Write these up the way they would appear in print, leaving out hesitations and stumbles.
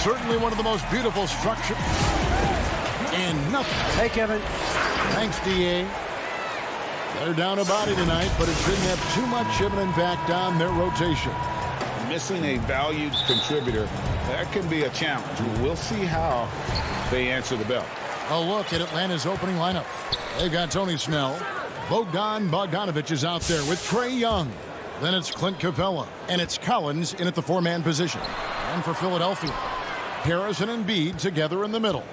Certainly one of the most beautiful structures. And nothing. Hey, Kevin. Thanks, D.A. They're down a body tonight, but it shouldn't have too much of an impact on their rotation. Missing a valued contributor, that can be a challenge. We'll see how they answer the bell. A look at Atlanta's opening lineup. They've got Tony Snell. Bogdanovich is out there with Trae Young. Then it's Clint Capella. And it's Collins in at the four-man position. And for Philadelphia, Harris and Embiid together in the middle.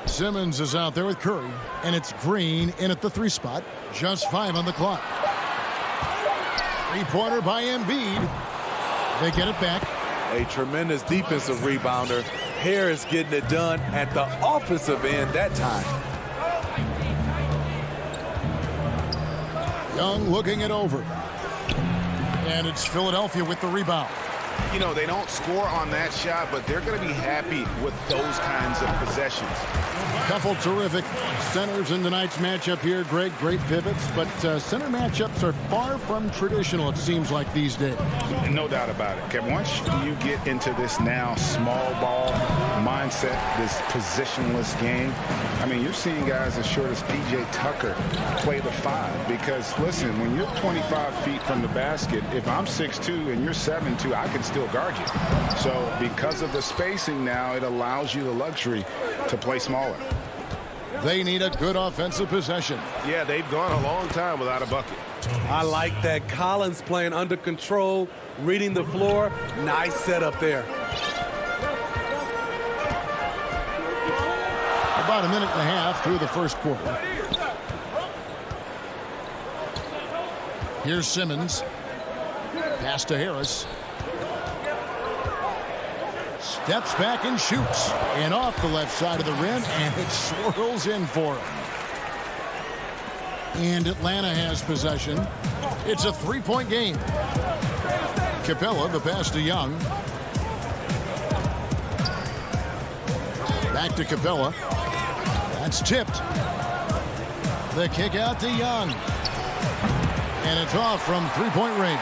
Simmons is out there with Curry. And it's Green in at the 3 spot. Just 5 on the clock. Three-pointer by Embiid. They get it back. A tremendous defensive rebounder. Harris getting it done at the offensive end that time. Young looking it over. And it's Philadelphia with the rebound. You know, they don't score on that shot, but they're going to be happy with those kinds of possessions. Couple terrific centers in tonight's matchup here, Greg. Great pivots, but center matchups are far from traditional, it seems like, these days. No doubt about it, Kevin. Once you get into this now small ball mindset, this positionless game, I mean, you're seeing guys as short as P.J. Tucker play the 5. Because, listen, when you're 25 feet from the basket, if I'm 6'2" and you're 7'2", I can still guard you. So because of the spacing now, it allows you the luxury to play smaller. They need a good offensive possession. Yeah, they've gone a long time without a bucket. I like that. Collins playing under control, reading the floor. Nice setup there. About a minute and a half through the first quarter. Here's Simmons. Pass to Harris. Steps back and shoots. And off the left side of the rim, and it swirls in for him. And Atlanta has possession. It's a 3-point game. Capella, the pass to Young. Back to Capella. That's tipped. The kick out to Young. And it's off from 3-point range.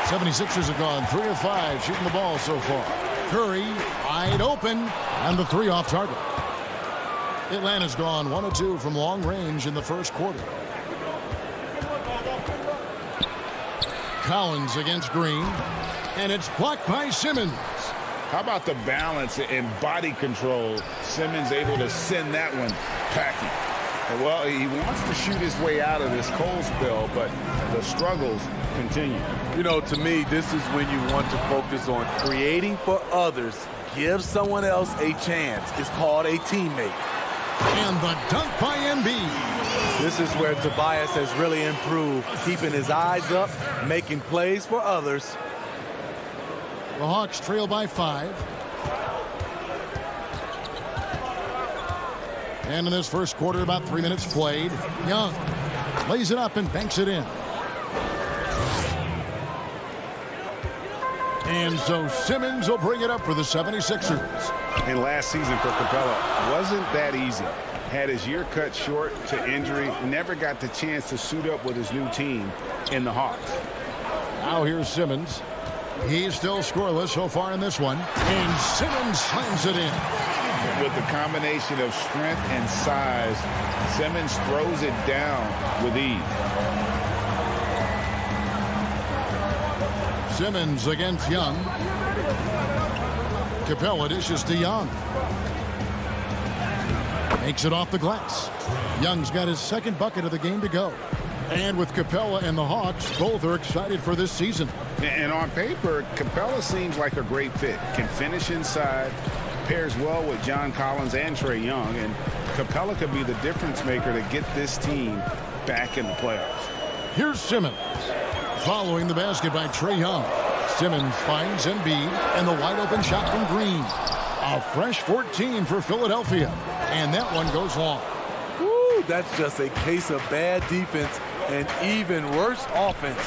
76ers have gone 3 of 5 shooting the ball so far. Curry wide open, and the 3 off target. Atlanta's gone 1 of 2 from long range in the first quarter. Collins against Green, and it's blocked by Simmons. How about the balance and body control? Simmons able to send that one packing. Well, he wants to shoot his way out of this cold spell, but the struggles continue. You know, to me, this is when you want to focus on creating for others. Give someone else a chance. It's called a teammate. And the dunk by Embiid. This is where Tobias has really improved, keeping his eyes up, making plays for others. The Hawks trail by 5. And in this first quarter, about 3 minutes played. Young lays it up and banks it in. And so Simmons will bring it up for the 76ers. And last season for Capella wasn't that easy. Had his year cut short to injury, never got the chance to suit up with his new team in the Hawks. Now here's Simmons. He's still scoreless so far in this one. And Simmons slams it in. With the combination of strength and size, Simmons throws it down with ease. Simmons against Young. Capella dishes to Young. Makes it off the glass. Young's got his second bucket of the game to go. And with Capella and the Hawks, both are excited for this season. And on paper, Capella seems like a great fit. Can finish inside, pairs well with John Collins and Trae Young, and Capella could be the difference maker to get this team back in the playoffs. Here's Simmons. Following the basket by Trae Young. Simmons finds Embiid, and the wide open shot from Green. A fresh 14 for Philadelphia. And that one goes long. Woo, that's just a case of bad defense and even worse offense.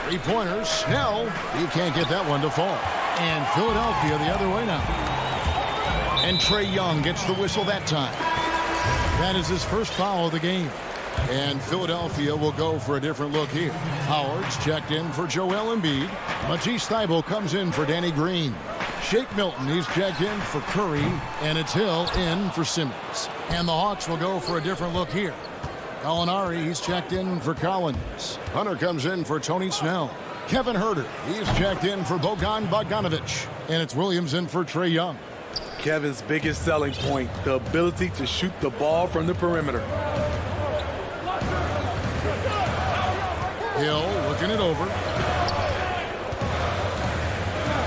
3-pointers. Snell. He can't get that one to fall. And Philadelphia the other way now. And Trae Young gets the whistle that time. That is his first foul of the game. And Philadelphia will go for a different look here. Howard's checked in for Joel Embiid. Matisse Thybulle comes in for Danny Green. Shake Milton, he's checked in for Curry, and it's Hill in for Simmons. And the Hawks will go for a different look here. Gallinari, he's checked in for Collins. Hunter comes in for Tony Snell. Kevin Huerter, he's checked in for Bogdan Bogdanovic. And it's Williams in for Trae Young. Kevin's biggest selling point, the ability to shoot the ball from the perimeter. Hill looking it over.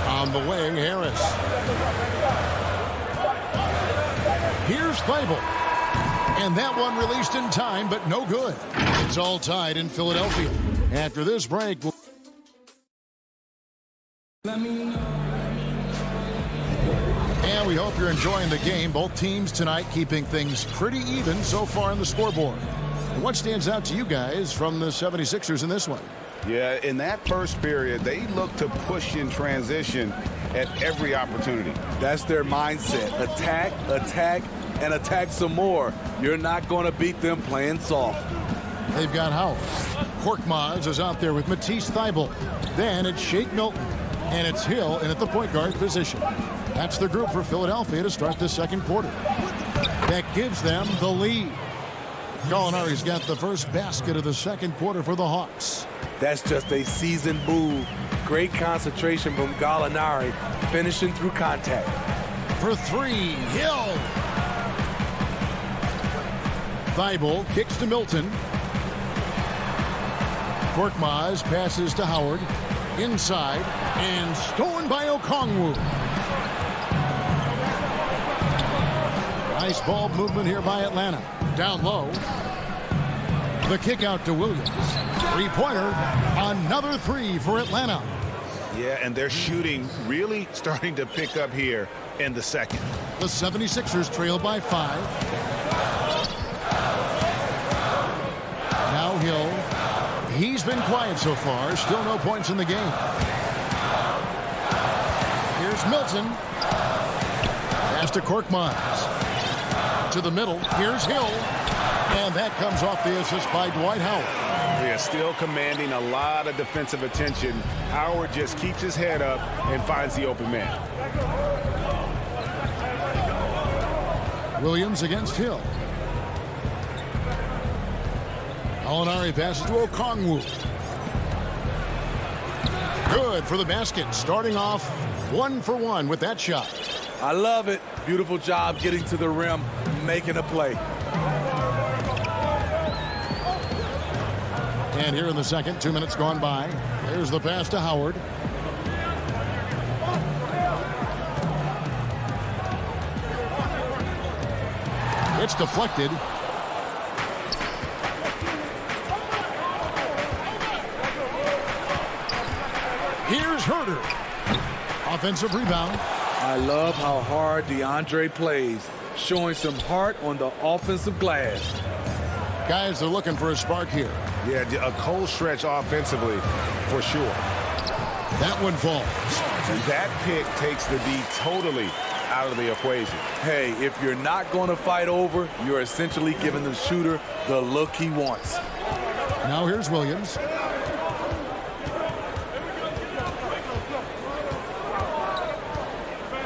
On the wing, Harris. Here's Thibault. And that one released in time, but no good. It's all tied in Philadelphia. After this break, and we hope you're enjoying the game. Both teams tonight keeping things pretty even so far on the scoreboard. What stands out to you guys from the 76ers in this one? Yeah, in that first period, they looked to push in transition at every opportunity. That's their mindset. Attack, attack, and attack some more. You're not going to beat them playing soft. They've got Howard. Korkmaz is out there with Matisse Thybulle. Then it's Shake Milton. And it's Hill in at the point guard position. That's the group for Philadelphia to start the second quarter. That gives them the lead. Gallinari's got the first basket of the second quarter for the Hawks. That's just a seasoned move. Great concentration from Gallinari, finishing through contact. For three, Hill. Thybulle kicks to Milton. Korkmaz passes to Howard. Inside, and stolen by Okongwu. Nice ball movement here by Atlanta. Down low. The kick out to Williams. Three-pointer. Another three for Atlanta. Yeah, and their shooting really starting to pick up here in the second. The 76ers trail by 5. Now Hill. He's been quiet so far. Still no points in the game. Here's Milton. Pass to Korkmaz. To the middle. Here's Hill. And that comes off the assist by Dwight Howard. Yeah, still commanding a lot of defensive attention. Howard just keeps his head up and finds the open man. Williams against Hill. Gallinari passes to Okongwu. Good for the basket. Starting off 1 for 1 with that shot. I love it. Beautiful job getting to the rim, making a play. And here in the second, 2 minutes gone by. There's the pass to Howard. It's deflected. Here's Huerter. Offensive rebound. I love how hard DeAndre plays, showing some heart on the offensive glass. Guys are looking for a spark here. Yeah, a cold stretch offensively for sure. That one falls. And that pick takes the D totally out of the equation. Hey, if you're not going to fight over, you're essentially giving the shooter the look he wants. Now here's Williams.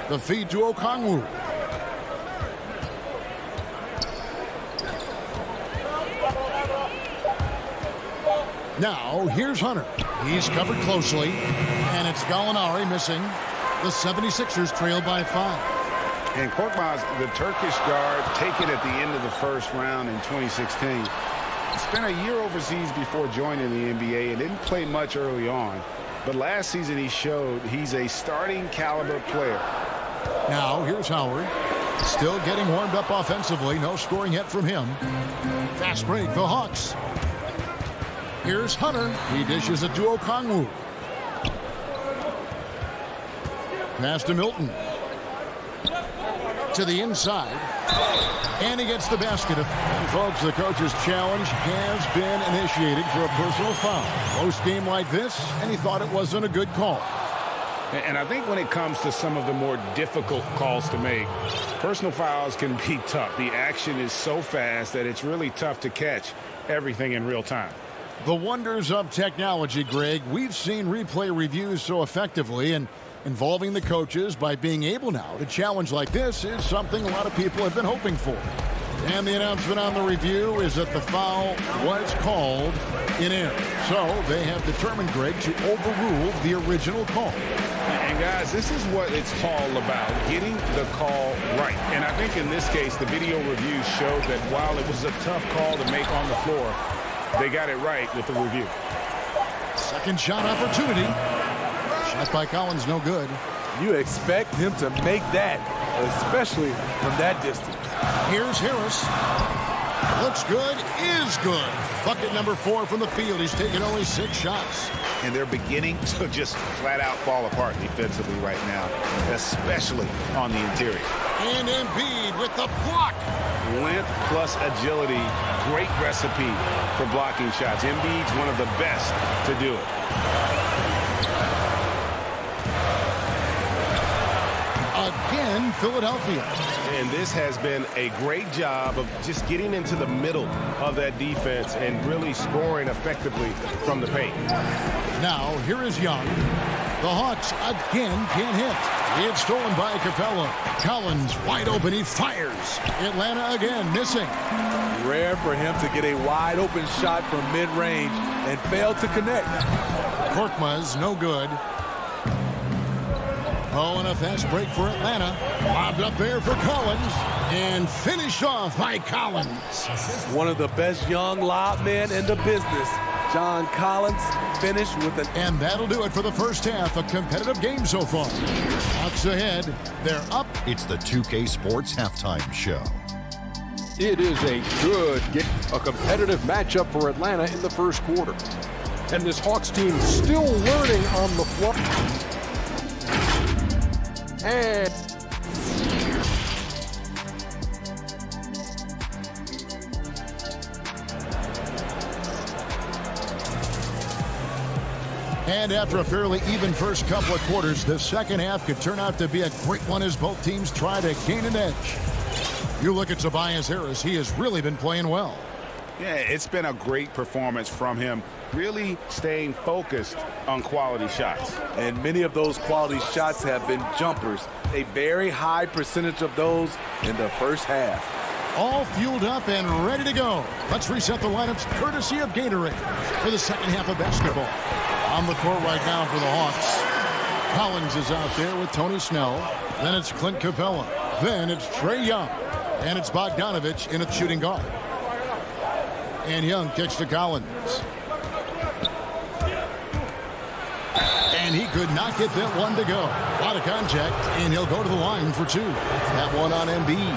The feed to Okongwu. Now, here's Hunter. He's covered closely, and it's Gallinari missing. The 76ers trail by 5. And Korkmaz, the Turkish guard, taken at the end of the first round in 2016. Spent a year overseas before joining the NBA and didn't play much early on. But last season he showed he's a starting caliber player. Now, here's Howard. Still getting warmed up offensively. No scoring yet from him. Fast break, the Hawks. Here's Hunter. He dishes it to Okongwu. Pass to Milton. To the inside. And he gets the basket. And folks, the coach's challenge has been initiated for a personal foul. Post game like this, and he thought it wasn't a good call. And I think when it comes to some of the more difficult calls to make, personal fouls can be tough. The action is so fast that it's really tough to catch everything in real time. The wonders of technology, Greg. We've seen replay reviews so effectively, and Involving the coaches by being able now to challenge like this is something a lot of people have been hoping for. And the announcement on the review is that the foul was called in air. So they have determined, Greg, to overrule the original call. And guys, this is what it's all about, getting the call right. And I think in this case, the video review showed that while it was a tough call to make on the floor, they got it right with the review. Second shot opportunity. Shot by Collins, no good. You expect him to make that, especially from that distance. Here's Harris. Looks good, is good. Bucket number 4 from the field. He's taken only 6 shots. And they're beginning to just flat out fall apart defensively right now, especially on the interior. And Embiid with the block. Length plus agility, great recipe for blocking shots. Embiid's one of the best to do it. Again, Philadelphia. And this has been a great job of just getting into the middle of that defense and really scoring effectively from the paint. Now, here is Young. The Hawks again can't hit. It's stolen by Capella. Collins wide open. He fires. Atlanta again missing. Rare for him to get a wide open shot from mid-range and fail to connect. Korkmaz no good. Oh, and a fast break for Atlanta. Lobbed up there for Collins. And finished off by Collins. One of the best young lob men in the business. John Collins finished with an... And that'll do it for the first half. A competitive game so far. Hawks ahead. They're up. It's the 2K Sports Halftime Show. It is a good game. A competitive matchup for Atlanta in the first quarter. And this Hawks team still learning on the fly. And after a fairly even first couple of quarters, the second half could turn out to be a great one as both teams try to gain an edge. You look at Tobias Harris, he has really been playing well. Yeah, it's been a great performance from him, really staying focused on quality shots. And many of those quality shots have been jumpers. A very high percentage of those in the first half. All fueled up and ready to go. Let's reset the lineups courtesy of Gatorade for the second half of basketball. On the court right now for the Hawks. Collins is out there with Tony Snell. Then it's Clint Capella. Then it's Trae Young. And it's Bogdanovich in at shooting guard. And Young kicks to Collins. And he could not get that one to go. A lot of contact, and he'll go to the line for 2. That one on Embiid.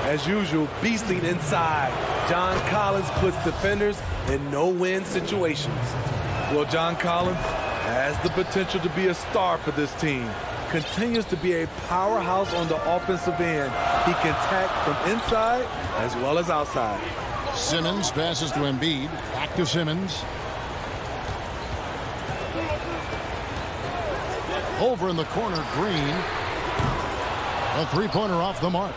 As usual, beasting inside. John Collins puts defenders in no-win situations. Well, John Collins has the potential to be a star for this team. Continues to be a powerhouse on the offensive end. He can attack from inside as well as outside. Simmons passes to Embiid. Back to Simmons. Over in the corner, Green. A three-pointer off the mark.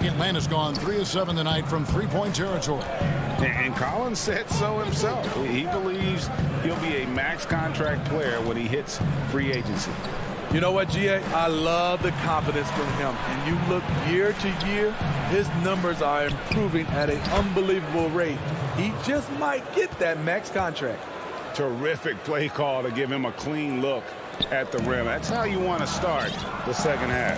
Atlanta's gone 3 of 7 tonight from three-point territory. And Collins said so himself. He believes he'll be a max contract player when he hits free agency. You know what, G.A.? I love the confidence from him. And you look year to year, his numbers are improving at an unbelievable rate. He just might get that max contract. Terrific play call to give him a clean look at the rim. That's how you want to start the second half.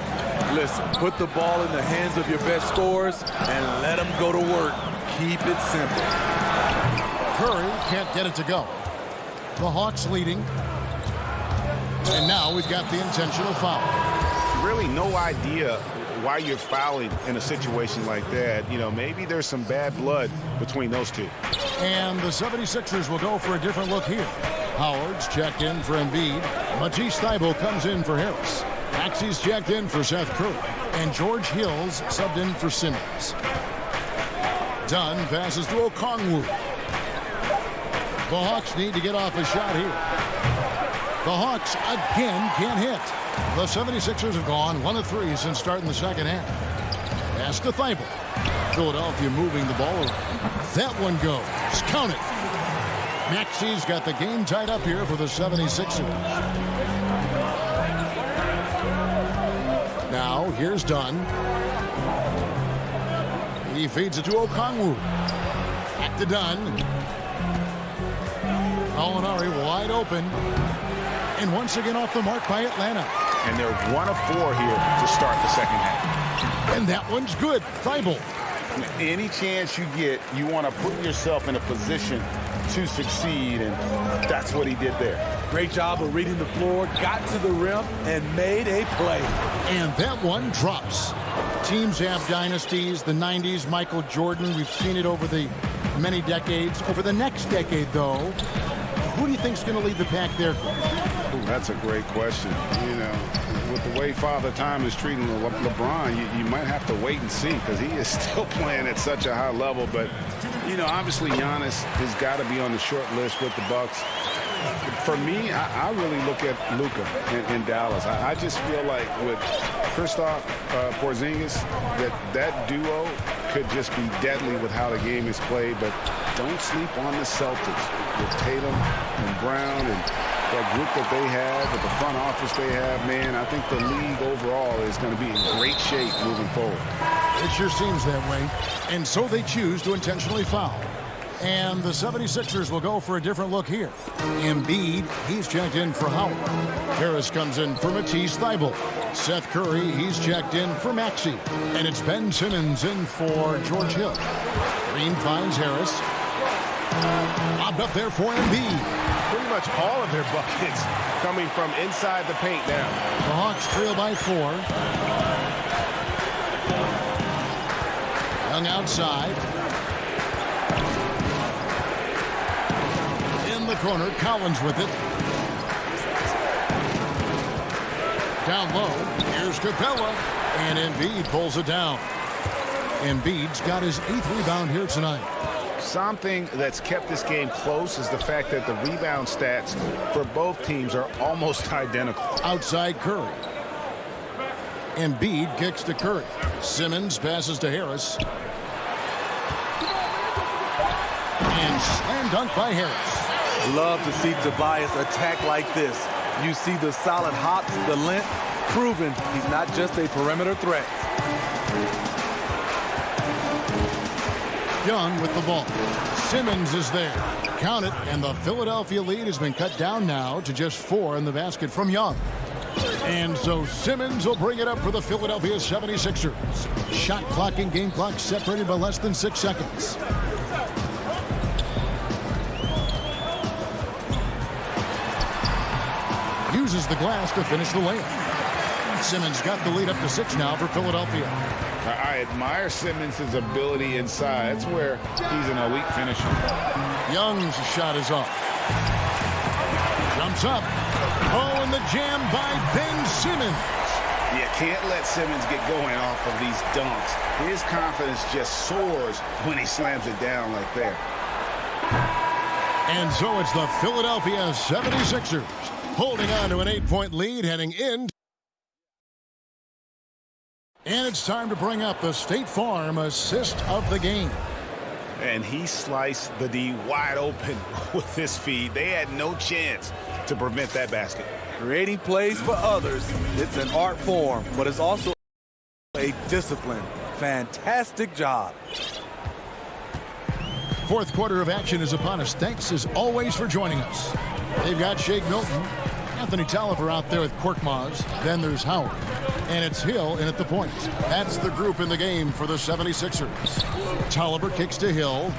Listen, put the ball in the hands of your best scorers and let them go to work. Keep it simple. Curry can't get it to go. The Hawks leading. And now we've got the intentional foul. Really no idea why you're fouling in a situation like that. You know, maybe there's some bad blood between those two. And the 76ers will go for a different look here. Howard's checked in for Embiid. Matisse Thybulle comes in for Harris. Maxey's checked in for Seth Curry. And George Hill's subbed in for Simmons. Dunn passes to Okongwu. The Hawks need to get off a shot here. The Hawks again can't hit. The 76ers have gone 1 of 3 since starting the second half. Pass to Thybulle. Philadelphia moving the ball around. That one goes. Count it. Maxey's got the game tied up here for the 76ers. now. Here's Dunn. He feeds it to Okongwu. Back to Dunn. Molinari wide open. And once again off the mark by Atlanta. And they're 1 of 4 here to start the second half. And that one's good. Thibault. Any chance you get, you want to put yourself in a position to succeed, and that's what he did there. Great job of reading the floor, got to the rim, and made a play. And that one drops. Teams have dynasties. The 90s, Michael Jordan. We've seen it over the many decades. Over the next decade, though, who do you think's going to lead the pack there? Ooh, that's a great question. You know, with the way Father Time is treating LeBron, you might have to wait and see, because he is still playing at such a high level. But, you know, obviously Giannis has got to be on the short list with the Bucks. For me, I really look at Luka in Dallas. I just feel like with Kristaps Porzingis, that duo could just be deadly with how the game is played. But don't sleep on the Celtics with Tatum and Brown and that group that they have, with the front office they have. Man, I think the league overall is going to be in great shape moving forward. It sure seems that way. And so they choose to intentionally foul. And the 76ers will go for a different look here. Embiid, he's checked in for Howard. Harris comes in for Matisse Thybulle. Seth Curry, he's checked in for Maxey. And it's Ben Simmons in for George Hill. Green finds Harris. Lobbed up there for Embiid. Pretty much all of their buckets coming from inside the paint now. The Hawks trail by 4. Young outside. In the corner, Collins with it. Down low, here's Capella, and Embiid pulls it down. Embiid's got his 8th rebound here tonight. Something that's kept this game close is the fact that the rebound stats for both teams are almost identical. Outside Curry. Embiid kicks to Curry. Simmons passes to Harris. And slam dunk by Harris. Love to see Tobias attack like this. You see the solid hops, the length, proving he's not just a perimeter threat. Young with the ball. Simmons is there. Count it, and the Philadelphia lead has been cut down now to just 4 in the basket from Young. And so Simmons will bring it up for the Philadelphia 76ers. Shot clock and game clock separated by less than 6 seconds. Uses the glass to finish the layup. Simmons got the lead up to 6 now for Philadelphia. I admire Simmons' ability inside. That's where he's an elite finisher. Young's shot is off. Jumps up. Oh, and the jam by Ben Simmons. You can't let Simmons get going off of these dunks. His confidence just soars when he slams it down like that. And so it's the Philadelphia 76ers holding on to an 8-point lead heading in. And it's time to bring up the State Farm assist of the game. And he sliced the D wide open with this feed. They had no chance to prevent that basket. Creating plays for others, it's an art form, but it's also a discipline. Fantastic job. Fourth quarter of action is upon us. Thanks as always for joining us. They've got Shake Milton, Anthony Tolliver out there with Korkmaz. Then there's Howard. And it's Hill in at the point. That's the group in the game for the 76ers. Tolliver kicks to Hill.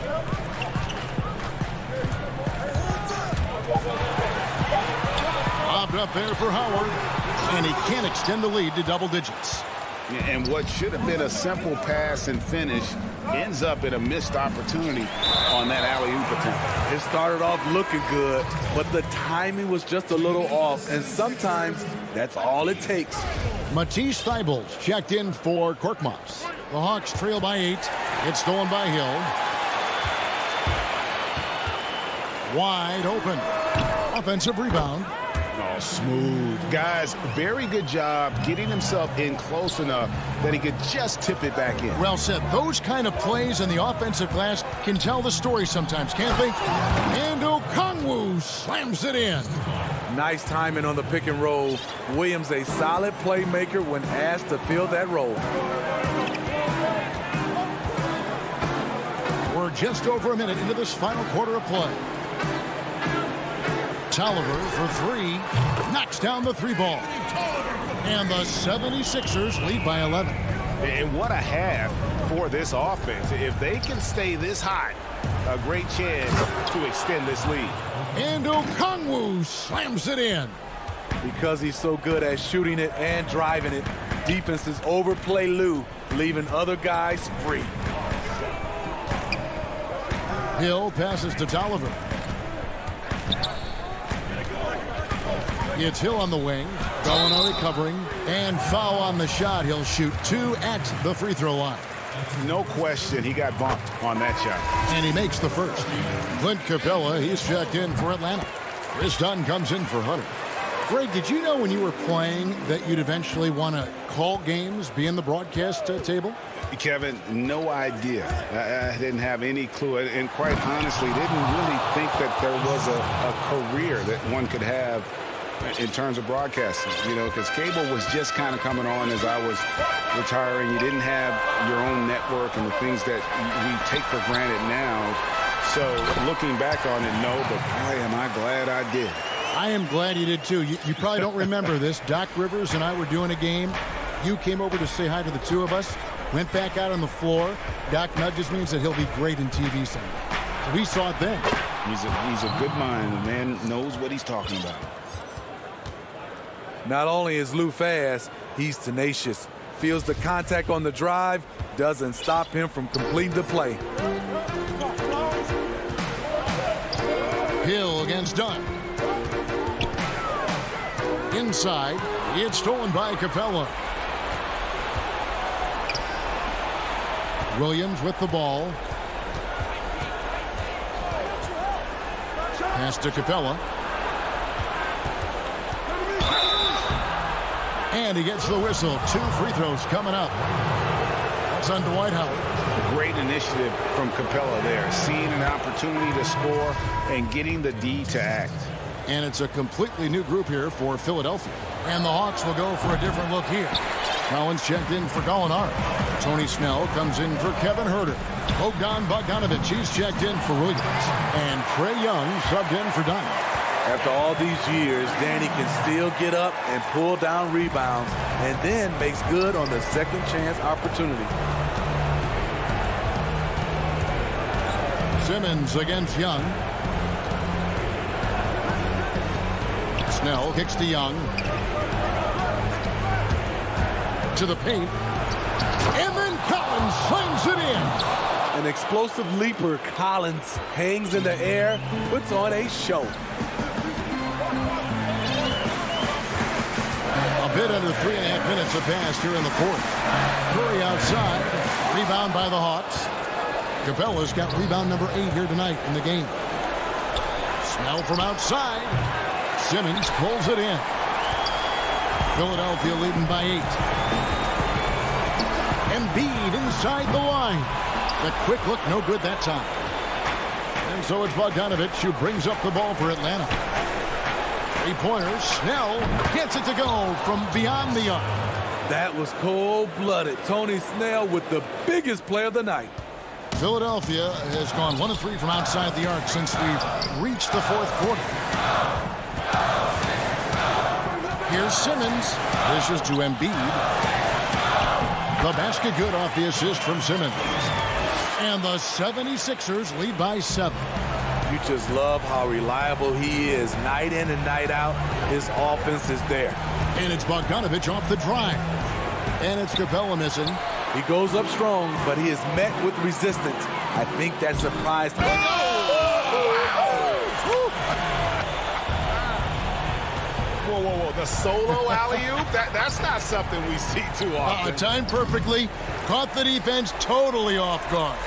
Lobbed up there for Howard. And he can't extend the lead to double digits. And what should have been a simple pass and finish ends up in a missed opportunity on that alley-oop attempt. It started off looking good, but the timing was just a little off, and sometimes that's all it takes. Matisse Thybulle checked in for Korkmaz. The Hawks trail by 8. It's stolen by Hill. Wide open. Offensive rebound. Oh, smooth. Guys, very good job getting himself in close enough that he could just tip it back in. Well said. Those kind of plays in the offensive glass can tell the story sometimes, can't they? And Okongwu slams it in. Nice timing on the pick and roll. Williams a solid playmaker when asked to fill that role. We're just over a minute into this final quarter of play. Tolliver for three. Knocks down the three ball. And the 76ers lead by 11. And what a half for this offense. If they can stay this hot, a great chance to extend this lead. And Okongwu slams it in. Because he's so good at shooting it and driving it, defenses overplay Lou, leaving other guys free. Hill passes to Tolliver. It's Hill on the wing. Gallinari covering. And foul on the shot. He'll shoot two at the free throw line. No question he got bumped on that shot. And he makes the first. Clint Capella, he's checked in for Atlanta. Chris Dunn comes in for Hunter. Greg, did you know when you were playing that you'd eventually want to call games, be in the broadcast table? Kevin, no idea. I didn't have any clue. And quite honestly, didn't really think that there was a career that one could have in terms of broadcasting, you know, because cable was just kind of coming on as I was retiring. You didn't have your own network and the things that we take for granted now. So looking back on it, no, but boy, am I glad I did. I am glad you did too. You probably don't remember this. Doc Rivers and I were doing a game. You came over to say hi to the two of us, went back out on the floor. Doc nudges me and said he'll be great in TV Sunday. So we saw it then. He's a good mind. The man knows what he's talking about. Not only is Lou fast, he's tenacious. Feels the contact on the drive, doesn't stop him from completing the play. Hill against Dunn. Inside, it's stolen by Capella. Williams with the ball. Pass to Capella. And he gets the whistle. 2 free throws coming up. That's on Dwight Howard. Great initiative from Capella there. Seeing an opportunity to score and getting the D to act. And it's a completely new group here for Philadelphia. And the Hawks will go for a different look here. Collins checked in for Gallinari. Tony Snell comes in for Kevin Huerter. Bogdanovich, he's checked in for Williams. And Trae Young subbed in for Dunn. After all these years, Danny can still get up and pull down rebounds and then makes good on the second chance opportunity. Simmons against Young. Snell kicks to Young. To the paint. And then Collins slams it in. An explosive leaper, Collins hangs in the air, puts on a show. A bit under 3.5 minutes have passed here in the fourth. Curry outside. Rebound by the Hawks. Capella's got rebound number 8 here tonight in the game. Snell from outside. Simmons pulls it in. Philadelphia leading by 8. Embiid inside the line. The quick look, no good that time. And so it's Bogdanovich who brings up the ball for Atlanta. 3-pointers. Snell gets it to go from beyond the arc. That was cold-blooded. Tony Snell with the biggest play of the night. Philadelphia has gone 1 of 3 from outside the arc since we've reached the fourth quarter. Here's Simmons. Dishes to Embiid. The basket good off the assist from Simmons. And the 76ers lead by 7. You just love how reliable he is. Night in and night out, his offense is there. And it's Bogdanovich off the drive. And it's Capella missing. He goes up strong, but he is met with resistance. I think that surprised him. Whoa. The solo alley-oop? That's not something we see too often. Timed perfectly. Caught the defense totally off guard.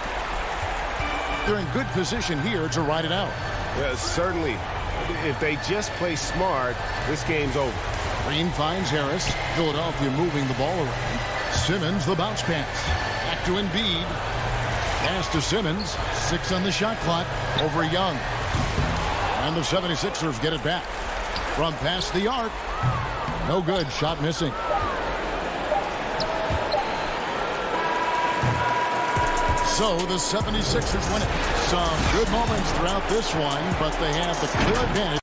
They're in good position here to ride it out. Yeah, certainly. If they just play smart, this game's over. Green finds Harris. Philadelphia moving the ball around. Simmons, the bounce pass. Back to Embiid. Pass to Simmons. 6 on the shot clock over Young. And the 76ers get it back. From past the arc. No good. Shot missing. So the 76ers win it. Some good moments throughout this one, but they have the clear advantage.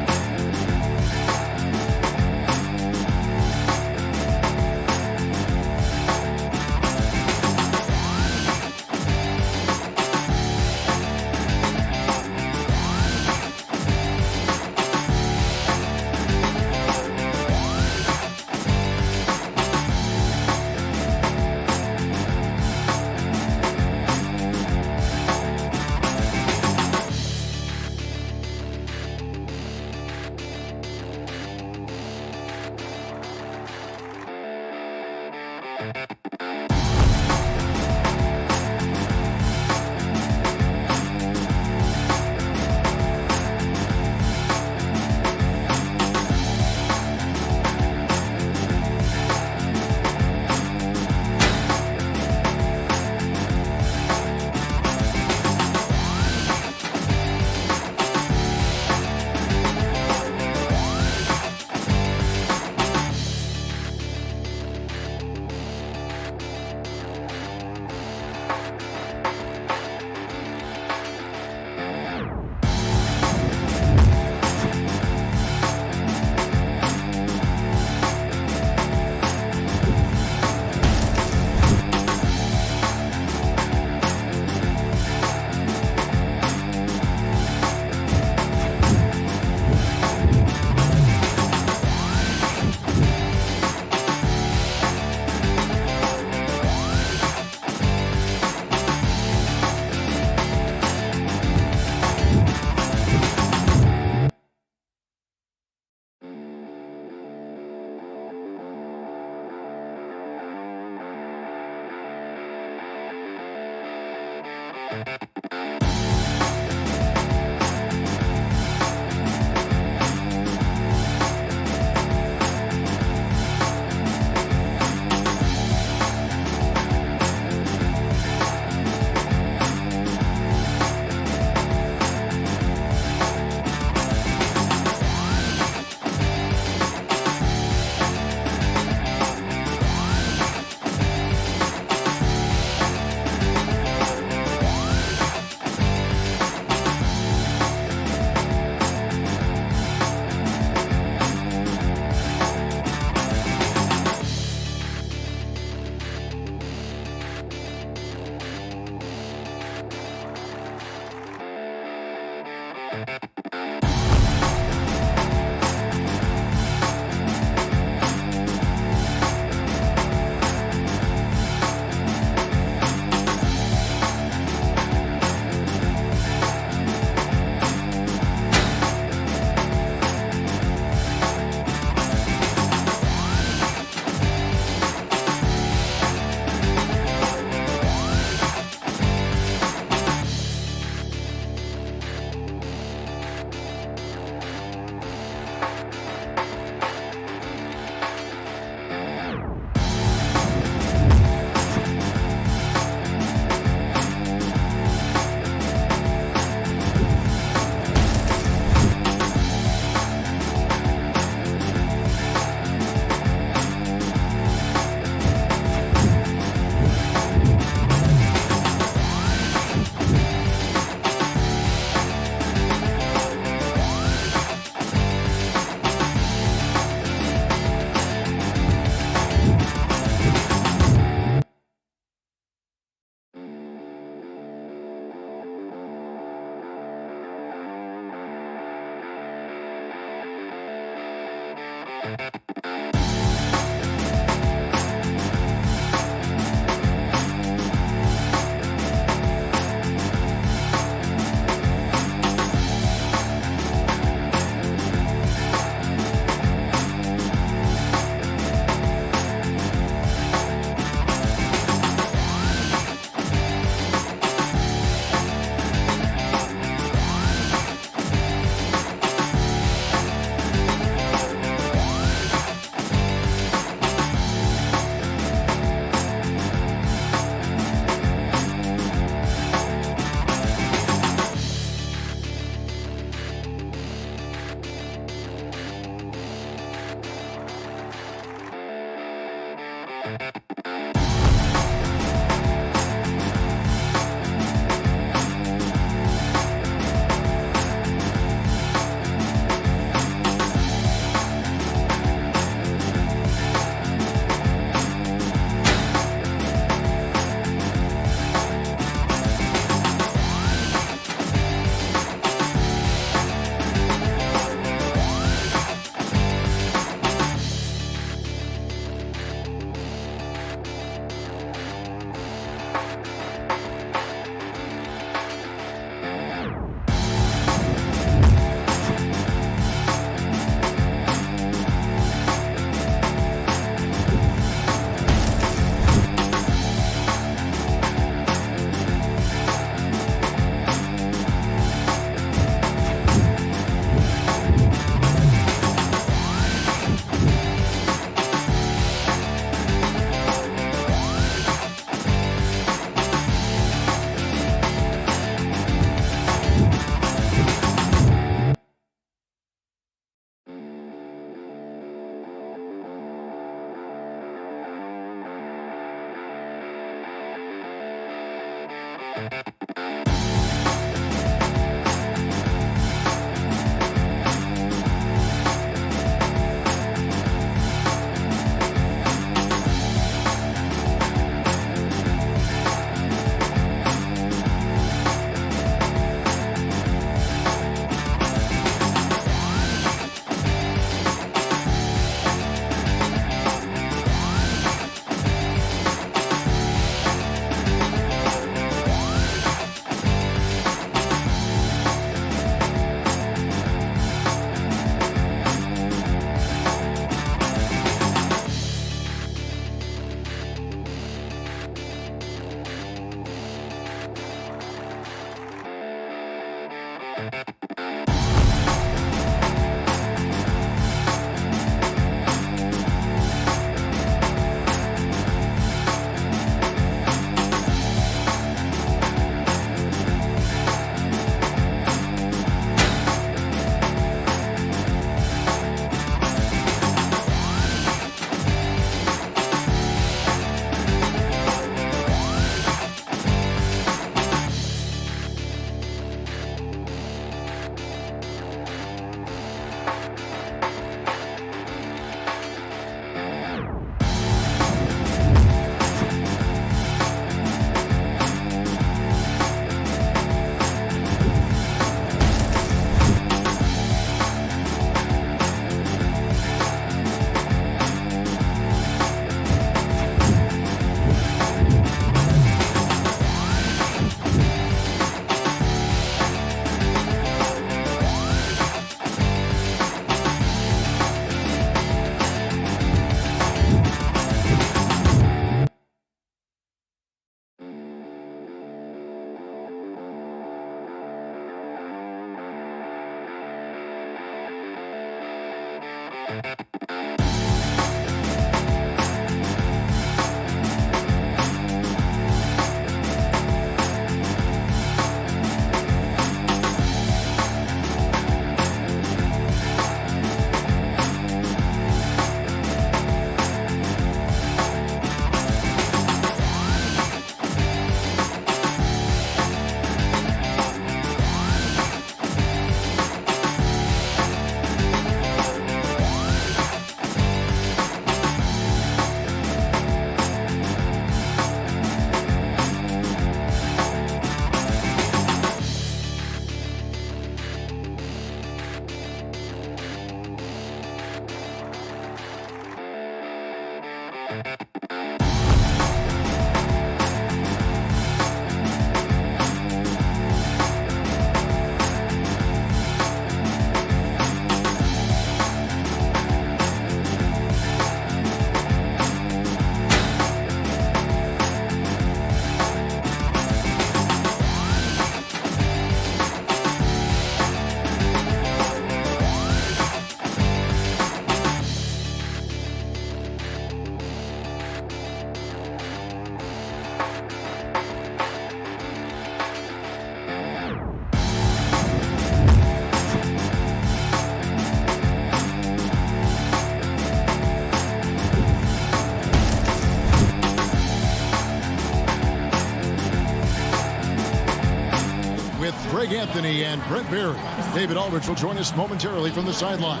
Greg Anthony and Brent Berry. David Aldridge will join us momentarily from the sidelines.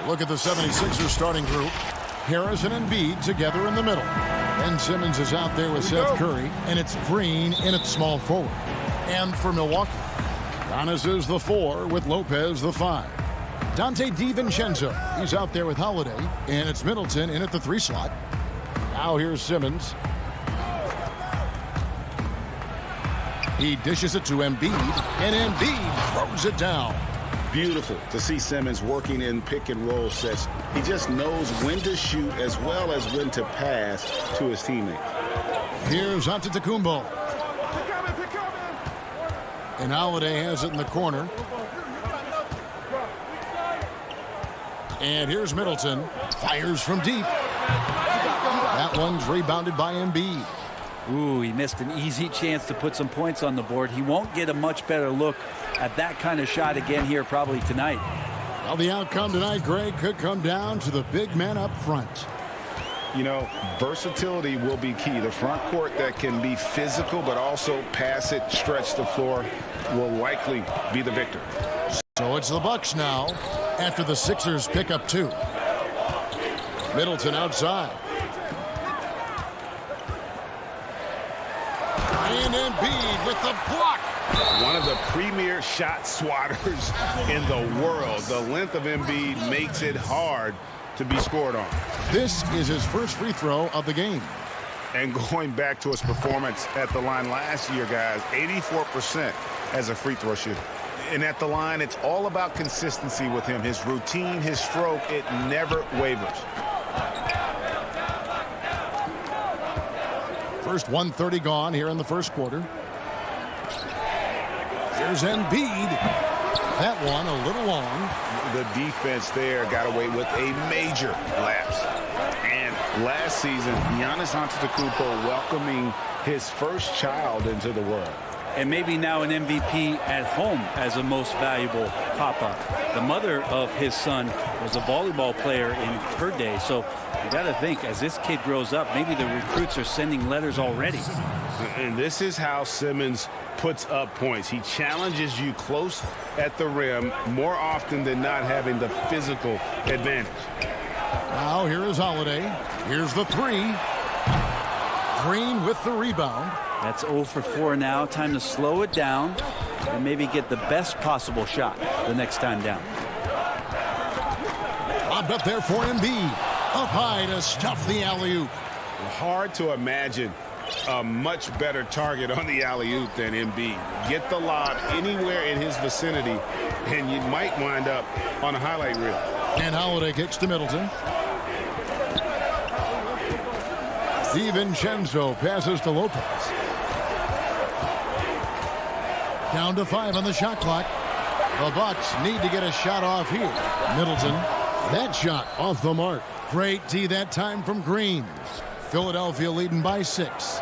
Look at the 76ers starting group. Harris and Embiid together in the middle. Ben Simmons is out there with Seth Curry, and it's Green in at small forward. And for Milwaukee, Giannis is the 4 with Lopez the 5. Dante DiVincenzo, he's out there with Holiday, and it's Middleton in at the 3 slot. Now here's Simmons. He dishes it to Embiid, and Embiid throws it down. Beautiful to see Simmons working in pick and roll sets. He just knows when to shoot as well as when to pass to his teammates. Here's Antetokounmpo. And Holiday has it in the corner. And here's Middleton. Fires from deep. That one's rebounded by Embiid. Ooh, he missed an easy chance to put some points on the board. He won't get a much better look at that kind of shot again here probably tonight. Well, the outcome tonight, Greg, could come down to the big man up front. You know, versatility will be key. The front court that can be physical but also pass it, stretch the floor will likely be the victor. So it's the Bucks now after the Sixers pick up 2. Middleton outside. And Embiid with the block. One of the premier shot swatters in the world. The length of Embiid makes it hard to be scored on. This is his first free throw of the game. And going back to his performance at the line last year, guys, 84% as a free throw shooter. And at the line, it's all about consistency with him. His routine, his stroke, it never wavers. First 1:30 gone here in the first quarter. There's Embiid. That one a little long. The defense there got away with a major lapse. And last season, Giannis Antetokounmpo welcoming his first child into the world. And maybe now an MVP at home as a most valuable papa. The mother of his son was a volleyball player in her day. So you got to think, as this kid grows up, maybe the recruits are sending letters already. And this is how Simmons puts up points. He challenges you close at the rim more often than not, having the physical advantage. Now here is Holiday. Here's the 3. Green with the rebound. That's 0 for 4 now. Time to slow it down and maybe get the best possible shot the next time down. Lobbed up there for Embiid. Up high to stuff the alley-oop. Hard to imagine a much better target on the alley-oop than Embiid. Get the lob anywhere in his vicinity, and you might wind up on a highlight reel. And Holiday kicks to Middleton. DiVincenzo passes to Lopez. Down to 5 on the shot clock. The Bucks need to get a shot off here. Middleton. That shot off the mark. Great D that time from Green. Philadelphia leading by 6.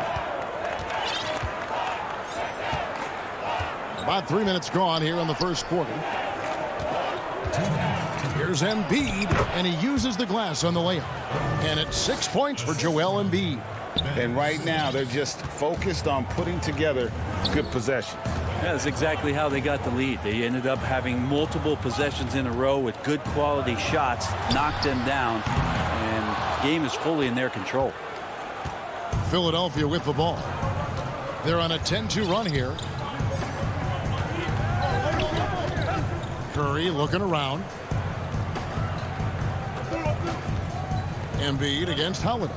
About 3 minutes gone here in the first quarter. Here's Embiid, and he uses the glass on the layup. And it's 6 points for Joel Embiid. And right now, they're just focused on putting together good possessions. Yeah, that's exactly how they got the lead. They ended up having multiple possessions in a row with good quality shots, knocked them down, and the game is fully in their control. Philadelphia with the ball. They're on a 10-2 run here. Curry looking around. Embiid against Holiday.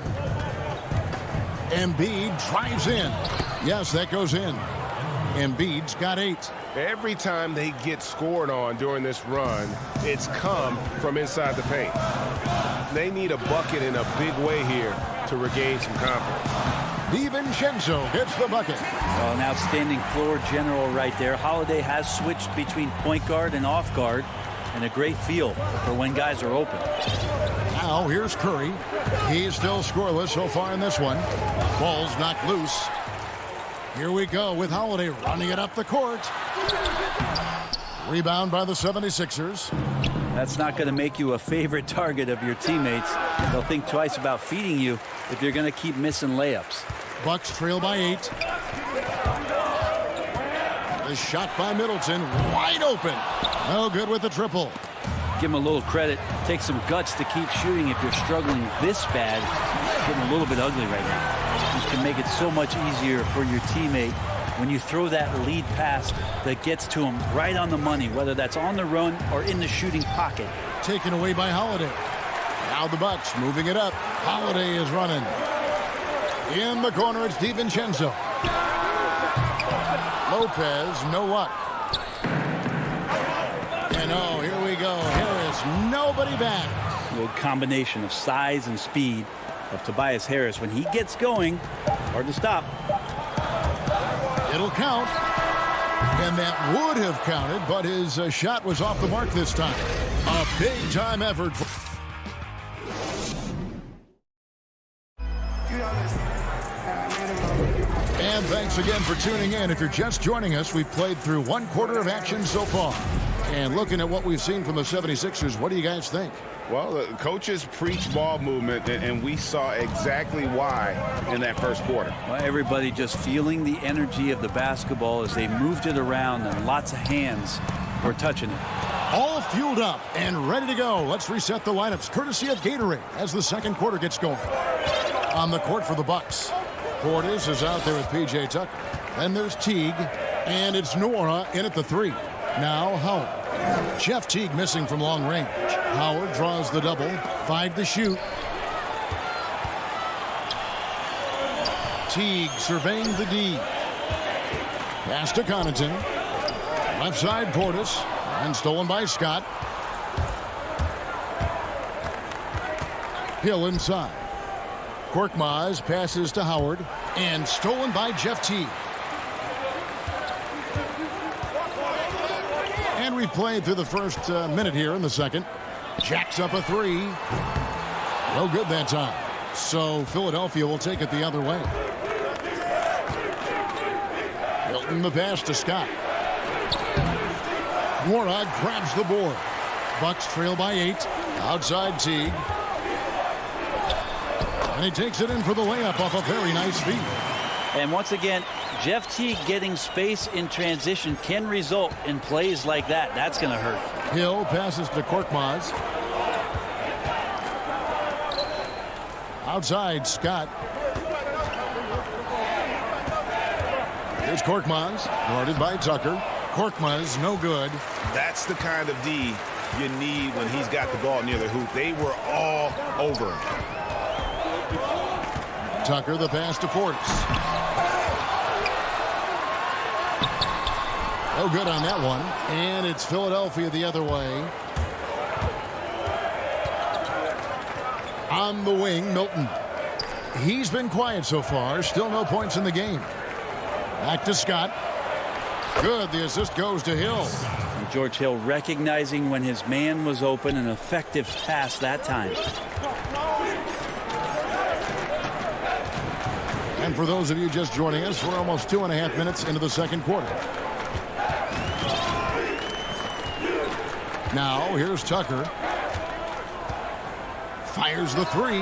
Embiid drives in. Yes, that goes in. Embiid's got 8. Every time they get scored on during this run, it's come from inside the paint. They need a bucket in a big way here to regain some confidence. DiVincenzo hits the bucket. Well, an outstanding floor general right there. Holiday has switched between point guard and off guard, and a great feel for when guys are open. Now here's Curry. He's still scoreless so far in this one. Ball's knocked loose. Here we go with Holiday running it up the court. Rebound by the 76ers. That's not going to make you a favorite target of your teammates. They'll think twice about feeding you if you're going to keep missing layups. Bucks trail by 8. The shot by Middleton, wide open. No good with the triple. Give him a little credit. Take some guts to keep shooting if you're struggling this bad. It's getting a little bit ugly right now. This can make it so much easier for your teammate when you throw that lead pass that gets to him right on the money, whether that's on the run or in the shooting pocket. Taken away by Holiday. Now the Bucks moving it up. Holiday is running. In the corner, it's DiVincenzo. Lopez, no luck. And oh, here we go. Harris, nobody back. A little combination of size and speed of Tobias Harris. When he gets going, hard to stop. It'll count. And that would have counted, but his shot was off the mark this time. A big-time effort. And thanks again for tuning in. If you're just joining us, we've played through one quarter of action so far. And looking at what we've seen from the 76ers, what do you guys think? Well, the coaches preach ball movement, and we saw exactly why in that first quarter. Well, everybody just feeling the energy of the basketball as they moved it around, and lots of hands were touching it. All fueled up and ready to go. Let's reset the lineups courtesy of Gatorade as the second quarter gets going. On the court for the Bucks, Portis is out there with P.J. Tucker. Then there's Teague, and it's Nora in at the 3. Now Howard. Jeff Teague missing from long range. Howard draws the double. 5 to shoot. Teague surveying the D. Pass to Connaughton. Left side Portis. And stolen by Scott. Hill inside. Korkmaz passes to Howard. And stolen by Jeff Teague. And we've played through the first minute here in the second. Jacks up a 3. No good that time. So Philadelphia will take it the other way. Milton the pass to Scott. Warrod grabs the board. Bucks trail by 8. Outside Teague. And he takes it in for the layup off a very nice feed. And once again, Jeff Teague getting space in transition can result in plays like that. That's going to hurt. Hill passes to Korkmaz. Outside, Scott. Here's Korkmaz, guarded by Tucker. Korkmaz, no good. That's the kind of D you need when he's got the ball near the hoop. They were all over him. Tucker, the pass to Portis. No good on that one. And it's Philadelphia the other way. On the wing, Milton. He's been quiet so far. Still no points in the game. Back to Scott. Good. The assist goes to Hill. And George Hill recognizing when his man was open. An effective pass that time. And for those of you just joining us, we're almost 2.5 minutes into the second quarter. Now, here's Tucker. Fires the 3.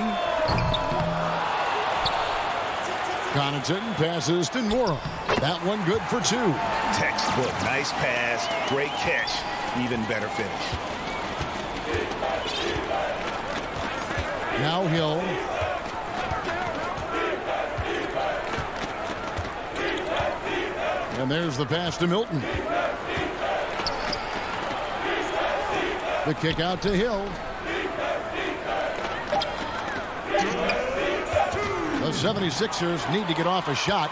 Connaughton passes to Nora. That one good for 2. Textbook. Nice pass. Great catch. Even better finish. Now Hill. And there's the pass to Milton. The kick out to Hill. The 76ers need to get off a shot.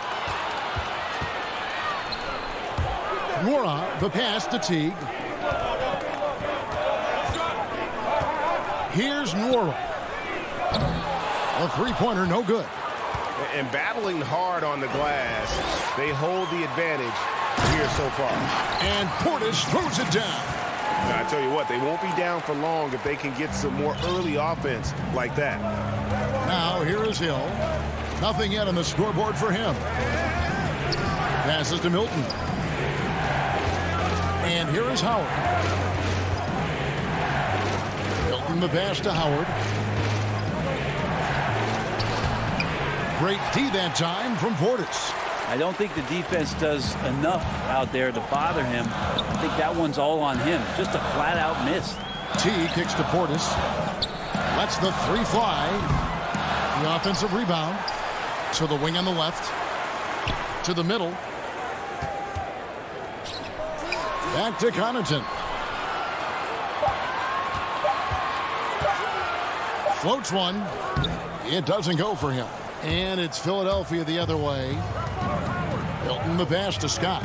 Nora, the pass to Teague. Here's Nora. A three-pointer, no good. And battling hard on the glass, they hold the advantage here so far. And Portis throws it down. Now, I tell you what, they won't be down for long if they can get some more early offense like that. Now here is Hill. Nothing yet on the scoreboard for him. Passes to Milton. And here is Howard. Milton the pass to Howard. Great D that time from Portis. I don't think the defense does enough out there to bother him. I think that one's all on him. Just a flat-out miss. T kicks to Portis. Lets the three fly. The offensive rebound. To the wing on the left. To the middle. Back to Connaughton. Floats one. It doesn't go for him. And it's Philadelphia the other way. Hilton the pass to Scott.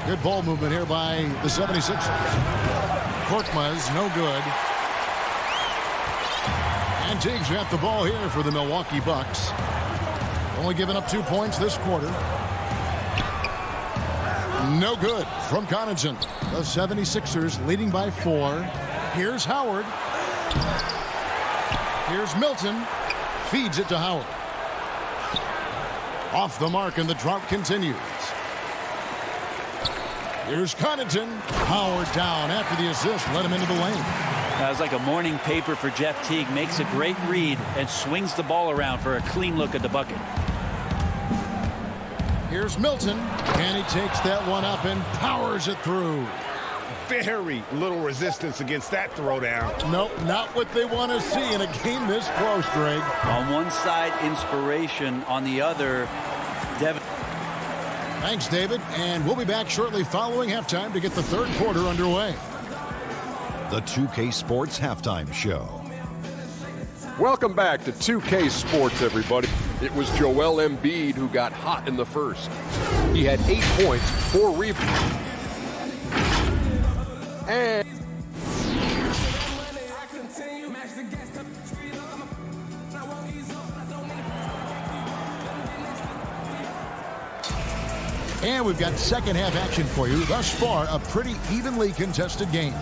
Good ball movement here by the 76ers. Korkmaz, no good. And Teague's got the ball here for the Milwaukee Bucks. Only giving up 2 points this quarter. No good from Connaughton. The 76ers leading by 4. Here's Howard. Here's Milton. Feeds it to Howard. Off the mark, and the drought continues. Here's Connaughton. Howard down after the assist. Let him into the lane. That was like a morning paper for Jeff Teague. Makes a great read and swings the ball around for a clean look at the bucket. Here's Milton. And he takes that one up and powers it through. Very little resistance against that throwdown. Nope, not what they want to see in a game this close, Greg. On one side, inspiration. On the other, Devin. Thanks, David. And we'll be back shortly following halftime to get the third quarter underway. The 2K Sports Halftime Show. Welcome back to 2K Sports, everybody. It was Joel Embiid who got hot in the first. He had 8 points, 4 rebounds. And we've got second half action for you. Thus far, a pretty evenly contested game.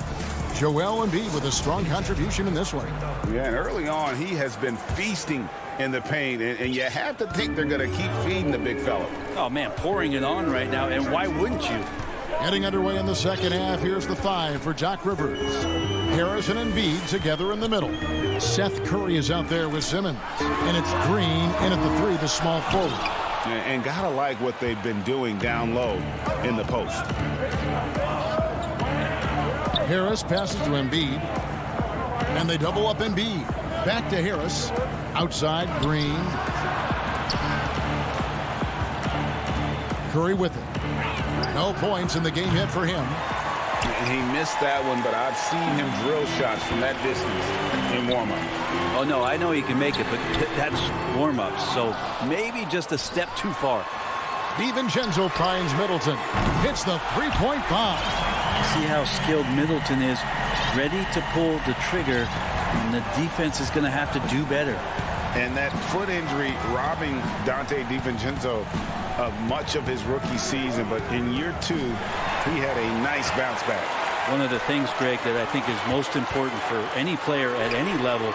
Joel Embiid with a strong contribution in this one. Yeah, and early on, he has been feasting in the paint, and you have to think they're going to keep feeding the big fella. Oh, man, pouring it on right now, and why wouldn't you? Getting underway in the second half, here's the 5 for Doc Rivers. Harris and Embiid together in the middle. Seth Curry is out there with Simmons. And it's Green in at the 3, the small forward. And gotta like what they've been doing down low in the post. Harris passes to Embiid. And they double up Embiid. Back to Harris. Outside, Green. Curry with it. No points in the game hit for him. And he missed that one, but I've seen him drill shots from that distance in warm-up. Oh, no, I know he can make it, but that's warm-up. So maybe just a step too far. DiVincenzo finds Middleton. Hits the three-point bomb. See how skilled Middleton is. Ready to pull the trigger, and the defense is going to have to do better. And that foot injury robbing Dante DiVincenzo of much of his rookie season, but in year 2, he had a nice bounce back. One of the things, Greg, that I think is most important for any player at any level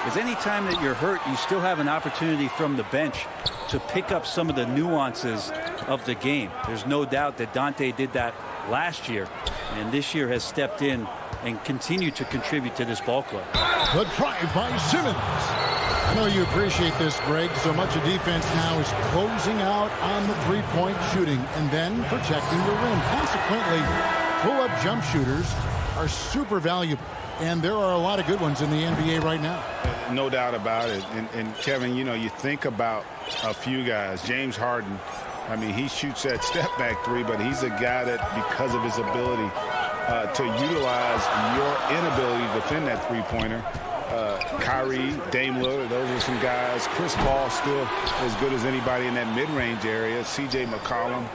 is any time that you're hurt, you still have an opportunity from the bench to pick up some of the nuances of the game. There's no doubt that Dante did that last year, and this year has stepped in and continued to contribute to this ball club. The drive by Simmons. I know you appreciate this, Greg. So much of defense now is closing out on the three-point shooting and then protecting the rim. Consequently, pull-up jump shooters are super valuable, and there are a lot of good ones in the NBA right now. No doubt about it. And Kevin, you know, you think about a few guys. James Harden, I mean, he shoots that step-back 3, but he's a guy that, because of his ability to utilize your inability to defend that three-pointer, Kyrie, Dame Lillard, those are some guys. Chris Paul still as good as anybody in that mid-range area. C.J. McCollum.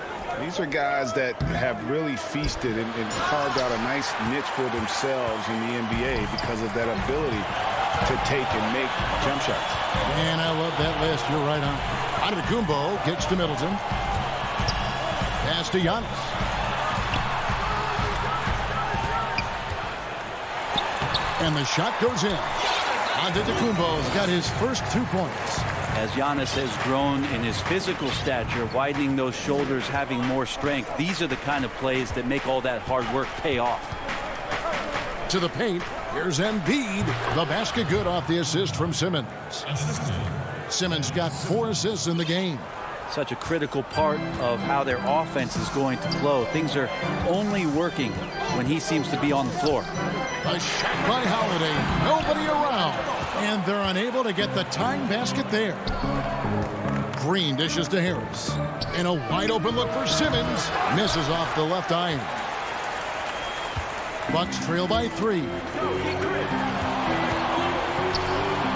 These are guys that have really feasted and carved out a nice niche for themselves in the NBA because of that ability to take and make jump shots. And I love that list. You're right on. Antetokounmpo gets to Middleton. Pass to Giannis. And the shot goes in. Antetokounmpo's got his first 2 points. As Giannis has grown in his physical stature, widening those shoulders, having more strength, these are the kind of plays that make all that hard work pay off. To the paint, here's Embiid. The basket good off the assist from Simmons. Simmons got 4 assists in the game. such a critical part of how their offense is going to flow. Things are only working when he seems to be on the floor. A shot by Holiday. Nobody around. And they're unable to get the tying basket there. Green dishes to Harris. And a wide open look for Simmons. Misses off the left iron. Bucks trail by 3.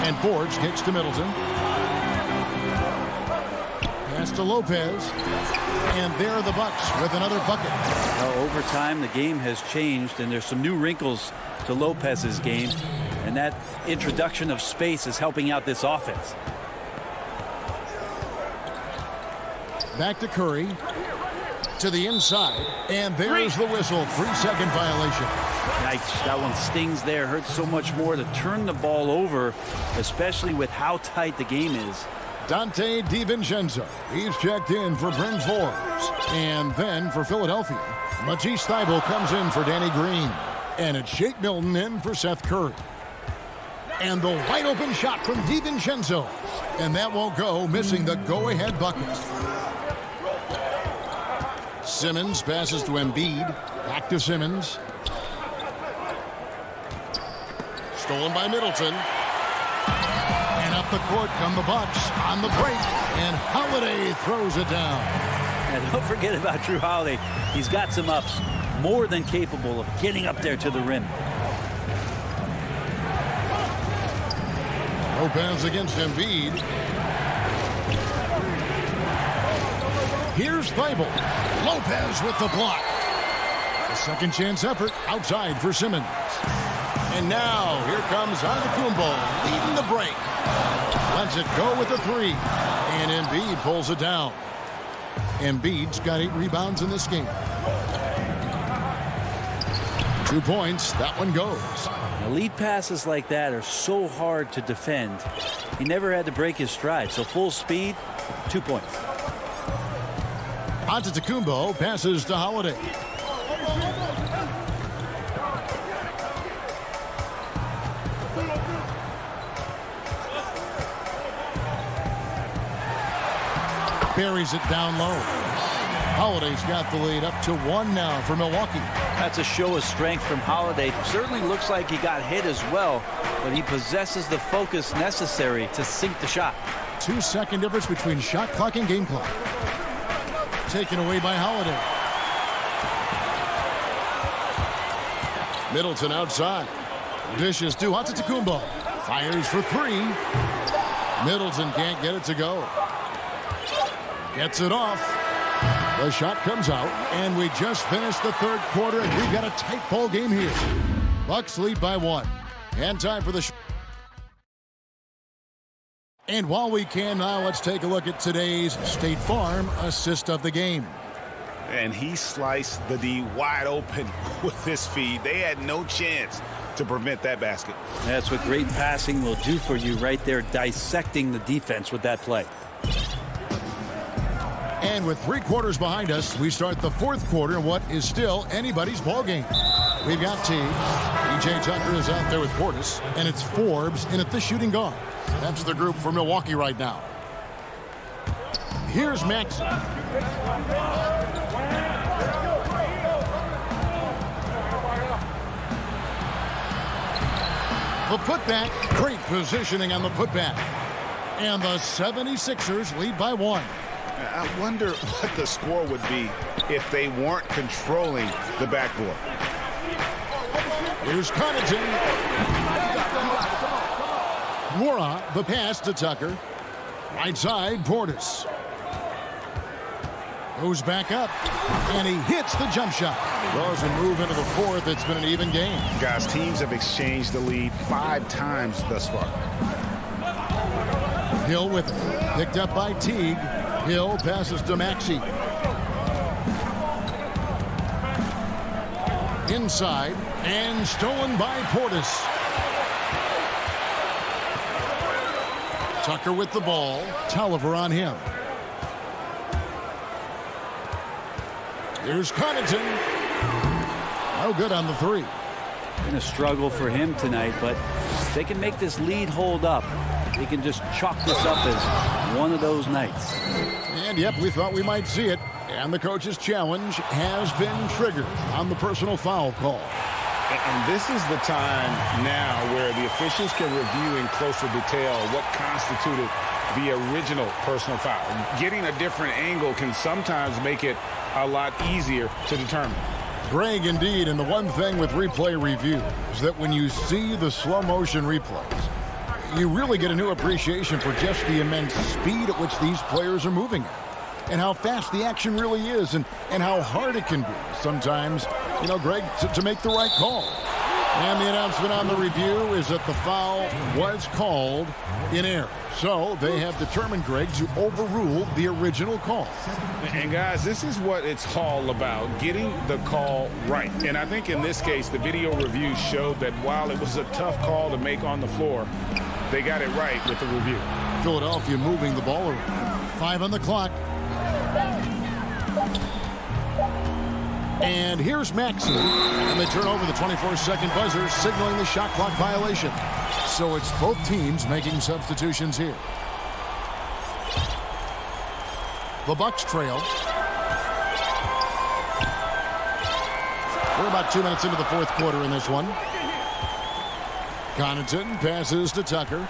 And Forbes kicks to Middleton. Pass to Lopez. And there are the Bucks with another bucket. Well, over time, the game has changed, and there's some new wrinkles to Lopez's game. And that introduction of space is helping out this offense. Back to Curry. To the inside. And there's the whistle. 3-second violation. Yikes, that one stings there. Hurts so much more to turn the ball over, especially with how tight the game is. Dante DiVincenzo. He's checked in for Bryn Forbes. And then for Philadelphia, Matisse Thybulle comes in for Danny Green. And it's Shake Milton in for Seth Curry. And the wide open shot from DiVincenzo. And that won't go, missing the go-ahead bucket. Simmons passes to Embiid. Back to Simmons. Stolen by Middleton. And up the court come the Bucks on the break. And Holiday throws it down. And don't forget about Drew Holiday. He's got some ups. More than capable of getting up there to the rim. Lopez against Embiid. Here's Thybulle. Lopez with the block. A second chance effort outside for Simmons. And now here comes Antetokounmpo leading the break. Lets it go with the 3. And Embiid pulls it down. Embiid's got 8 rebounds in this game. 2 points. That one goes. Now, lead passes like that are so hard to defend. He never had to break his stride. So full speed, 2 points. Antetokounmpo passes to Holiday. Buries it down low. Holiday's got the lead up to 1 now for Milwaukee. That's a show of strength from Holiday. Certainly looks like he got hit as well, but he possesses the focus necessary to sink the shot. 2-second difference between shot clock and game clock. Taken away by Holiday. Middleton outside. Dishes to Antetokounmpo. Fires for 3. Middleton can't get it to go. Gets it off. The shot comes out, and we just finished the third quarter, and we've got a tight ball game here. Bucks lead by 1. And time for the And while we can now, let's take a look at today's State Farm assist of the game. And he sliced the D wide open with this feed. They had no chance to prevent that basket. That's what great passing will do for you right there, dissecting the defense with that play. And with 3 quarters behind us, we start the fourth quarter in what is still anybody's ball game. We've got Teague. PJ Tucker is out there with Portis, and it's Forbes in at the shooting guard. That's the group for Milwaukee right now. Here's Maxey. The putback, great positioning on the putback. And the 76ers lead by 1. I wonder what the score would be if they weren't controlling the backboard. Here's Connaughton. Mora, the pass to Tucker. Right side, Portis. Goes back up, and he hits the jump shot. Well, as we move into the fourth, it's been an even game. Guys, teams have exchanged the lead 5 times thus far. Hill with it. Picked up by Teague. Hill passes to Maxey. Inside, and stolen by Portis. Tucker with the ball. Tolliver on him. Here's Connaughton. No good on the 3. Been a struggle for him tonight, but if they can make this lead hold up, they can just chalk this up as one of those nights. And yep, we thought we might see it. And the coach's challenge has been triggered on the personal foul call. And this is the time now where the officials can review in closer detail what constituted the original personal foul. Getting a different angle can sometimes make it a lot easier to determine. Greg, indeed, and the one thing with replay review is that when you see the slow motion replays, you really get a new appreciation for just the immense speed at which these players are moving at. And how fast the action really is, and how hard it can be sometimes, you know, Greg, to make the right call. And the announcement on the review is that the foul was called in error. So they have determined, Greg, to overrule the original call. And guys, this is what it's all about, getting the call right. And I think in this case, the video review showed that while it was a tough call to make on the floor, they got it right with the review. Philadelphia moving the ball around. 5 on the clock. And here's Maxey. And they turn over the 24-second buzzer, signaling the shot clock violation. So it's both teams making substitutions here. The Bucks trail. We're about 2 minutes into the fourth quarter in this one. Connaughton passes to Tucker.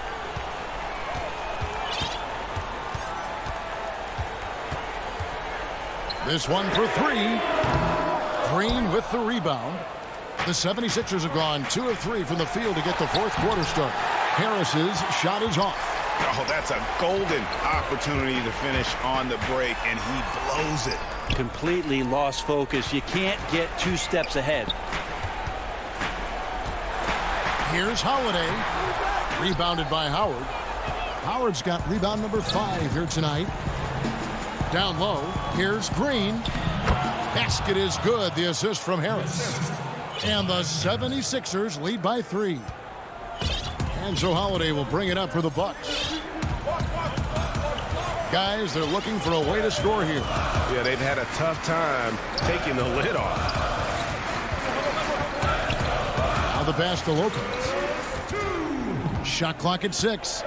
This one for three. Green with the rebound. The 76ers have gone 2 of 3 from the field to get the fourth quarter start. Harris's shot is off. Oh, that's a golden opportunity to finish on the break, and he blows it. Completely lost focus. You can't get 2 steps ahead. Here's Holiday. Rebounded by Howard. Howard's got rebound number 5 here tonight. Down low. Here's Green. Basket is good. The assist from Harris. And the 76ers lead by 3. And so Holiday will bring it up for the Bucks. Guys, they're looking for a way to score here. Yeah, they've had a tough time taking the lid off. Now the pass to Lopez. Shot clock at 6.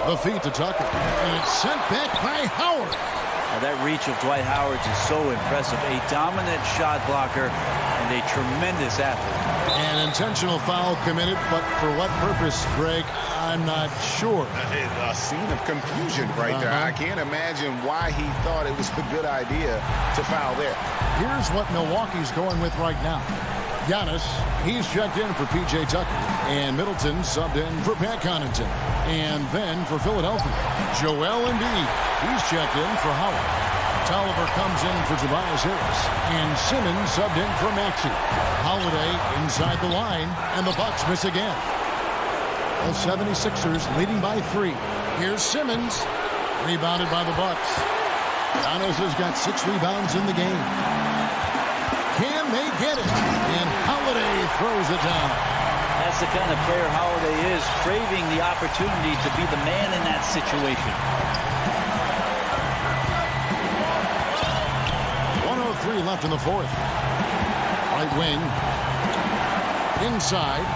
The feed to Tucker. And it's sent back by Howard. Now that reach of Dwight Howard is so impressive. A dominant shot blocker and a tremendous athlete. An intentional foul committed, but for what purpose, Greg? I'm not sure. A scene of confusion right there. I can't imagine why he thought it was a good idea to foul there. Here's what Milwaukee's going with right now. Giannis, he's checked in for P.J. Tucker. And Middleton subbed in for Pat Connaughton. And then for Philadelphia, Joel Embiid. He's checked in for Howard. Tolliver comes in for Tobias Harris. And Simmons subbed in for Maxey. Holiday inside the line. And the Bucks miss again. The 76ers leading by 3. Here's Simmons. Rebounded by the Bucks. Giannis has got 6 rebounds in the game. Can they get it? And Holiday throws it down. That's the kind of player Holiday is, craving the opportunity to be the man in that situation. 1:03 left in the fourth. Right wing. Inside.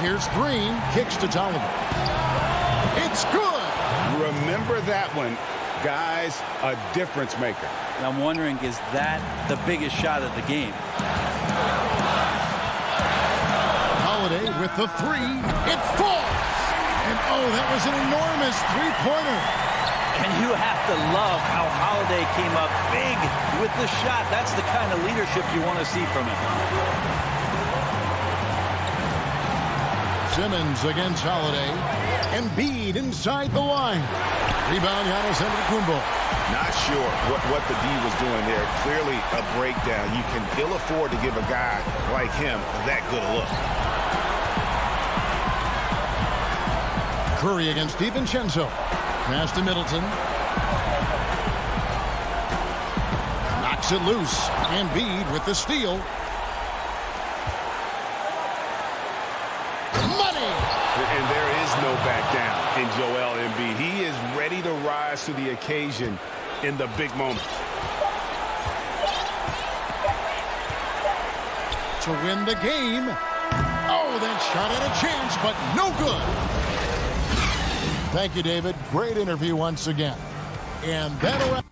Here's Green. Kicks to Tolliver. It's good. Remember that one. Guys, a difference maker. And I'm wondering, is that the biggest shot of the game? Holiday with the 3. It falls. And oh, that was an enormous three-pointer. And you have to love how Holiday came up big with the shot. That's the kind of leadership you want to see from him. Simmons against Holiday. Embiid inside the line. Rebound, Giannis Antetokounmpo. Not sure what the D was doing there. Clearly a breakdown. You can ill afford to give a guy like him that good a look. Curry against DiVincenzo. Pass to Middleton. Knocks it loose. Embiid with the steal. Money! And there is no back down in Joel Embiid. He is ready to rise to the occasion in the big moments. To win the game. Oh, that shot had a chance, but no good. Thank you, David. Great interview once again. And that'll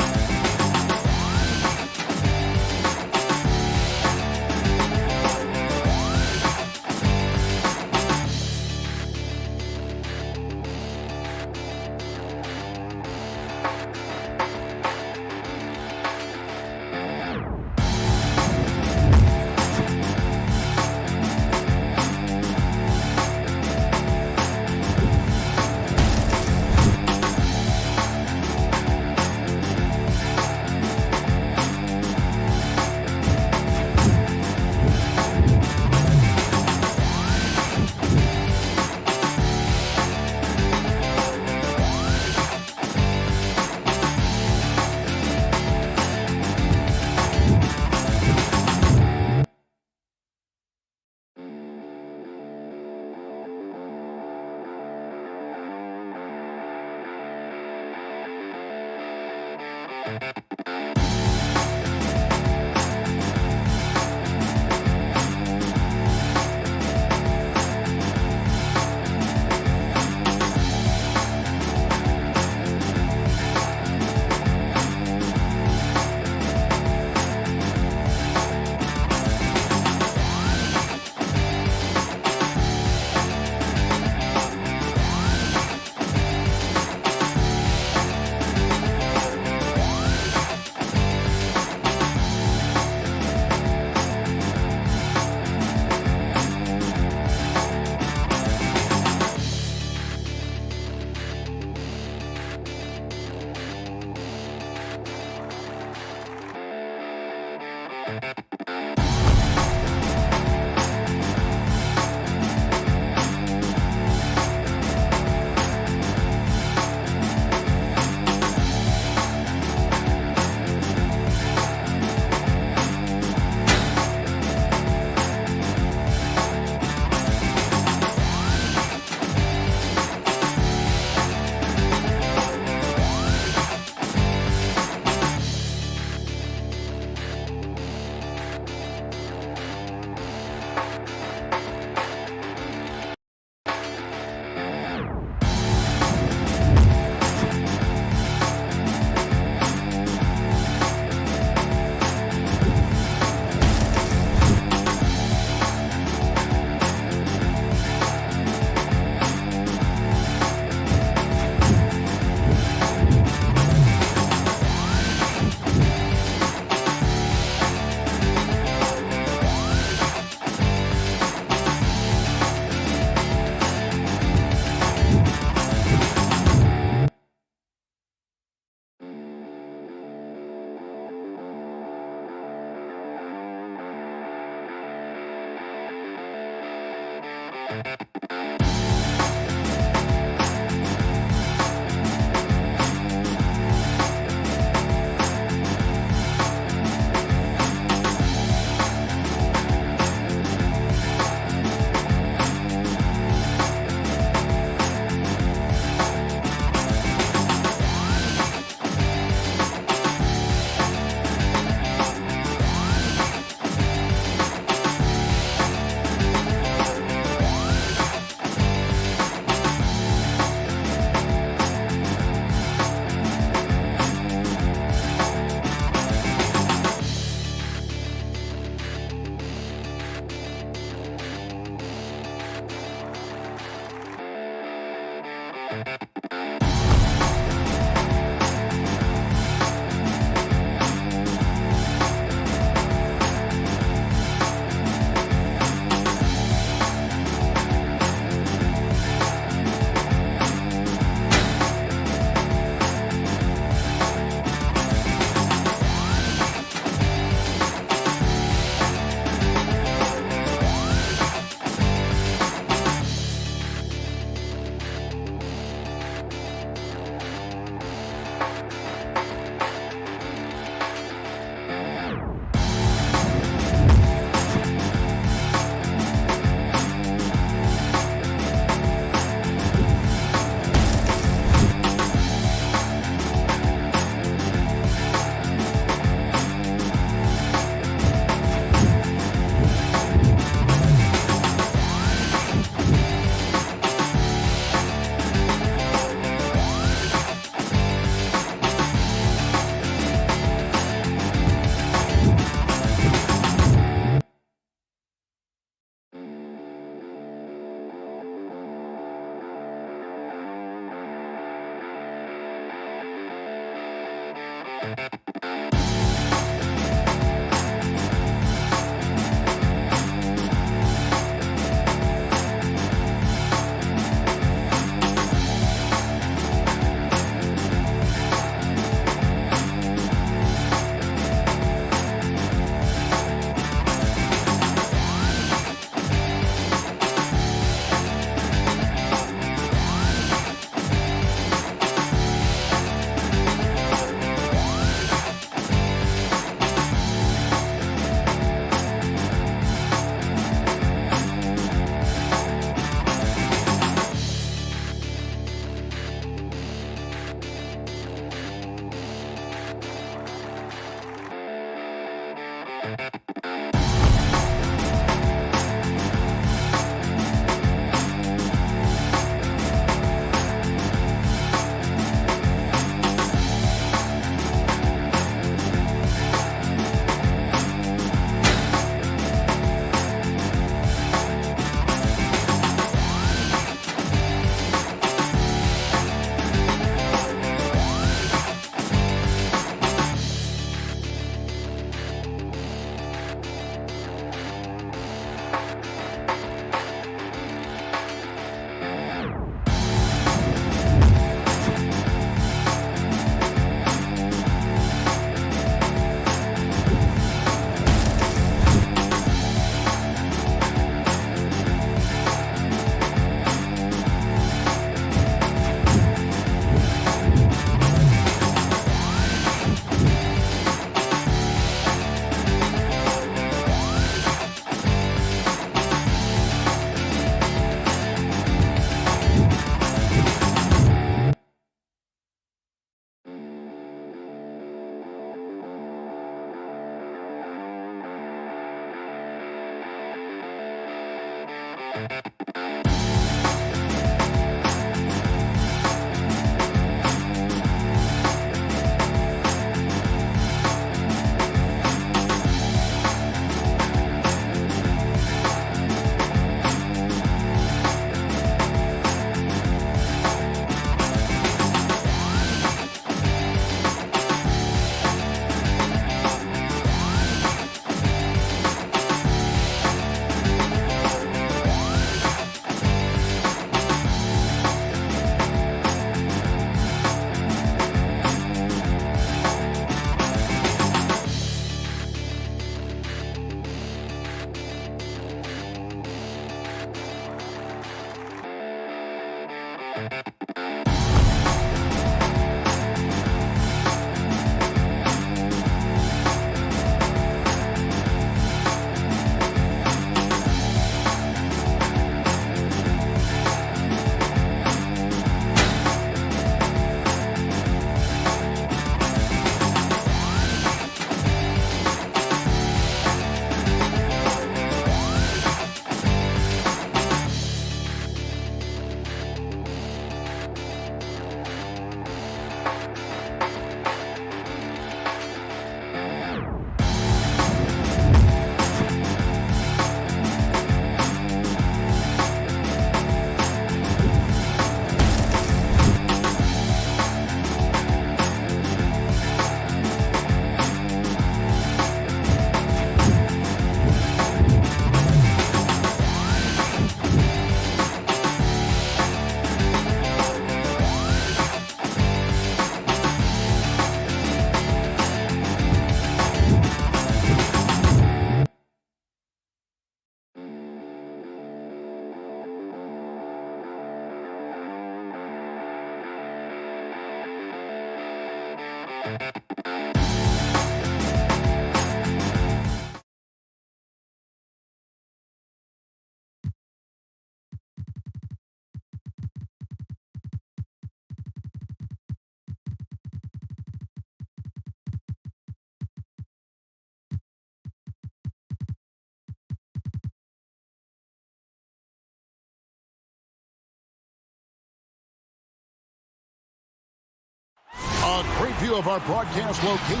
A great view of our broadcast location.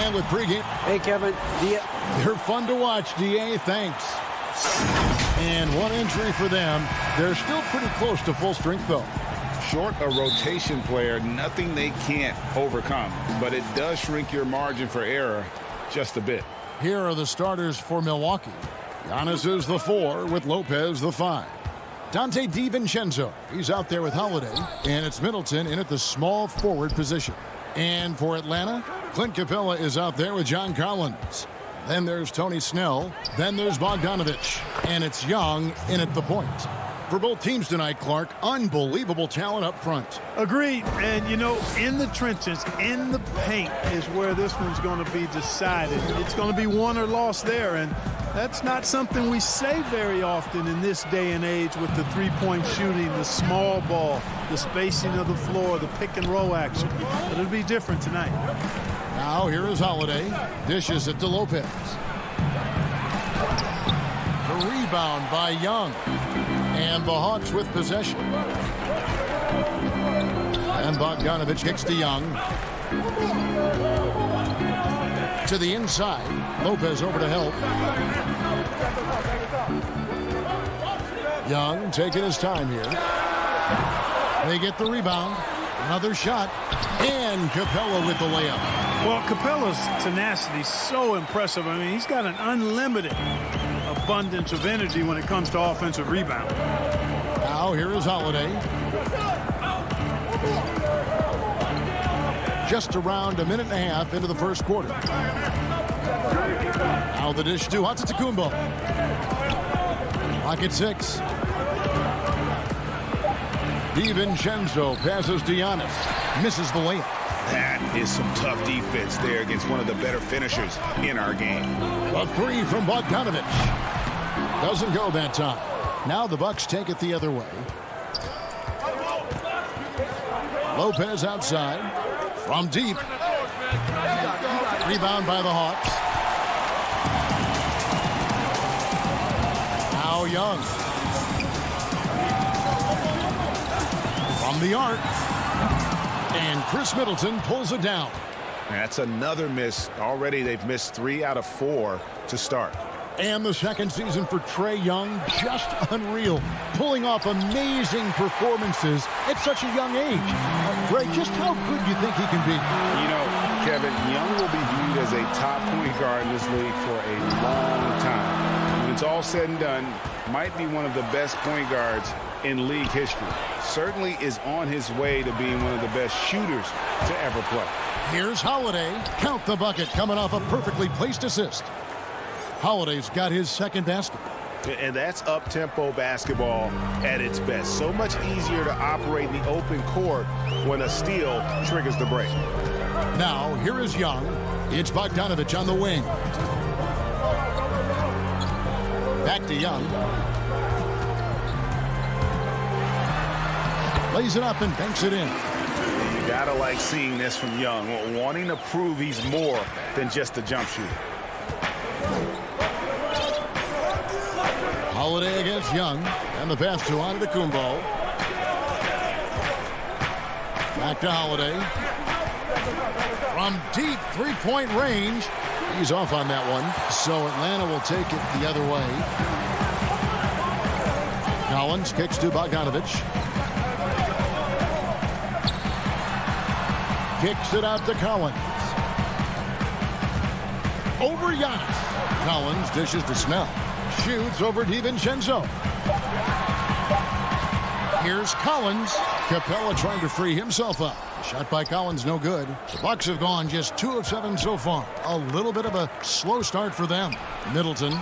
And with pregame. Hey, Kevin. They're fun to watch, DA. Thanks. And one injury for them. They're still pretty close to full strength, though. Short a rotation player, nothing they can't overcome. But it does shrink your margin for error just a bit. Here are the starters for Milwaukee. Giannis is the 4 with Lopez the 5. Dante DiVincenzo, he's out there with Holiday. And it's Middleton in at the small forward position. And for Atlanta, Clint Capella is out there with John Collins. Then there's Tony Snell. Then there's Bogdanovich. And it's Young in at the point. For both teams tonight, Clark, unbelievable talent up front. Agreed. And, you know, in the trenches, in the paint is where this one's going to be decided. It's going to be won or lost there. And that's not something we say very often in this day and age with the three-point shooting, the small ball, the spacing of the floor, the pick-and-roll action. But it'll be different tonight. Now here is Holiday. Dishes it to Lopez. The rebound by Young. And the Hawks with possession. And Bogdanovich kicks to Young. To the inside. Lopez over to help. Young taking his time here. They get the rebound. Another shot. And Capella with the layup. Well, Capella's tenacity is so impressive. I mean, he's got an unlimited abundance of energy when it comes to offensive rebound. Now here is Holiday. Just around a minute and a half into the first quarter. Now the dish to Antetokounmpo. Pocket 6. DiVincenzo passes to Giannis. Misses the layup. That is some tough defense there against one of the better finishers in our game. A 3 from Bogdanovich. Doesn't go that time. Now the Bucks take it the other way. Lopez outside. From deep. Rebound by the Hawks. Now Young. From the arc. And Chris Middleton pulls it down. That's another miss. Already they've missed 3 out of 4 to start. And the second season for Trae Young, just unreal. Pulling off amazing performances at such a young age. Ray, just how good do you think he can be? You know, Kevin, Young will be viewed as a top point guard in this league for a long time. When it's all said and done, might be one of the best point guards in league history. Certainly is on his way to being one of the best shooters to ever play. Here's Holiday. Count the bucket coming off a perfectly placed assist. Holiday's got his second basket. And that's up-tempo basketball at its best. So much easier to operate in the open court when a steal triggers the break. Now, here is Young. It's Bogdanovich on the wing. Back to Young. Lays it up and banks it in. You gotta like seeing this from Young, wanting to prove he's more than just a jump shooter. Holiday against Young, and the pass to Antetokounmpo. Back to Holiday. From deep three-point range. He's off on that one, so Atlanta will take it the other way. Collins kicks to Bogdanovich. Kicks it out to Collins. Over Giannis. Collins dishes to Snell. Shoots over DiVincenzo. Here's Collins. Capella trying to free himself up. Shot by Collins, no good. The Bucks have gone just 2 of 7 so far. A little bit of a slow start for them. Middleton.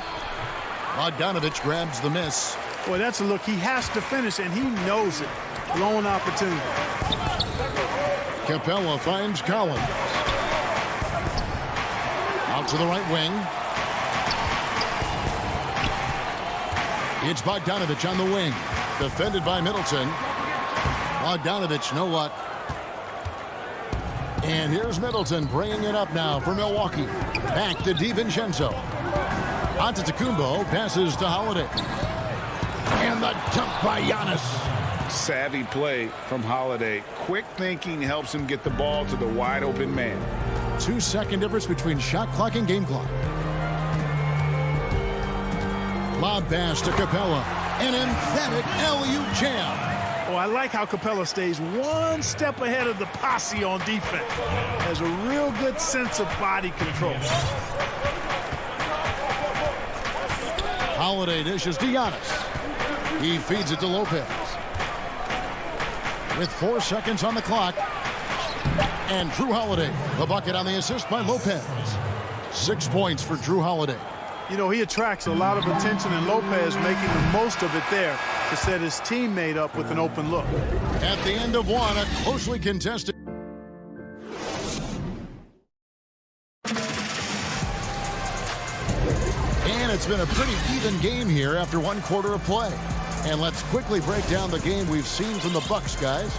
Bogdanovich grabs the miss. Boy, that's a look. He has to finish, and he knows it. Blown opportunity. Capella finds Collins. Out to the right wing. It's Bogdanovich on the wing. Defended by Middleton. Bogdanovich, no luck. And here's Middleton bringing it up now for Milwaukee. Back to DiVincenzo. Antetokounmpo passes to Holiday. And the dunk by Giannis. Savvy play from Holiday. Quick thinking helps him get the ball to the wide open man. 2-second difference between shot clock and game clock. Lob pass to Capella. An emphatic LU jam. Oh, I like how Capella stays one step ahead of the posse on defense. Has a real good sense of body control. Holiday dishes to Giannis. He feeds it to Lopez. With 4 seconds on the clock. And Drew Holiday, the bucket on the assist by Lopez. 6 points for Drew Holiday. You know, he attracts a lot of attention, and Lopez making the most of it there to set his teammate up with an open look. At the end of one, a closely contested. And it's been a pretty even game here after 1 quarter of play. And let's quickly break down the game we've seen from the Bucks, guys.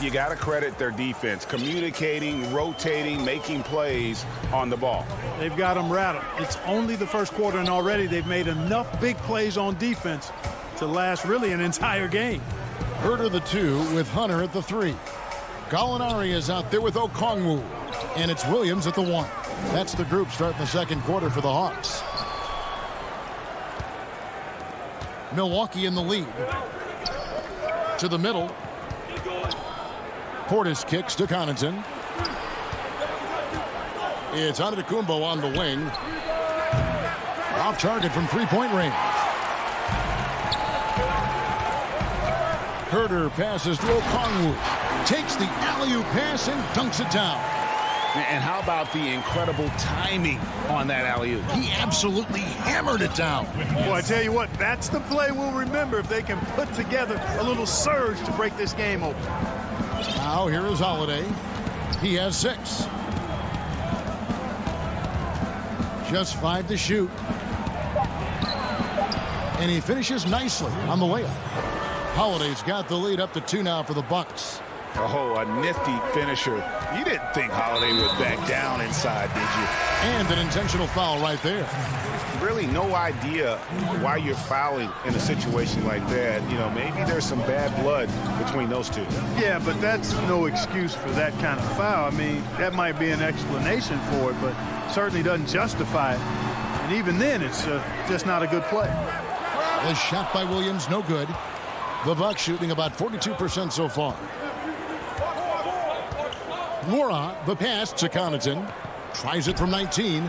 You got to credit their defense, communicating, rotating, making plays on the ball. They've got them rattled. It's only the first quarter, and already they've made enough big plays on defense to last really an entire game. Herter the 2 with Hunter at the 3. Gallinari is out there with Okongwu. And it's Williams at the 1. That's the group starting the second quarter for the Hawks. Milwaukee in the lead. To the middle. Portis kicks to Connaughton. It's Antetokounmpo on the wing. Off target from three-point range. Herter passes to Okongwu. Takes the alley-oop pass and dunks it down. And how about the incredible timing on that alley-oop? He absolutely hammered it down. Well, I tell you what, that's the play we'll remember if they can put together a little surge to break this game open. Now here is Holiday. He has 6. Just 5 to shoot. And he finishes nicely on the layup. Holiday's got the lead up to 2 now for the Bucks. Oh, a nifty finisher. You didn't think Holiday would back down inside, did you? And an intentional foul right there. Really no idea why you're fouling in a situation like that. You know, maybe there's some bad blood between those two. Yeah, but that's no excuse for that kind of foul. I mean, that might be an explanation for it, but certainly doesn't justify it. And even then, it's just not a good play. The shot by Williams, no good. The Bucks shooting about 42% so far. Laura, the pass to Connaughton. Tries it from 19.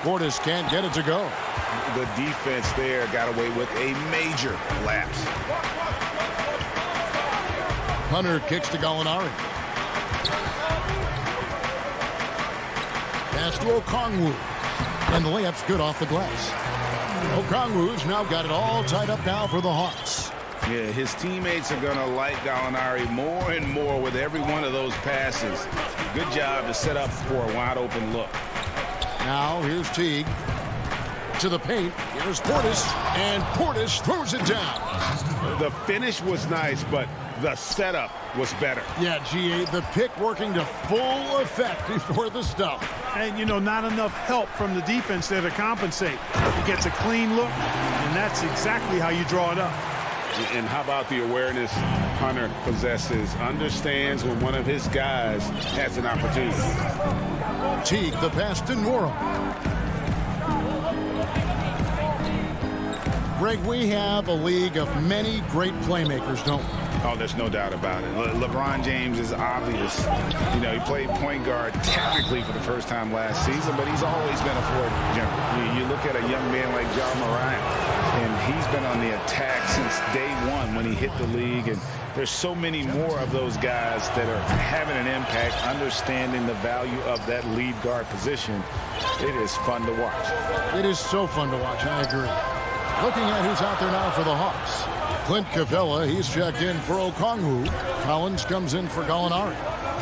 Portis can't get it to go. The defense there got away with a major lapse. Hunter kicks to Gallinari. Pass to Okongwu. And the layup's good off the glass. Okongwu's now got it all tied up now for the Hawks. Yeah, his teammates are going to like Gallinari more and more with every one of those passes. Good job to set up for a wide-open look. Now, here's Teague. To the paint. Here's Portis. And Portis throws it down. The finish was nice, but the setup was better. Yeah, GA, the pick working to full effect before the stuff. And, you know, not enough help from the defense there to compensate. He gets a clean look, and that's exactly how you draw it up. And how about the awareness Hunter possesses? Understands when one of his guys has an opportunity. Teague, the pass to Nora. Greg, we have a league of many great playmakers, don't we? Oh, there's no doubt about it. LeBron James is obvious. You know, he played point guard technically for the first time last season, but he's always been a floor general. You look at a young man like Ja Morant, and he's been on the attack since day one when he hit the league. And there's so many more of those guys that are having an impact, understanding the value of that lead guard position. It is fun to watch. It is so fun to watch, I agree. Looking at who's out there now for the Hawks. Clint Capella, he's checked in for Okongwu. Collins comes in for Gallinari.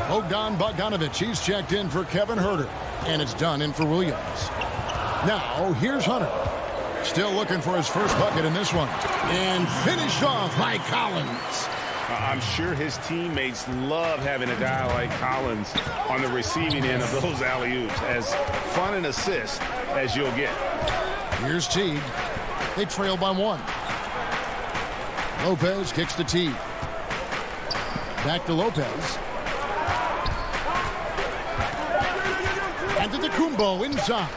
Bogdanovich, he's checked in for Kevin Herter. And it's done in for Williams. Now, here's Hunter. Still looking for his first bucket in this one. And finished off by Collins. I'm sure his teammates love having a guy like Collins on the receiving end of those alley-oops. As fun an assist as you'll get. Here's Teague. They trail by 1. Lopez kicks to Teague. Back to Lopez. Antetokounmpo inside.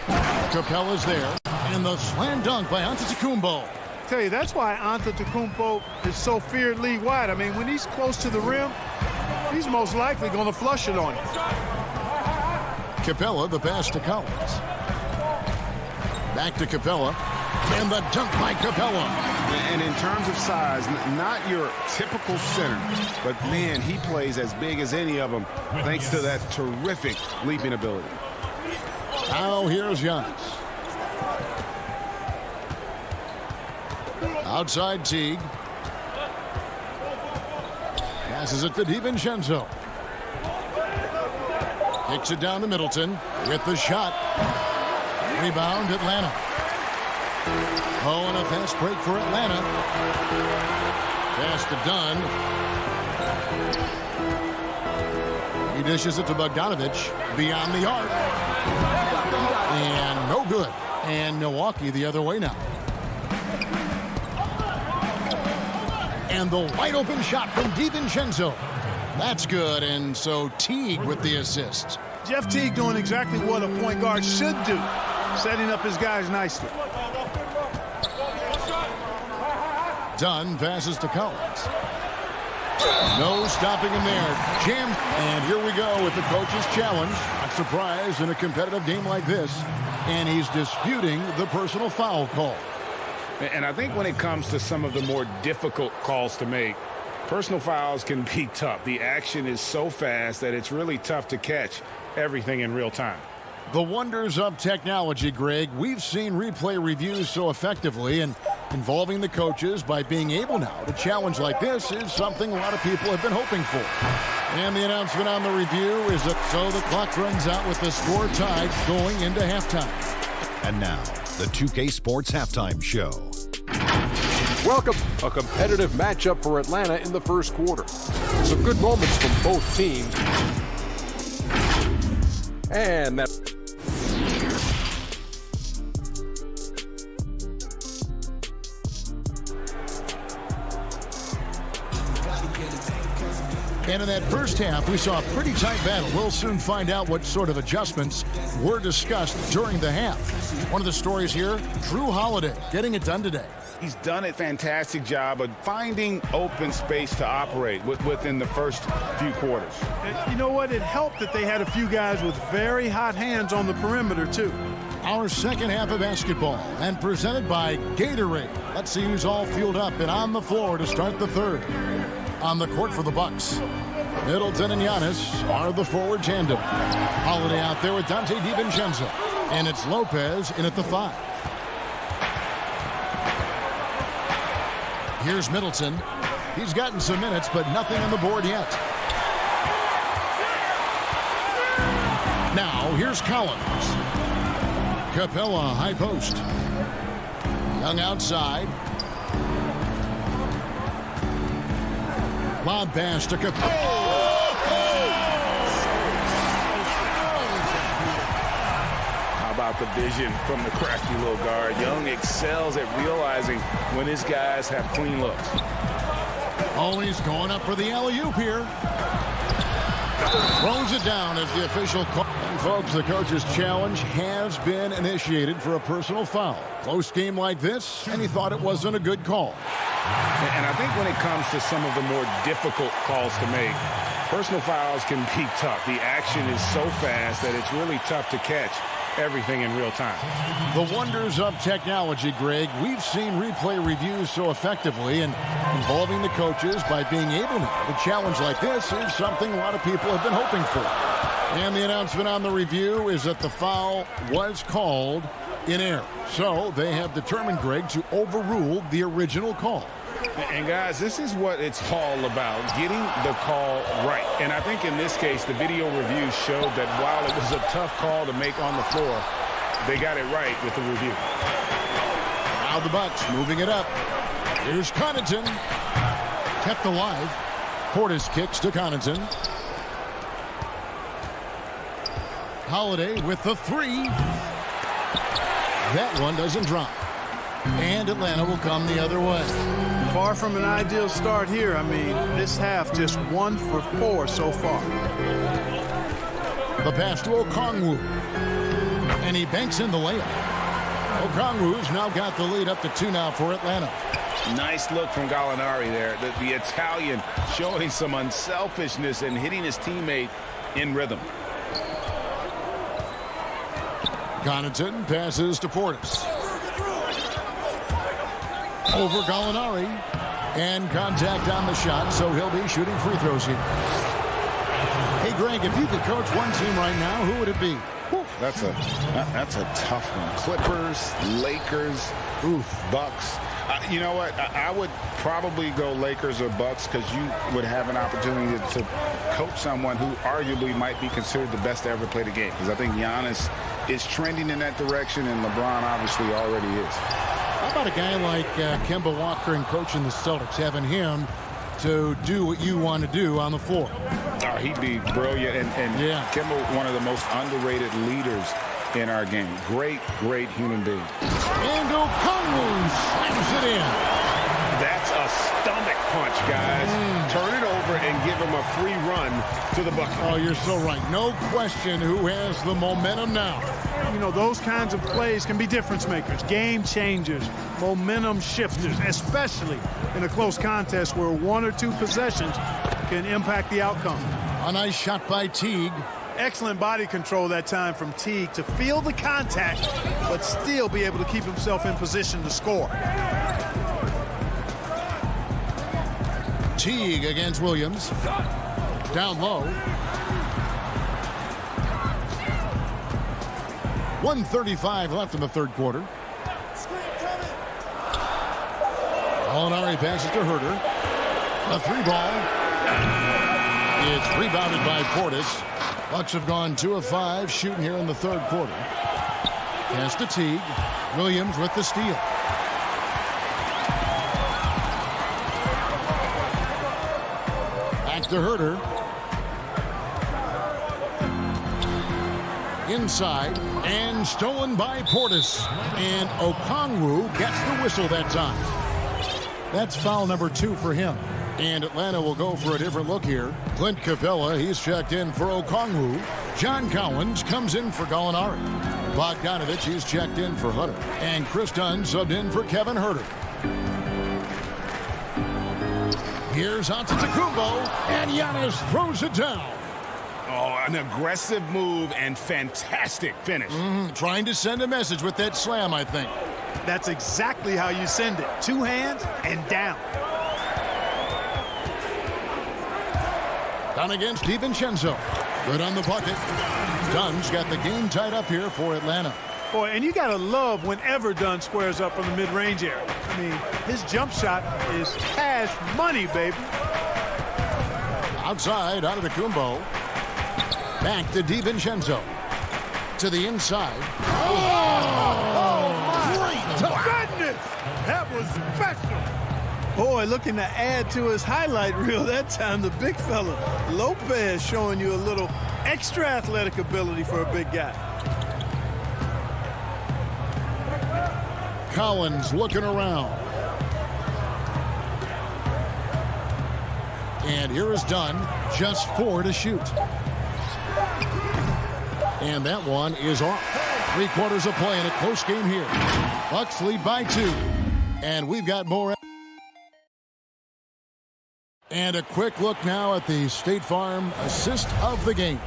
Capella's there. And the slam dunk by Antetokounmpo. tell you, that's why Antetokounmpo is so feared league wide. I mean, when he's close to the rim, he's most likely going to flush it on you. Capella, the pass to Collins. Back to Capella. And the dunk by Capella. And in terms of size, not your typical center, but man, he plays as big as any of them thanks to that terrific leaping ability. Now here's Giannis. Outside Teague. Passes it to DiVincenzo. Kicks it down to Middleton with the shot. Rebound Atlanta. Oh, and a fast break for Atlanta. Pass to Dunn. He dishes it to Bogdanovich beyond the arc. And no good. And Milwaukee the other way now. And the wide open shot from DiVincenzo. That's good. And so Teague with the assist. Jeff Teague doing exactly what a point guard should do, setting up his guys nicely. Dunn passes to Collins. No stopping him there. Jam. And here we go with the coach's challenge. Not surprised in a competitive game like this. And he's disputing the personal foul call. And I think when it comes to some of the more difficult calls to make, personal fouls can be tough. The action is so fast that it's really tough to catch everything in real time. The wonders of technology, Greg. We've seen replay reviews so effectively, and involving the coaches by being able now to challenge like this is something a lot of people have been hoping for. And the announcement on the review is that so the clock runs out with the score tied going into halftime. And now, the 2K Sports Halftime Show. Welcome. A competitive matchup for Atlanta in the first quarter. Some good moments from both teams. And that... And in that first half, we saw a pretty tight battle. We'll soon find out what sort of adjustments were discussed during the half. One of the stories here, Drew Holiday getting it done today. He's done a fantastic job of finding open space to operate within the first few quarters. And you know what? It helped that they had a few guys with very hot hands on the perimeter, too. Our second half of basketball, and presented by Gatorade. Let's see who's all fueled up and on the floor to start the third. On the court for the Bucks, Middleton and Giannis are the forward tandem. Holiday out there with Dante DiVincenzo. And it's Lopez in at the 5. Here's Middleton. He's gotten some minutes, but nothing on the board yet. Now, here's Collins. Capella, high post. Young outside. Lob pass to Capella. How about the vision from the crafty little guard? Young excels at realizing when his guys have clean looks. Always going up for the alley-oop here. Throws it down as the official call. And folks, the coach's challenge has been initiated for a personal foul. Close game like this, and he thought it wasn't a good call. And I think when it comes to some of the more difficult calls to make, personal fouls can be tough. The action is so fast that it's really tough to catch everything in real time. The wonders of technology, Greg. We've seen replay reviews so effectively, and involving the coaches by being able to challenge like this is something a lot of people have been hoping for. And the announcement on the review is that the foul was called in error. So they have determined, Greg, to overrule the original call. And guys, this is what it's all about, getting the call right. And I think in this case, the video review showed that while it was a tough call to make on the floor, they got it right with the review. Now the Bucks moving it up. Here's Connaughton. Kept alive. Portis kicks to Connaughton. Holiday with the 3. That one doesn't drop. And Atlanta will come the other way. Far from an ideal start here. I mean, this half just 1 for 4 so far. The pass to Okongwu. And he banks in the layup. Okongwu's now got the lead up to 2 now for Atlanta. Nice look from Gallinari there. The Italian showing some unselfishness and hitting his teammate in rhythm. Connaughton passes to Portis. Over Gallinari. And contact on the shot, so he'll be shooting free throws here. Hey, Greg, if you could coach one team right now, who would it be? That's a tough one. Clippers, Lakers, Bucks. You know what? I would probably go Lakers or Bucks because you would have an opportunity to coach someone who arguably might be considered the best to ever play the game. Because I think Giannis is trending in that direction, and LeBron obviously already is. How about a guy like Kemba Walker and coaching the Celtics, having him to do what you want to do on the floor? Oh, he'd be brilliant. And yeah. Kemba, one of the most underrated leaders in our game. Great human being. And Okongwu slams it in. That's a stomach punch, guys. Turn it over and give him a free run to the bucket. Oh, you're so right. No question who has the momentum now. You know, those kinds of plays can be difference makers, game changers, momentum shifters, especially in a close contest where 1 or 2 possessions can impact the outcome. A nice shot by Teague. Excellent body control that time from Teague to feel the contact, but still be able to keep himself in position to score. Teague against Williams. Down low. 1:35 left in the third quarter. Gallinari passes to Herter. A 3-ball. It's rebounded by Portis. Bucks have gone 2 of 5 shooting here in the third quarter. Pass to Teague. Williams with the steal. Back to Herter. Inside and stolen by Portis. And Okongwu gets the whistle that time. That's foul number 2 for him. And Atlanta will go for a different look here. Clint Capella, he's checked in for Okongwu. John Collins comes in for Gallinari. Bogdanovich, he's checked in for Hunter. And Chris Dunn subbed in for Kevin Herter. Here's Antetokounmpo, and Giannis throws it down. Oh, an aggressive move and fantastic finish. Trying to send a message with that slam, I think. That's exactly how you send it. 2 hands and down. Dunn against DiVincenzo. Good on the bucket. Dunn's got the game tied up here for Atlanta. Boy, and you got to love whenever Dunn squares up from the mid-range area. I mean, his jump shot is cash money, baby. Outside, Antetokounmpo. Back to DiVincenzo. To the inside. Goodness! That was special. Boy, looking to add to his highlight reel that time, the big fella. Lopez showing you a little extra athletic ability for a big guy. Collins looking around. And here is Dunn. Just 4 to shoot. And that one is off. 3 quarters of play in a close game here. Bucks lead by 2. And we've got more. And a quick look now at the State Farm assist of the game.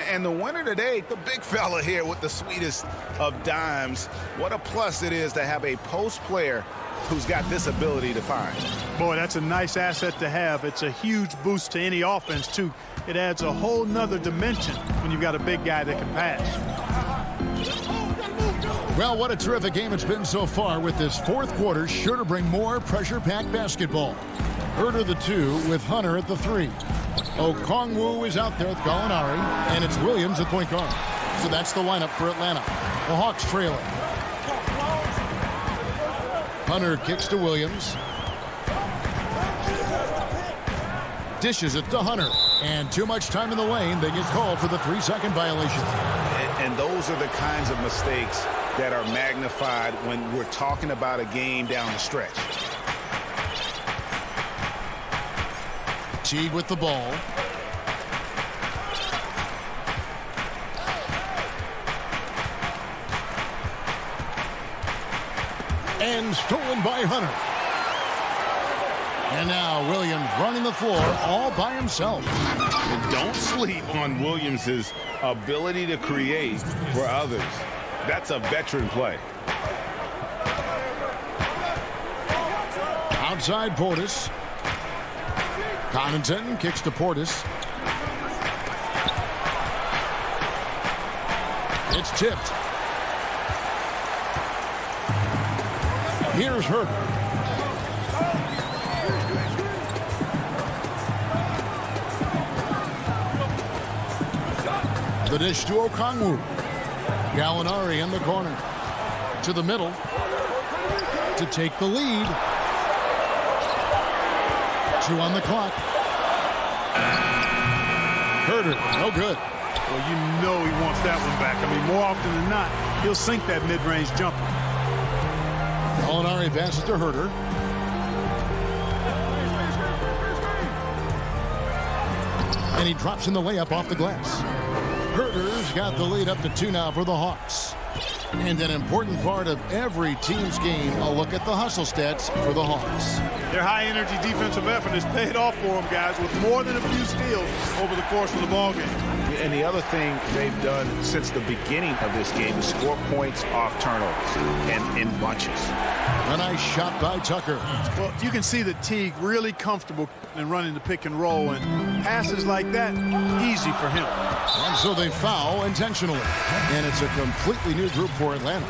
And the winner today, the big fella here with the sweetest of dimes. What a plus it is to have a post player who's got this ability to find. Boy, that's a nice asset to have. It's a huge boost to any offense, too. It adds a whole nother dimension when you've got a big guy that can pass. Well, what a terrific game it's been so far, with this fourth quarter sure to bring more pressure-packed basketball. Herter the 2 with Hunter at the 3. Okongwu is out there with Gallinari, and it's Williams at point guard. So that's the lineup for Atlanta. The Hawks trail it. Hunter kicks to Williams. Dishes it to Hunter. And too much time in the lane. They get called for the 3-second violation. And those are the kinds of mistakes that are magnified when we're talking about a game down the stretch. Teague with the ball. And stolen by Hunter. And now Williams running the floor all by himself. And don't sleep on Williams' ability to create for others. That's a veteran play. Outside Portis. Connaughton kicks to Portis. It's tipped. Here's Herder. The dish to Okongwu. Gallinari in the corner. To the middle. To take the lead. 2 on the clock. Herder, no good. Well, you know he wants that one back. I mean, more often than not, he'll sink that mid-range jumper. Gallinari passes to Herder. And he drops in the layup off the glass. Herder's got the lead up to 2 now for the Hawks. And an important part of every team's game, a look at the hustle stats for the Hawks. Their high-energy defensive effort has paid off for them, guys, with more than a few steals over the course of the ballgame. And the other thing they've done since the beginning of this game is score points off turnovers and in bunches. A nice shot by Tucker. Well, you can see that Teague really comfortable in running the pick and roll, and passes like that, easy for him. And so they foul intentionally. And it's a completely new group for Atlanta.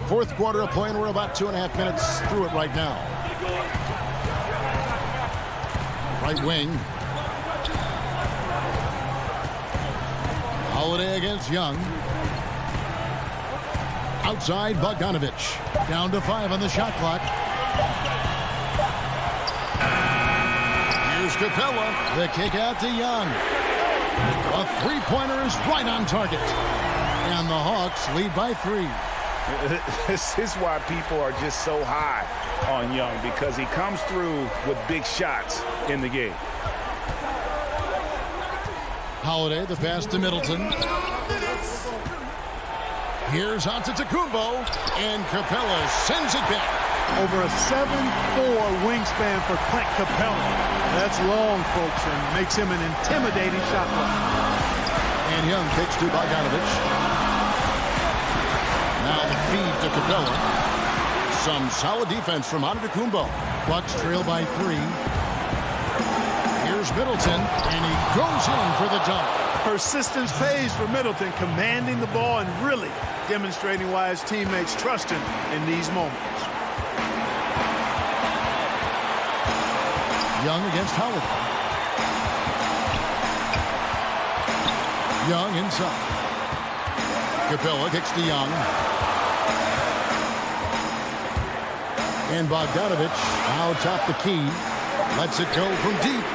Fourth quarter of play, and we're about 2.5 minutes through it right now. Right wing. Holiday against Young. Outside Bogdanovich. Down to 5 on the shot clock. Here's Capella. The kick out to Young. A three-pointer is right on target. And the Hawks lead by 3. This is why people are just so high on Young, because he comes through with big shots in the game. Holiday, the pass to Middleton. Here's Antetokounmpo, and Capella sends it back. Over a 7'4" wingspan for Clint Capella. That's long, folks, and makes him an intimidating shot blocker. And Young kicks to Bogdanovich. Now the feed to Capella. Some solid defense from Antetokounmpo. Bucks trail by 3. Here's Middleton, and he goes in for the dunk. Persistence pays for Middleton, commanding the ball and really demonstrating why his teammates trust him in these moments. Young against Holiday. Young inside. Capella kicks to Young. And Bogdanovich now top the key. Lets it go from deep.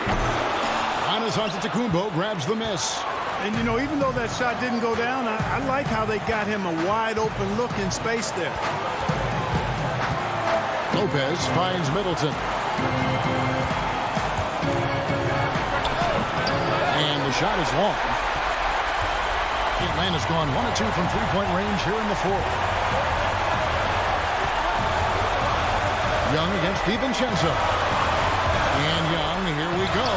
Giannis Antetokounmpo grabs the miss. And, you know, even though that shot didn't go down, I like how they got him a wide-open look in space there. Lopez finds Middleton. And the shot is long. Atlanta's gone 1 of 2 from three-point range here in the fourth. Young against DiVincenzo. And Young, here we go.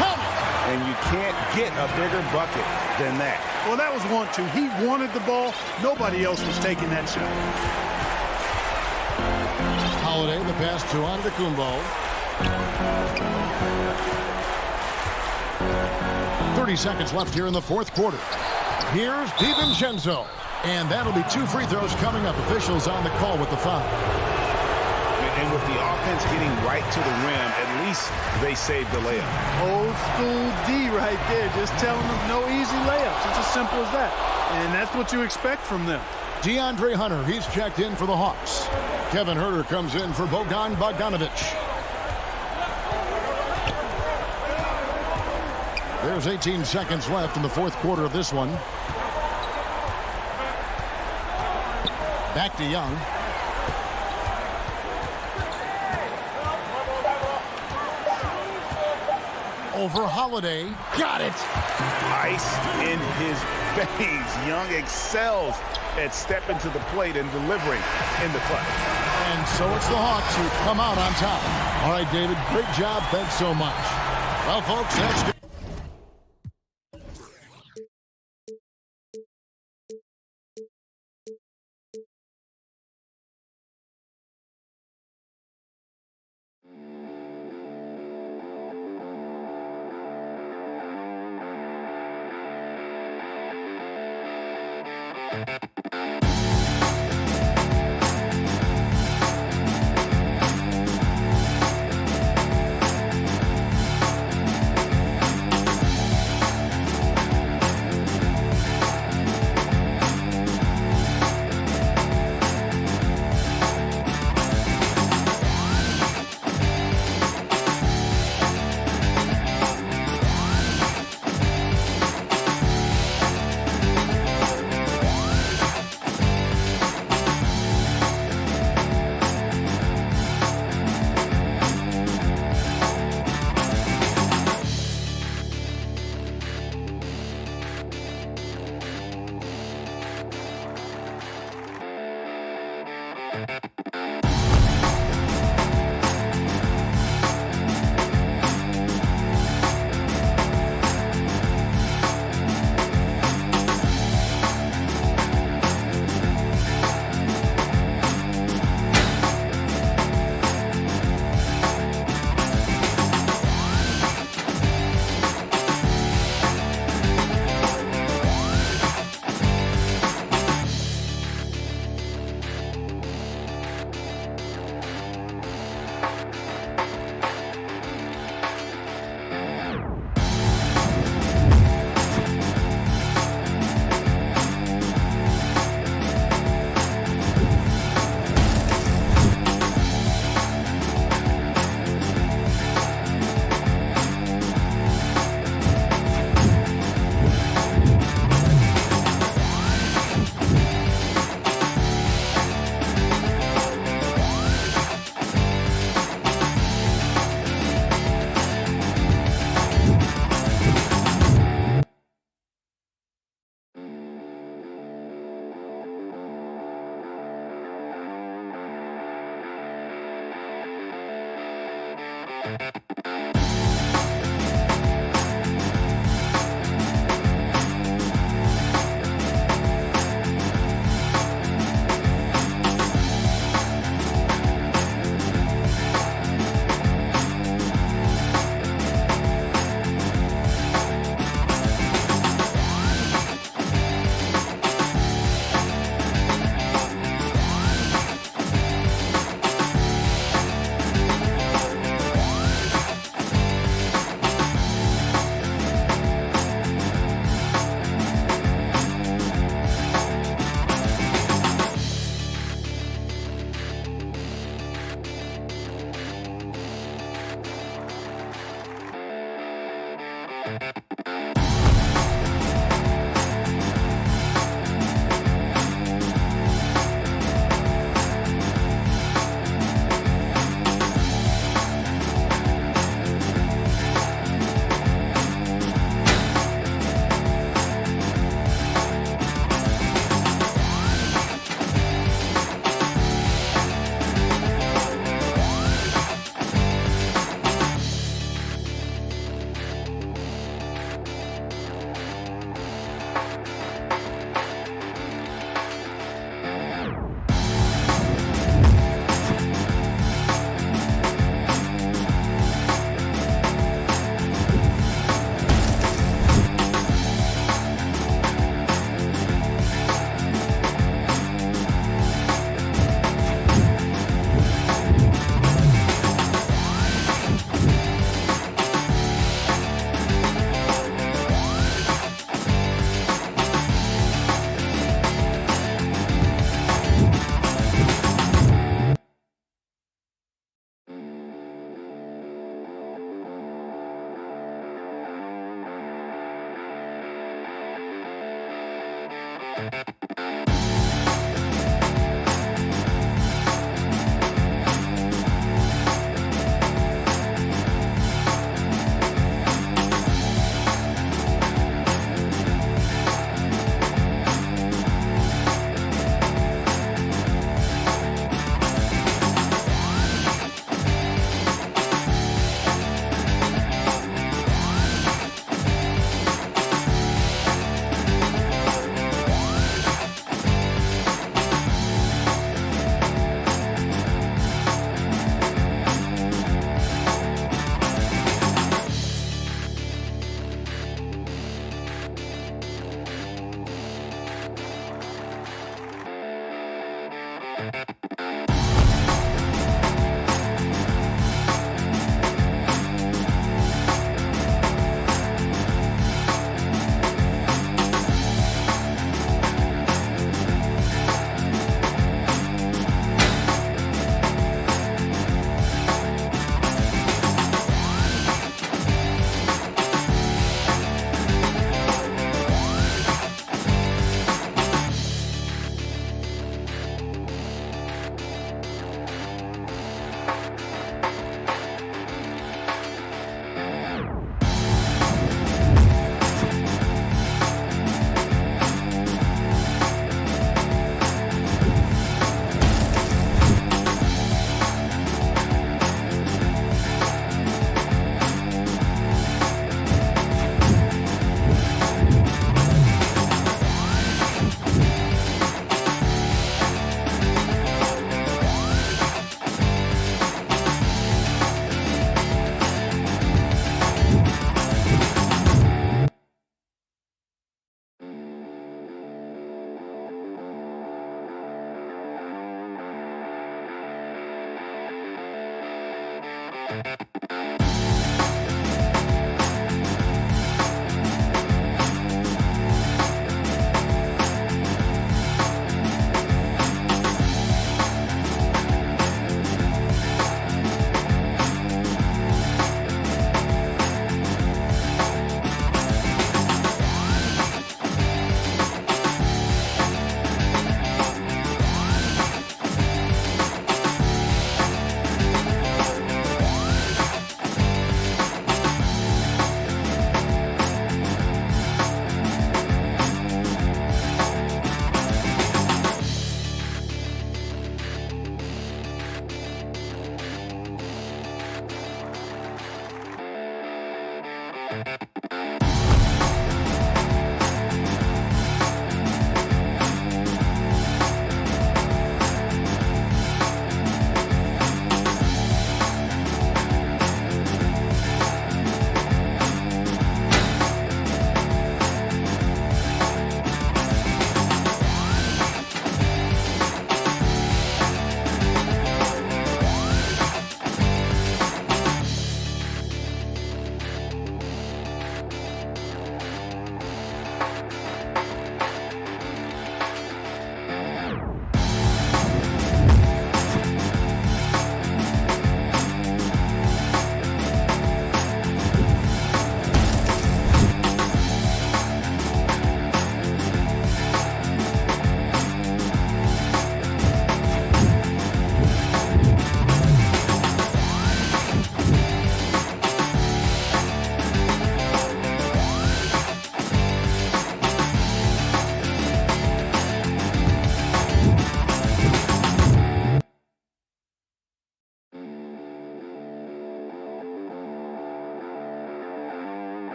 Count it! And you can't get a bigger bucket than that. Well, that was 1-2. He wanted the ball. Nobody else was taking that shot. Holiday, the pass to Antetokounmpo. 30 seconds left here in the fourth quarter. Here's DiVincenzo. And that'll be 2 free throws coming up. Officials on the call with the foul. And with the offense getting right to the rim, at least they saved the layup. Old school D right there, just telling them no easy layups. It's as simple as that. And that's what you expect from them. DeAndre Hunter, he's checked in for the Hawks. Kevin Herter comes in for Bogdanovich. There's 18 seconds left in the fourth quarter of this one. Back to Young. over Holiday. Got it. Ice in his veins. Young excels at stepping to the plate and delivering in the clutch. And so it's the Hawks who come out on top. All right, David, great job. Thanks so much. Well, folks, that's good.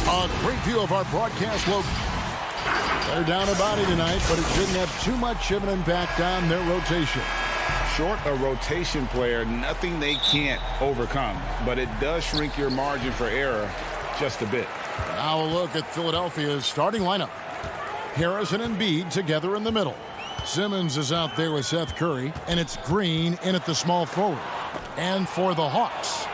A great view of our broadcast logo. They're down a body tonight, but it shouldn't have too much of an impact on their rotation. Short a rotation player, nothing they can't overcome, but it does shrink your margin for error just a bit. Now a look at Philadelphia's starting lineup. Harrison and Embiid together in the middle. Simmons is out there with Seth Curry, and it's Green in at the small forward. And for the Hawks,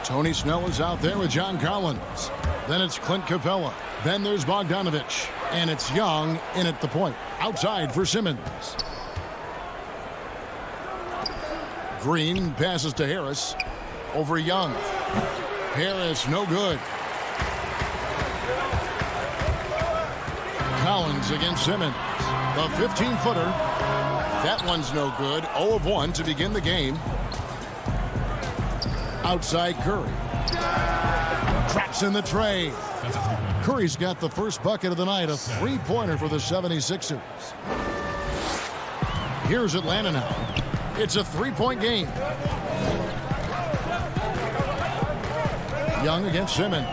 Tony Snell is out there with John Collins. Then it's Clint Capella. Then there's Bogdanovich. And it's Young in at the point. Outside for Simmons. Green passes to Harris. Over Young. Harris, no good. Collins against Simmons. The 15-footer. That one's no good. 0 of 1 to begin the game. Outside Curry. Traps in the tray. Curry's got the first bucket of the night, a three-pointer for the 76ers. Here's Atlanta now. It's a three-point game. Young against Simmons.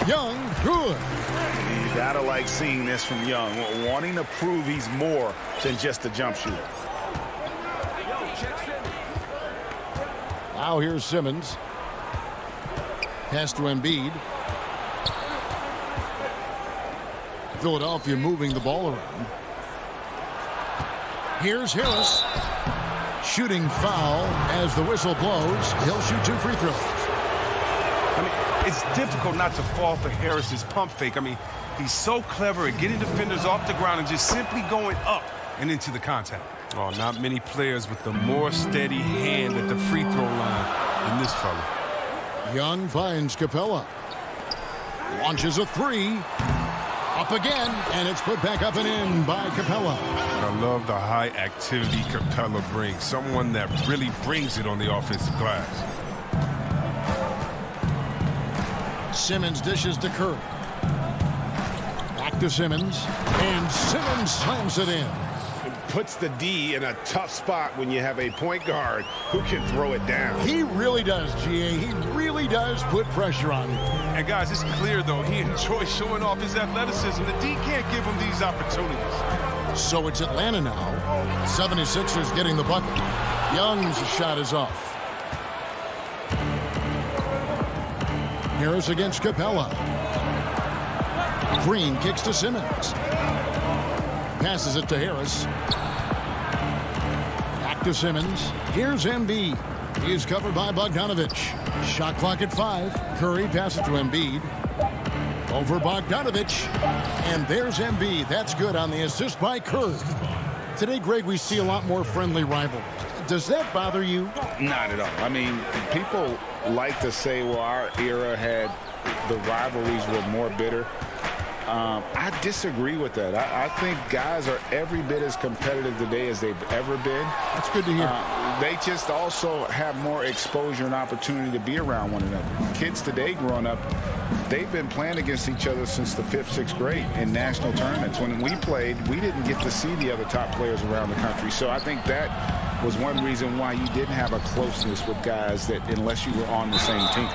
Young, good. You gotta like seeing this from Young, wanting to prove he's more than just a jump shooter. Now here's Simmons. Pass to Embiid. Philadelphia moving the ball around. Here's Harris. Shooting foul as the whistle blows. He'll shoot 2 free throws. I mean, it's difficult not to fall for Harris's pump fake. I mean, he's so clever at getting defenders off the ground and just simply going up and into the contact. Oh, not many players with the more steady hand at the free throw line than this fella. Young finds Capella. Launches a three. Up again, and it's put back up and in by Capella. I love the high activity Capella brings. Someone that really brings it on the offensive glass. Simmons dishes to Curry. Back to Simmons, and Simmons slams it in. It puts the D in a tough spot when you have a point guard who can throw it down. He really does, GA. He really does put pressure on him. And guys, it's clear, though, he enjoys showing off his athleticism. The D can't give him these opportunities. So it's Atlanta now. 76ers getting the bucket. Young's shot is off. Harris against Capella. Green kicks to Simmons. Passes it to Harris. Back to Simmons. Here's Embiid. He's covered by Bogdanovich. Shot clock at 5. Curry passes to Embiid. Over Bogdanovich. And there's Embiid. That's good on the assist by Curry. Today, Greg, we see a lot more friendly rivalry. Does that bother you? Not at all. I mean, people like to say, well, our era had the rivalries were more bitter. I disagree with that. I think guys are every bit as competitive today as they've ever been. That's good to hear. They just also have more exposure and opportunity to be around one another. Kids today growing up, they've been playing against each other since the 5th, 6th grade in national tournaments. When we played, we didn't get to see the other top players around the country. So I think that was one reason why you didn't have a closeness with guys that unless you were on the same team.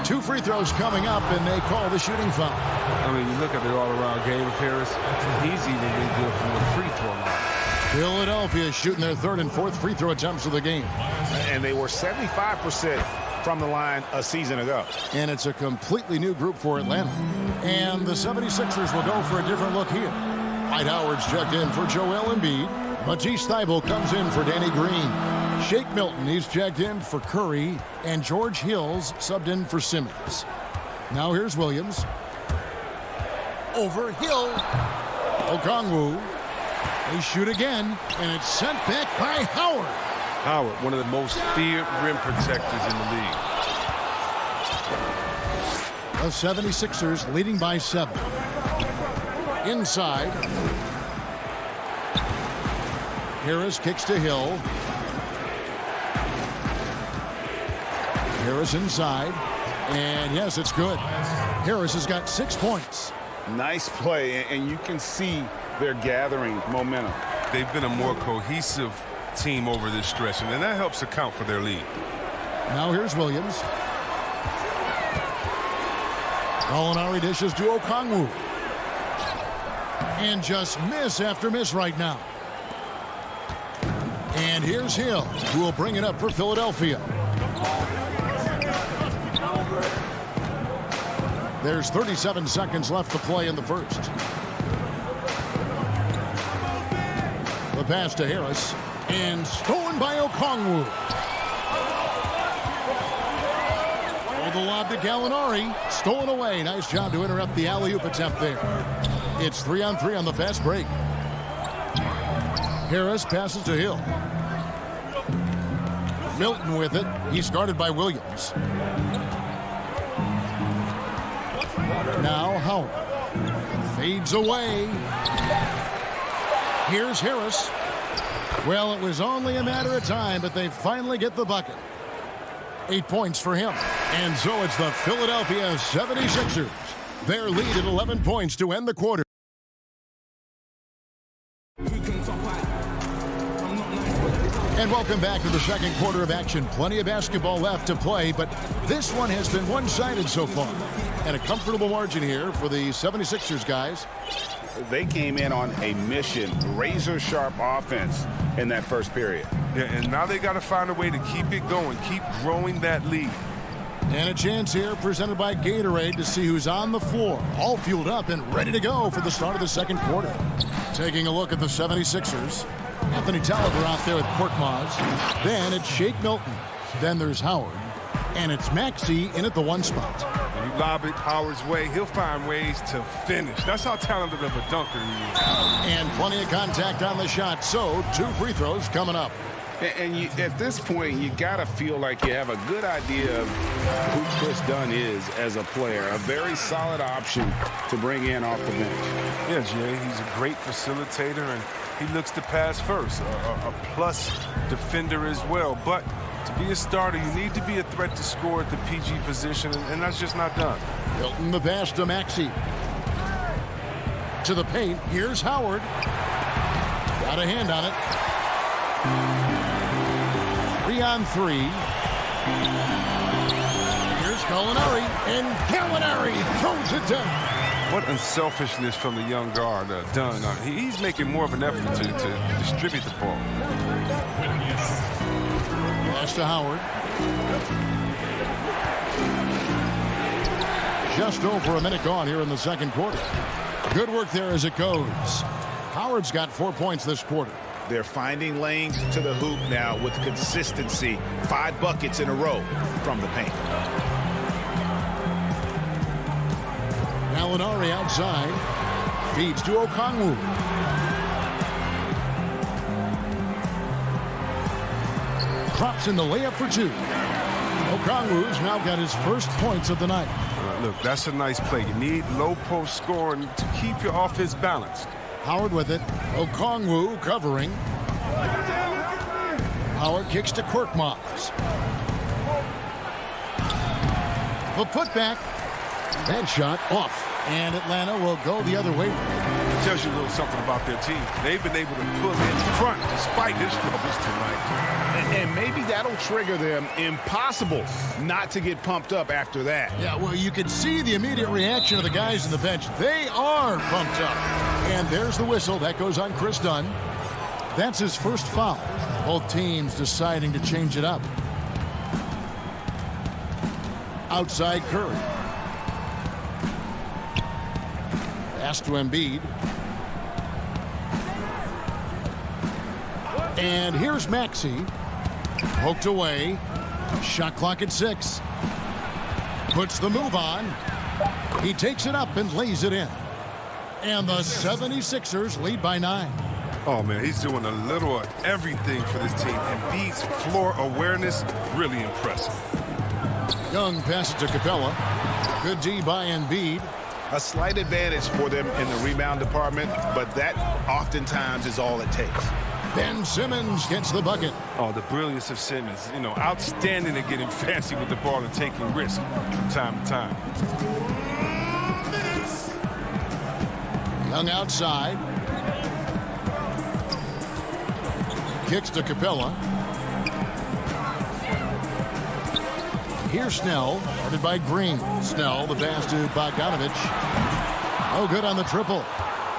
2 free throws coming up, and they call the shooting foul. I mean, you look at the all-around game of Harris. He's even been good from the free throw line. Philadelphia shooting their 3rd and 4th free throw attempts of the game. And they were 75% from the line a season ago. And it's a completely new group for Atlanta. And the 76ers will go for a different look here. Dwight Howard's checked in for Joel Embiid. Matisse Thybulle comes in for Danny Green. Shake Milton, he's checked in for Curry. And George Hill's subbed in for Simmons. Now here's Williams. Over Hill. Okongwu. They shoot again, and it's sent back by Howard. Howard, one of the most feared rim protectors in the league. The 76ers leading by 7. Inside. Harris kicks to Hill. Harris inside. And yes, it's good. Harris has got 6 points. Nice play, and you can see they're gathering momentum. They've been a more cohesive team over this stretch, and that helps account for their lead. Now here's Williams. Gallinari dishes to Okongwu. And just miss after miss right now. And here's Hill, who will bring it up for Philadelphia. There's 37 seconds left to play in the first. The pass to Harris. And stolen by Okongwu. Oh, the lob to Gallinari. Stolen away. Nice job to interrupt the alley-oop attempt there. It's 3-on-3 on the fast break. Harris passes to Hill. Milton with it. He's guarded by Williams. Now Howard. Fades away. Here's Harris. Well, it was only a matter of time, but they finally get the bucket. 8 points for him. And so it's the Philadelphia 76ers. Their lead at 11 points to end the quarter. And welcome back to the second quarter of action. Plenty of basketball left to play, but this one has been one-sided so far. And a comfortable margin here for the 76ers guys. They came in on a mission, razor-sharp offense in that first period. Yeah, and now they got to find a way to keep it going, keep growing that lead. And a chance here presented by Gatorade to see who's on the floor. All fueled up and ready to go for the start of the second quarter. Taking a look at the 76ers. Anthony Tolliver out there with Korkmaz. Then it's Shake Milton. Then there's Howard. And it's Maxey in at the one spot. When you lob it Howard's way, he'll find ways to finish. That's how talented of a dunker he is. And plenty of contact on the shot. So 2 free throws coming up. And at this point, you got to feel like you have a good idea of who Chris Dunn is as a player. A very solid option to bring in off the bench. Yeah, Jay, he's a great facilitator, and he looks to pass first. A plus defender as well. But to be a starter, you need to be a threat to score at the PG position, and that's just not done. Milton the pass to Maxey. To the paint. Here's Howard. Got a hand on it. 3-on-3. Here's Gallinari, and Gallinari throws it down. What unselfishness from the young guard, Dunn. He's making more of an effort to distribute the ball. Pass to Howard. Just over a minute gone here in the second quarter. Good work there as it goes. Howard's got 4 points this quarter. They're finding lanes to the hoop now with consistency. 5 buckets in a row from the paint. Gallinari outside. Feeds to Okongwu. Drops in the layup for 2. Okongwu's now got his first points of the night. Look, that's a nice play. You need low post scoring to keep your offense balanced. Howard with it. Okongwu covering. Howard kicks to Korkmaz. The putback. That shot off. And Atlanta will go the other way. It tells you a little something about their team. They've been able to pull in front despite his troubles tonight. And maybe that'll trigger them. Impossible not to get pumped up after that. Yeah, well, you can see the immediate reaction of the guys on the bench. They are pumped up. And there's the whistle. That goes on Chris Dunn. That's his first foul. Both teams deciding to change it up. Outside Curry. Pass to Embiid. And here's Maxey. Poked away. Shot clock at 6. Puts the move on. He takes it up and lays it in. And the 76ers lead by 9. Oh, man, he's doing a little of everything for this team. Embiid's floor awareness, really impressive. Young passes to Capella. Good D by Embiid. A slight advantage for them in the rebound department, but that oftentimes is all it takes. Ben Simmons gets the bucket. Oh, the brilliance of Simmons. You know, outstanding at getting fancy with the ball and taking risks from time to time. Young outside. Kicks to Capella. Here's Snell, guarded by Green. Snell, the pass to Bogdanovich. Oh, good on the triple.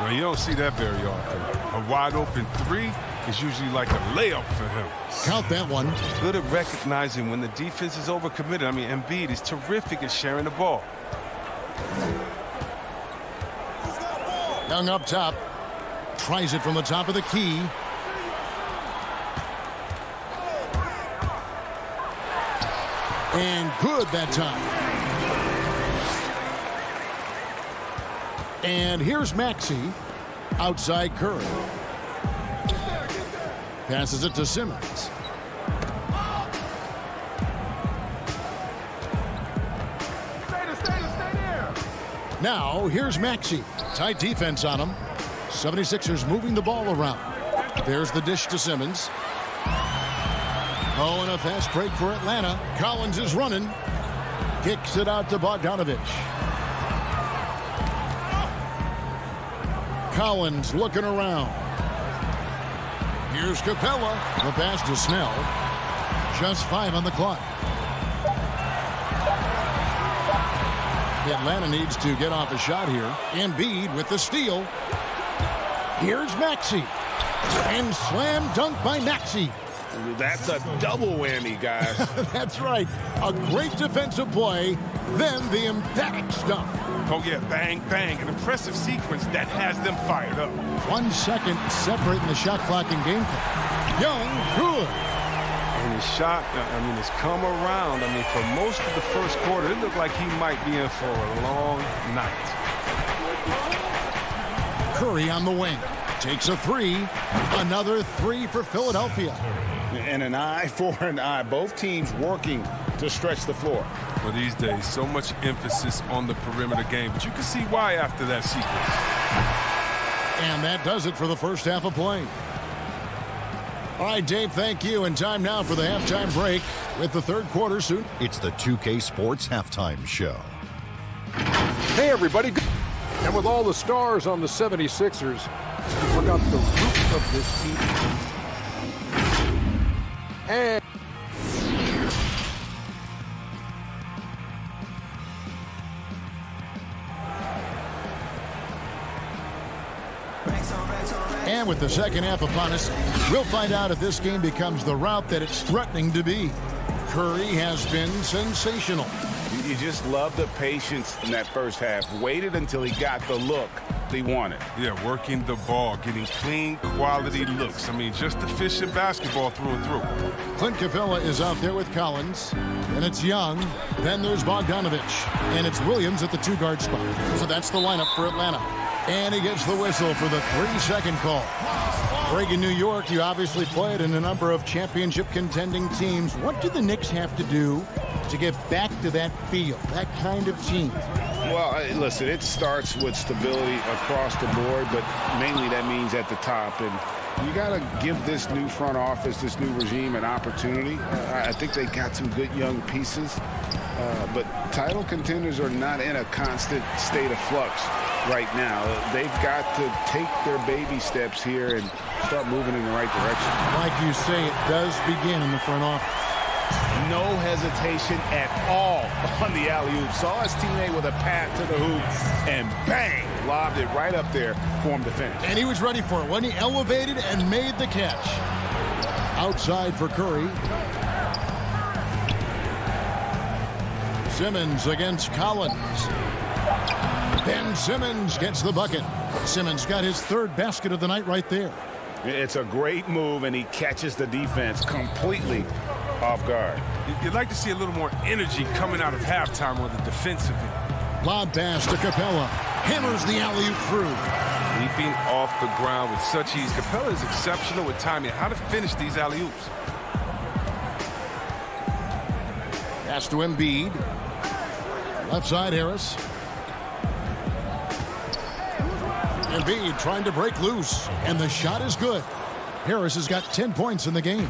Well, you don't see that very often. A wide open 3 is usually like a layup for him. Count that one. Good at recognizing when the defense is overcommitted. I mean, Embiid is terrific at sharing the ball. Young up top. Tries it from the top of the key. And good that time. And here's Maxey. Outside Curry. Passes it to Simmons. Now, here's Maxey. Tight defense on him. 76ers moving the ball around. There's the dish to Simmons. Oh, and a fast break for Atlanta. Collins is running. Kicks it out to Bogdanovich. Collins looking around. Here's Capella. The pass to Snell. Just 5 on the clock. Atlanta needs to get off a shot here. Embiid with the steal. Here's Maxey. And slam dunk by Maxey. That's a double whammy, guys. That's right. A great defensive play, then the emphatic stuff. Oh, yeah, bang, bang. An impressive sequence that has them fired up. 1 second separating the shot clock and game clock. Young, good. And his shot, has come around. For most of the first quarter, it looked like he might be in for a long night. Curry on the wing. Takes a 3. Another 3 for Philadelphia. And an eye for an eye. Both teams working to stretch the floor. Well, these days, so much emphasis on the perimeter game, but you can see why after that sequence. And that does it for the first half of play. All right, Dave, thank you. And time now for the halftime break with the third quarter soon. It's the 2K Sports Halftime Show. Hey, everybody. And with all the stars on the 76ers, you forgot the root of this team. And And with the second half upon us, we'll find out if this game becomes the route that it's threatening to be. Curry has been sensational. You just love the patience in that first half. Waited until he got the look he wanted. Yeah, working the ball, getting clean, quality looks. Just efficient basketball through and through. Clint Capella is out there with Collins. And it's Young. Then there's Bogdanovich. And it's Williams at the 2-guard spot. So that's the lineup for Atlanta. And he gets the whistle for the 3-second call. Greg, in New York, you obviously played in a number of championship contending teams. What do the Knicks have to do to get back to that feel, that kind of team? Well, listen, it starts with stability across the board, but mainly that means at the top. And you got to give this new front office, this new regime, an opportunity. I think they got some good young pieces, but title contenders are not in a constant state of flux right now. They've got to take their baby steps here and start moving in the right direction. Like you say, it does begin in the front office. No hesitation at all on the alley-oop. Saw his teammate with a pat to the hoop, and bang, lobbed it right up there for him to finish. And he was ready for it when he elevated and made the catch. Outside for Curry. Simmons against Collins. Ben Simmons gets the bucket. Simmons got his 3rd basket of the night right there. It's a great move, and he catches the defense completely off guard. You'd like to see a little more energy coming out of halftime on the defensive end. Lob pass to Capella. Hammers the alley-oop through. Leaping off the ground with such ease. Capella is exceptional with timing. How to finish these alley-oops. Pass to Embiid. Left side, Harris. Embiid trying to break loose, and the shot is good. Harris has got 10 points in the game.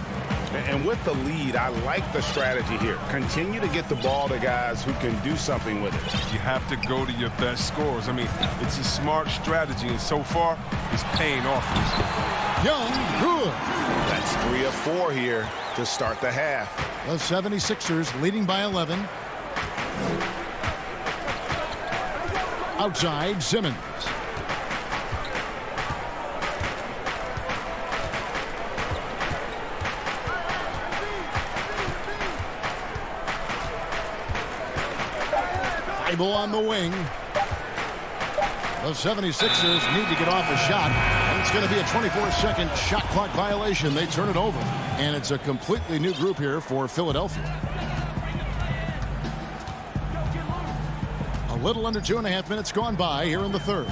And with the lead, I like the strategy here. Continue to get the ball to guys who can do something with it. You have to go to your best scorers. It's a smart strategy, and so far, it's paying off. Young, good. That's 3 of 4 here to start the half. The 76ers leading by 11. Outside, Simmons. On the wing. The 76ers need to get off a shot. It's going to be a 24-second shot clock violation. They turn it over. And it's a completely new group here for Philadelphia. Little under 2.5 minutes gone by here in the third.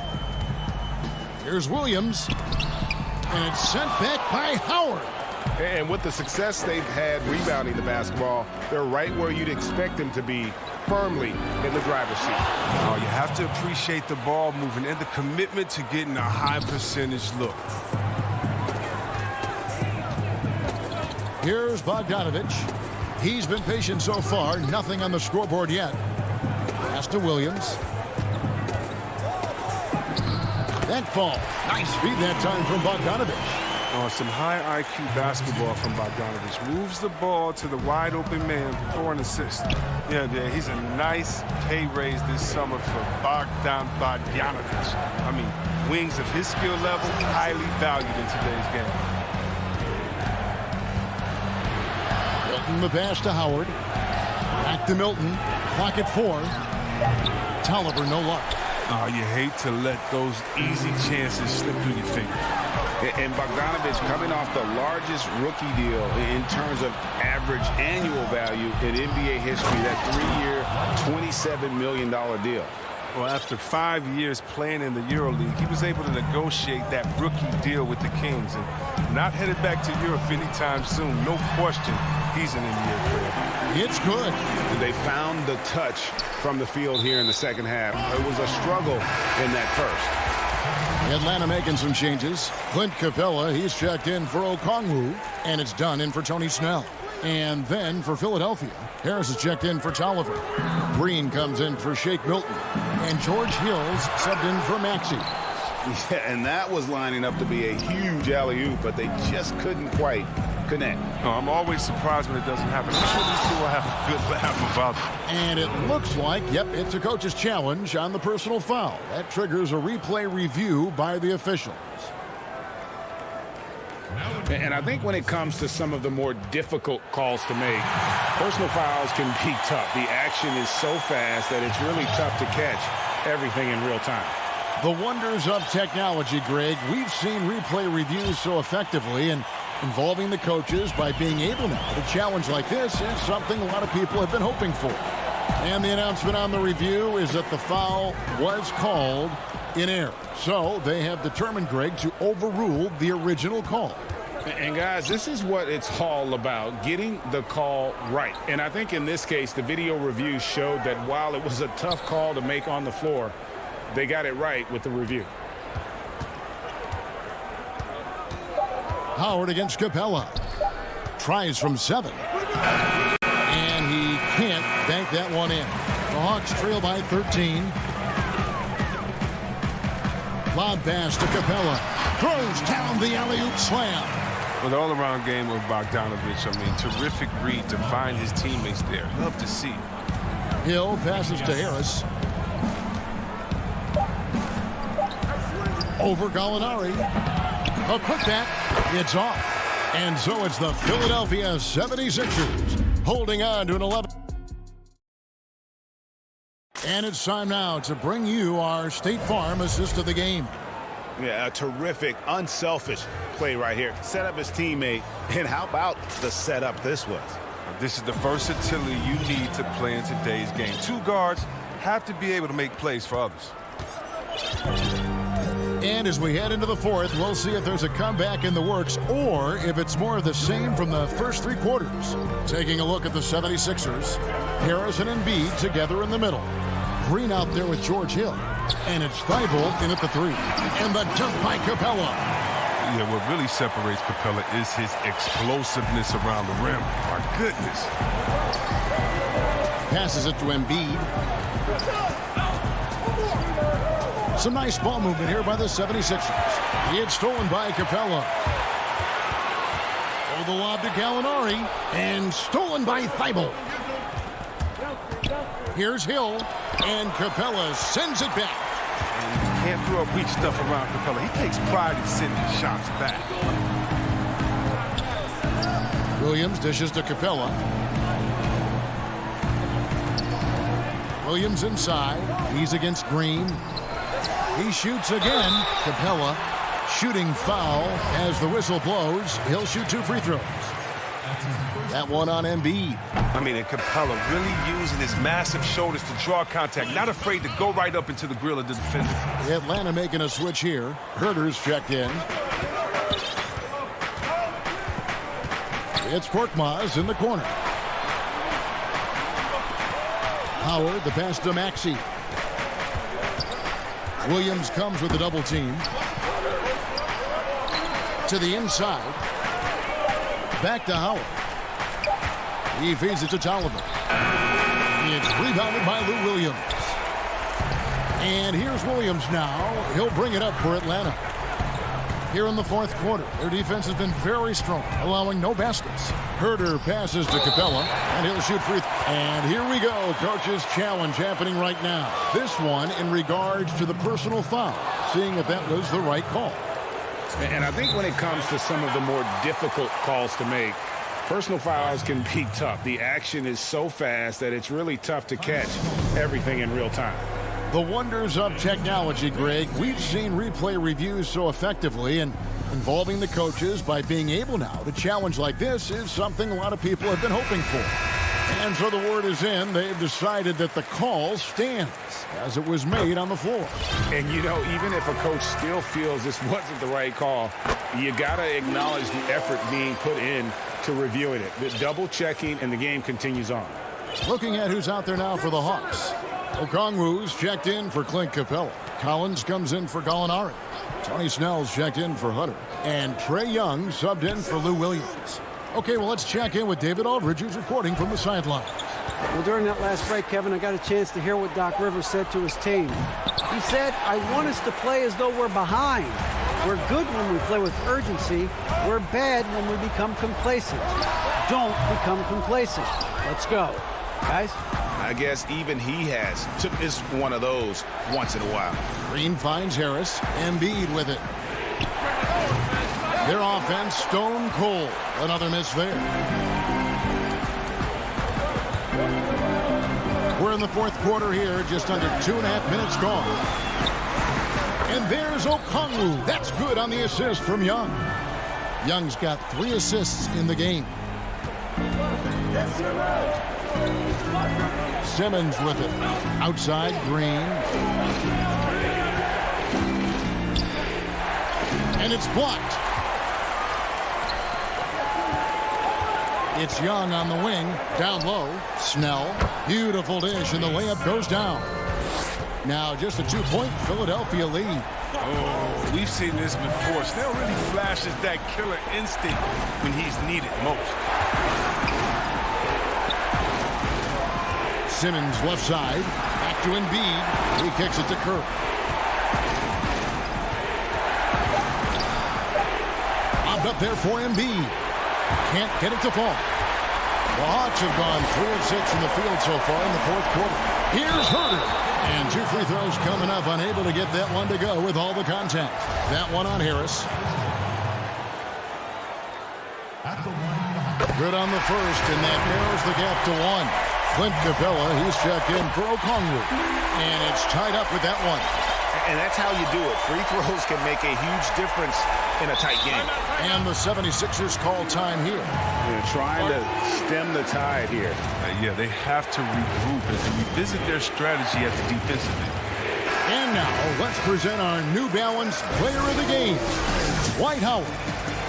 Here's Williams. And it's sent back by Howard. And with the success they've had rebounding the basketball, they're right where you'd expect them to be, firmly in the driver's seat. Oh, you have to appreciate the ball moving and the commitment to getting a high percentage look. Here's Bogdanovich. He's been patient so far. Nothing on the scoreboard yet. Pass to Williams. That fall. Nice feed that time from Bogdanovich. Oh, some high IQ basketball from Bogdanovich. Moves the ball to the wide open man for an assist. Yeah, he's a nice pay raise this summer for Bogdanovich. I mean, wings of his skill level, highly valued in today's game. Milton the pass to Howard. Back to Milton. Clock at 4. Tolliver, no luck. Oh, you hate to let those easy chances slip through your fingers. And Bogdanovich coming off the largest rookie deal in terms of average annual value in NBA history, that 3-year, $27 million deal. Well, after 5 years playing in the EuroLeague, he was able to negotiate that rookie deal with the Kings. And not headed back to Europe anytime soon. No question, he's an NBA player. It's good. They found the touch from the field here in the second half. It was a struggle in that first. Atlanta making some changes. Clint Capella, he's checked in for Okongwu, and it's done in for Tony Snell. And then for Philadelphia, Harris is checked in for Tolliver. Green comes in for Shake Milton. And George Hill's subbed in for Maxey. Yeah, and that was lining up to be a huge alley-oop, but they just couldn't quite connect. No, I'm always surprised when it doesn't happen. I'm sure these two will have a good laugh about it. And it looks like, yep, it's a coach's challenge on the personal foul. That triggers a replay review by the officials. And I think when it comes to some of the more difficult calls to make, personal fouls can be tough. The action is so fast that it's really tough to catch everything in real time. The wonders of technology, Greg. We've seen replay reviews so effectively, and involving the coaches by being able now to challenge like this is something a lot of people have been hoping for. And the announcement on the review is that the foul was called in error. So they have determined, Greg, to overrule the original call. And guys, this is what it's all about, getting the call right. And I think in this case, the video review showed that while it was a tough call to make on the floor, they got it right with the review. Howard against Capella. Tries from 7. And he can't bank that one in. The Hawks trail by 13. Lob pass to Capella. Throws down the alley-oop slam. Well, the all-around game of Bogdanovich, I mean, terrific read to find his teammates there. Love to see it. Hill passes to Harris. Over Gallinari. A putback. It's off. And so it's the Philadelphia 76ers holding on to an 11. And it's time now to bring you our State Farm assist of the game. Yeah, a terrific, unselfish play right here. Set up his teammate. And how about the setup this was? This is the versatility you need to play in today's game. Two guards have to be able to make plays for others. And as we head into the fourth, we'll see if there's a comeback in the works or if it's more of the same from the first 3 quarters. Taking a look at the 76ers, Harrison and Embiid together in the middle. Green out there with George Hill. And it's Thibault in at the 3. And the dunk by Capella. Yeah, what really separates Capella is his explosiveness around the rim. My goodness. Passes it to Embiid. Some nice ball movement here by the 76ers. It's stolen by Capella. Oh, the lob to Gallinari. And stolen by Thibault. Here's Hill. And Capella sends it back. And you can't throw up weak stuff around Capella. He takes pride in sending shots back. Williams dishes to Capella. Williams inside. He's against Green. He shoots again. Capella shooting foul as the whistle blows. He'll shoot 2 free throws. That one on Embiid. I mean, and Capella really using his massive shoulders to draw contact, not afraid to go right up into the grill of the defender. Atlanta making a switch here. Herter's checked in. It's Korkmaz in the corner. Howard, the pass to Maxey. Williams comes with the double team. To the inside. Back to Howard. He feeds it to Tolliver. It's rebounded by Lou Williams. And here's Williams now. He'll bring it up for Atlanta. Here in the fourth quarter, their defense has been very strong, allowing no baskets. Herter passes to Capella, and he'll shoot free. And here we go, coach's challenge happening right now. This one in regards to the personal foul, seeing if that was the right call. And I think when it comes to some of the more difficult calls to make, personal fouls can be tough. The action is so fast that it's really tough to catch everything in real time. The wonders of technology, Greg. We've seen replay reviews so effectively, and involving the coaches by being able now to challenge like this is something a lot of people have been hoping for. And so the word is in. They've decided that the call stands as it was made on the floor. And, you know, even if a coach still feels this wasn't the right call, you got to acknowledge the effort being put in to reviewing it. The double checking, and the game continues on. Looking at who's out there now for the Hawks. Okongwu's checked in for Clint Capella. Collins comes in for Gallinari. Tony Snell's checked in for Hutter. And Trae Young subbed in for Lou Williams. Okay, well, let's check in with David Aldridge, who's reporting from the sidelines. Well, during that last break, Kevin, I got a chance to hear what Doc Rivers said to his team. He said, I want us to play as though we're behind. We're good when we play with urgency. We're bad when we become complacent. Don't become complacent. Let's go. Guys? I guess even he has to miss one of those once in a while. Green finds Harris. Embiid with it. Their offense stone cold. Another miss there. We're in the fourth quarter here. Just under 2.5 minutes gone. And there's Okongwu. That's good on the assist from Young. Young's got 3 assists in the game. Simmons with it. Outside, Green. And it's blocked. It's Young on the wing. Down low. Snell. Beautiful dish, and the layup goes down. Now just a 2-point Philadelphia lead. Oh, we've seen this before. Snell really flashes that killer instinct when he's needed most. Simmons left side. Back to Embiid. He kicks it to Kirk. Bobbed up there for Embiid. Can't get it to fall. The Hawks have gone 3 of 6 in the field so far in the fourth quarter. Here's Herter. And 2 free throws coming up. Unable to get that one to go with all the contact. That one on Harris. Good on the first, and that narrows the gap to 1. Clint Capella, he's checked in for Okongwu. And it's tied up with that one. And that's how you do it. Free throws can make a huge difference in a tight game. And the 76ers call time here. They're trying to stem the tide here. Yeah, they have to regroup and revisit their strategy at the defensive end. And now, let's present our New Balance player of the game, Dwight Howard.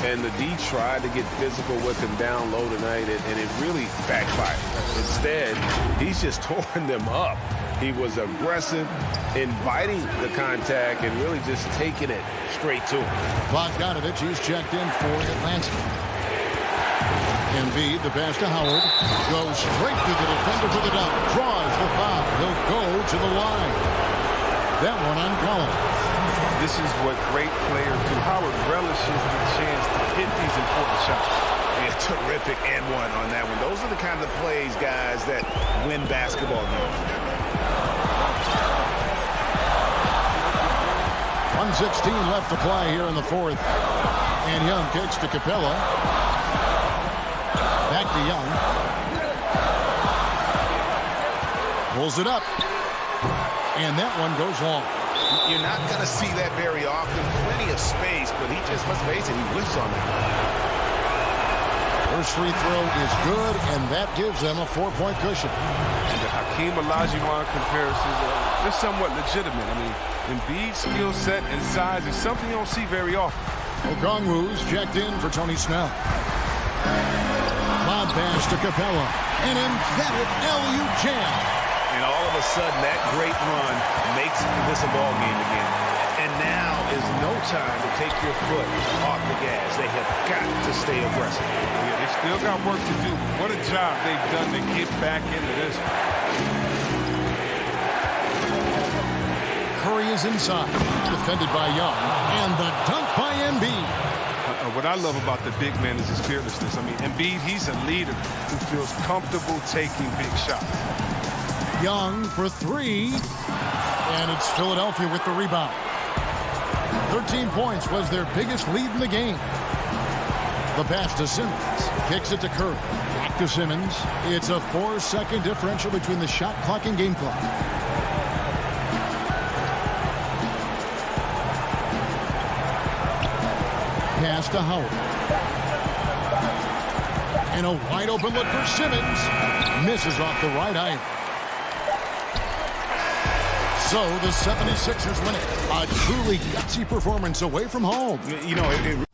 And the D tried to get physical with him down low tonight, and it really backfired. Instead, he's just torn them up. He was aggressive, inviting the contact, and really just taking it straight to him. Bogdanovich, he's checked in for Atlanta. Embiid, the pass to Howard, goes straight to the defender for the dunk, draws the foul. He'll go to the line. That one on Collins. This is what great players do. Howard relishes the chance to hit these important shots. Yeah, terrific and one on that one. Those are the kind of plays, guys, that win basketball games. 1:16 left to play here in the fourth. And Young kicks to Capella. Back to Young. Pulls it up. And that one goes long. You're not going to see that very often. Plenty of space, but he just, let's face it, he whiffs on that. first free throw is good, and that gives them a 4-point cushion. And the Hakeem Olajuwon comparisons they're somewhat legitimate. I mean, Embiid's skill set and size is something you don't see very often. Okongwu's checked in for Tony Snell. Lob pass to Capella. An emphatic LU jam. And all of a sudden, that great run makes this a ball game again. And now is no time to take your foot off the gas. They have got to stay aggressive. Yeah, they still got work to do. What a job they've done to get back into this. Curry is inside, defended by Young, and the dunk by Embiid. What I love about the big man is his fearlessness. I mean, Embiid, he's a leader who feels comfortable taking big shots. Young for 3, and it's Philadelphia with the rebound. 13 points was their biggest lead in the game. The pass to Simmons, kicks it to Curry, back to Simmons. It's a 4-second differential between the shot clock and game clock. Pass to Howard. And a wide open look for Simmons. Misses off the right eye. So the 76ers win it. A truly gutsy performance away from home. You know, it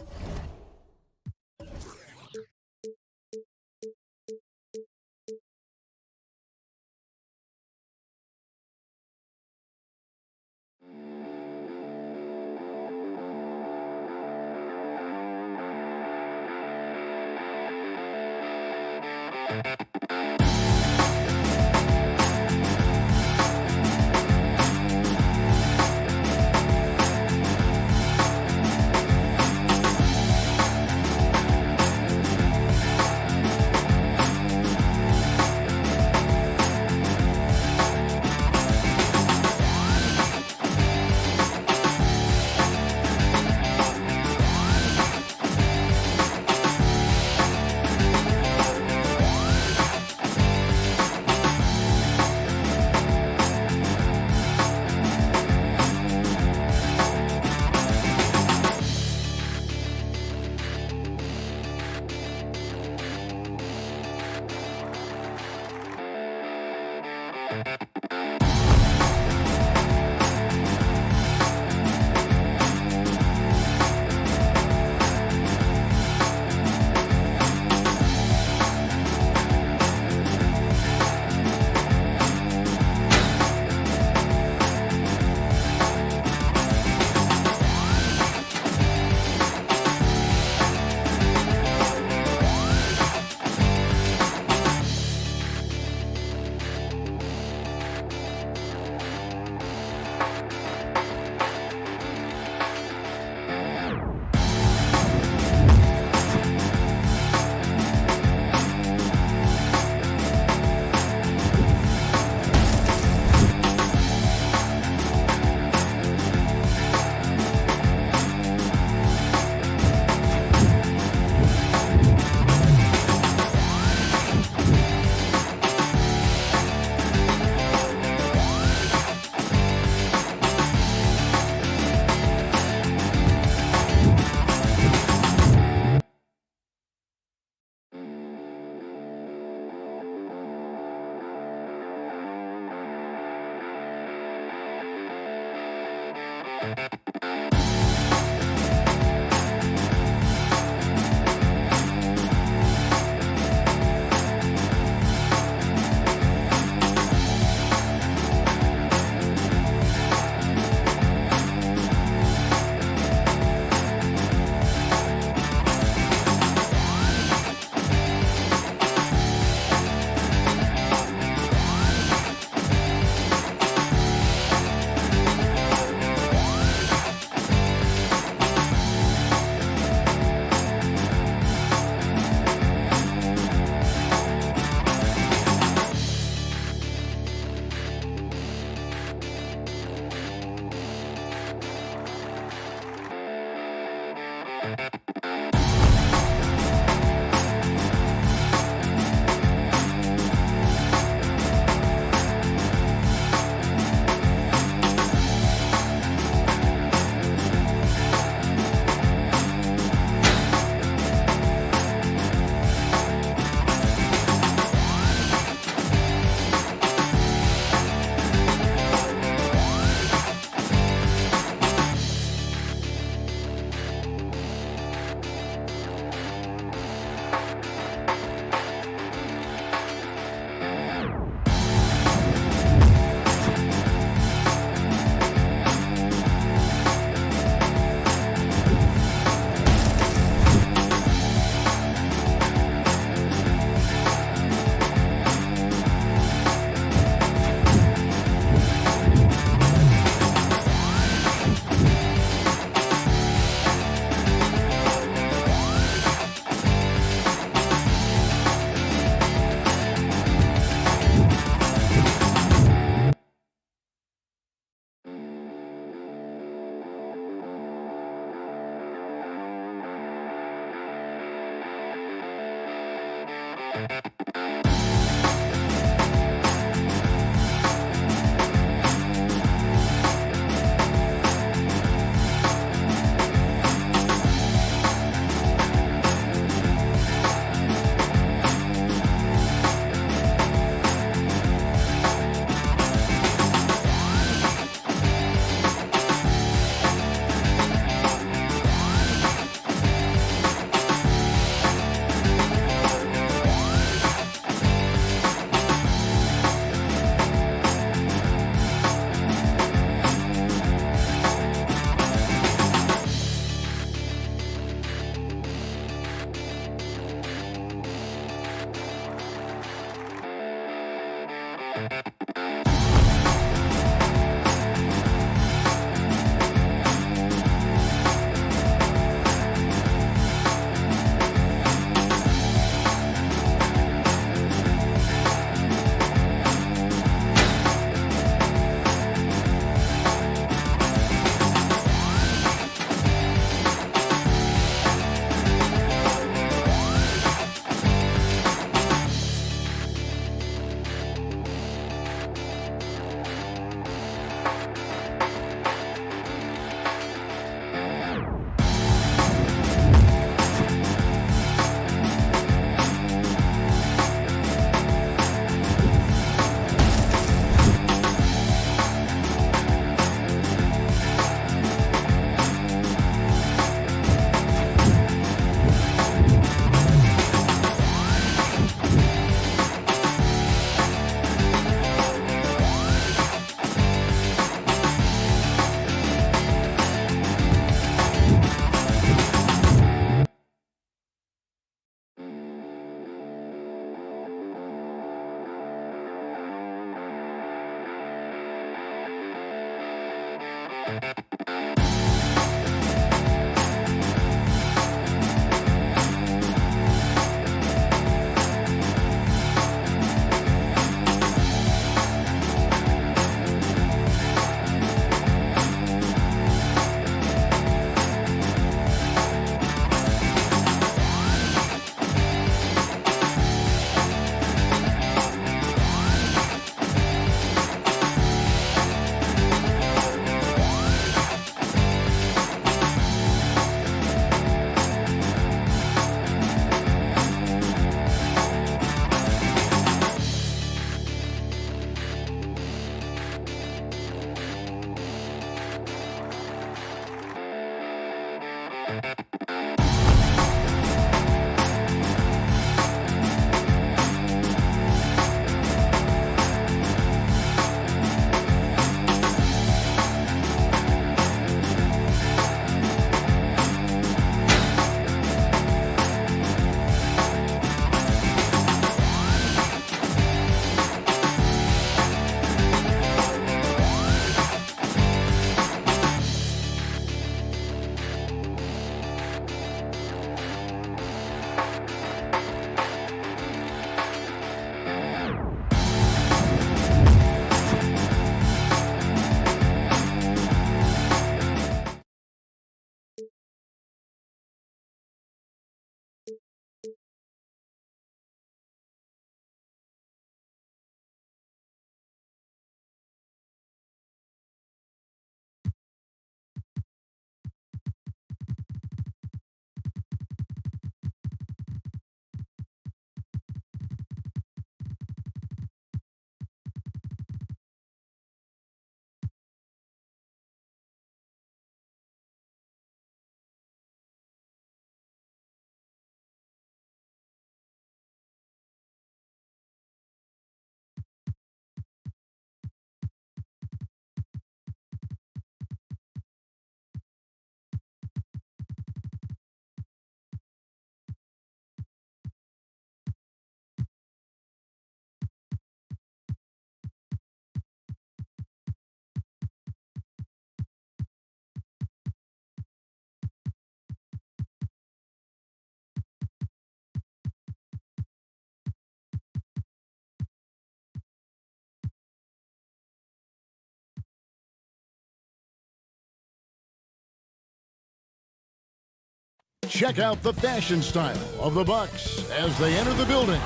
Check out the fashion style of the Bucks as they enter the building.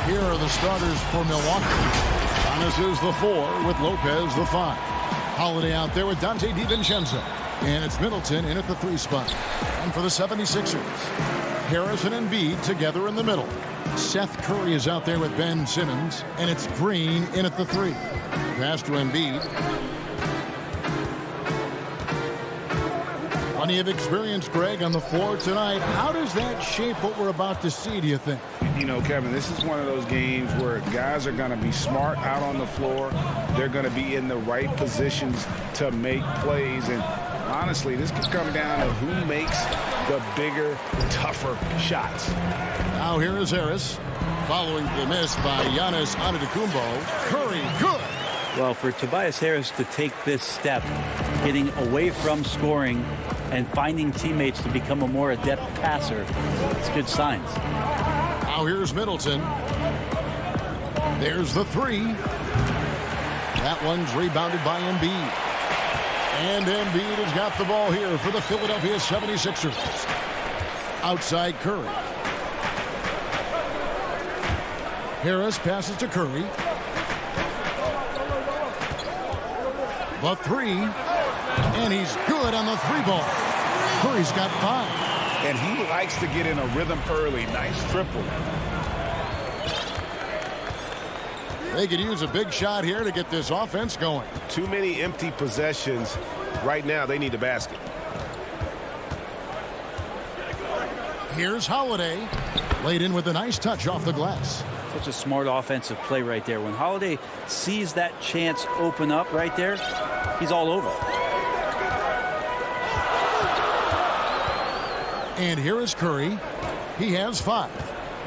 Here are the starters for Milwaukee. Giannis is the 4 with Lopez the 5. Holiday out there with Dante DiVincenzo. And it's Middleton in at the 3 spot. And for the 76ers, Harris and Embiid together in the middle. Seth Curry is out there with Ben Simmons. And it's Green in at the 3. Pass to Embiid. Plenty of experience, Greg, on the floor tonight. How does that shape what we're about to see, do you think? You know, Kevin, this is one of those games where guys are going to be smart out on the floor. They're going to be in the right positions to make plays. And honestly, this could come down to who makes the bigger, tougher shots. Now here is Harris. Following the miss by Giannis Antetokounmpo. Curry, good. Well, for Tobias Harris to take this step, getting away from scoring and finding teammates to become a more adept passer, it's good signs. Now here's Middleton. There's the 3. That one's rebounded by Embiid. And Embiid has got the ball here for the Philadelphia 76ers. Outside Curry. Harris passes to Curry. The 3. And he's good on the 3 ball. Curry's got 5. And he likes to get in a rhythm early. Nice triple. They could use a big shot here to get this offense going. Too many empty possessions. Right now, they need a basket. Here's Holiday. Laid in with a nice touch off the glass. Such a smart offensive play right there. When Holiday sees that chance open up right there, he's all over. And here is Curry. He has 5.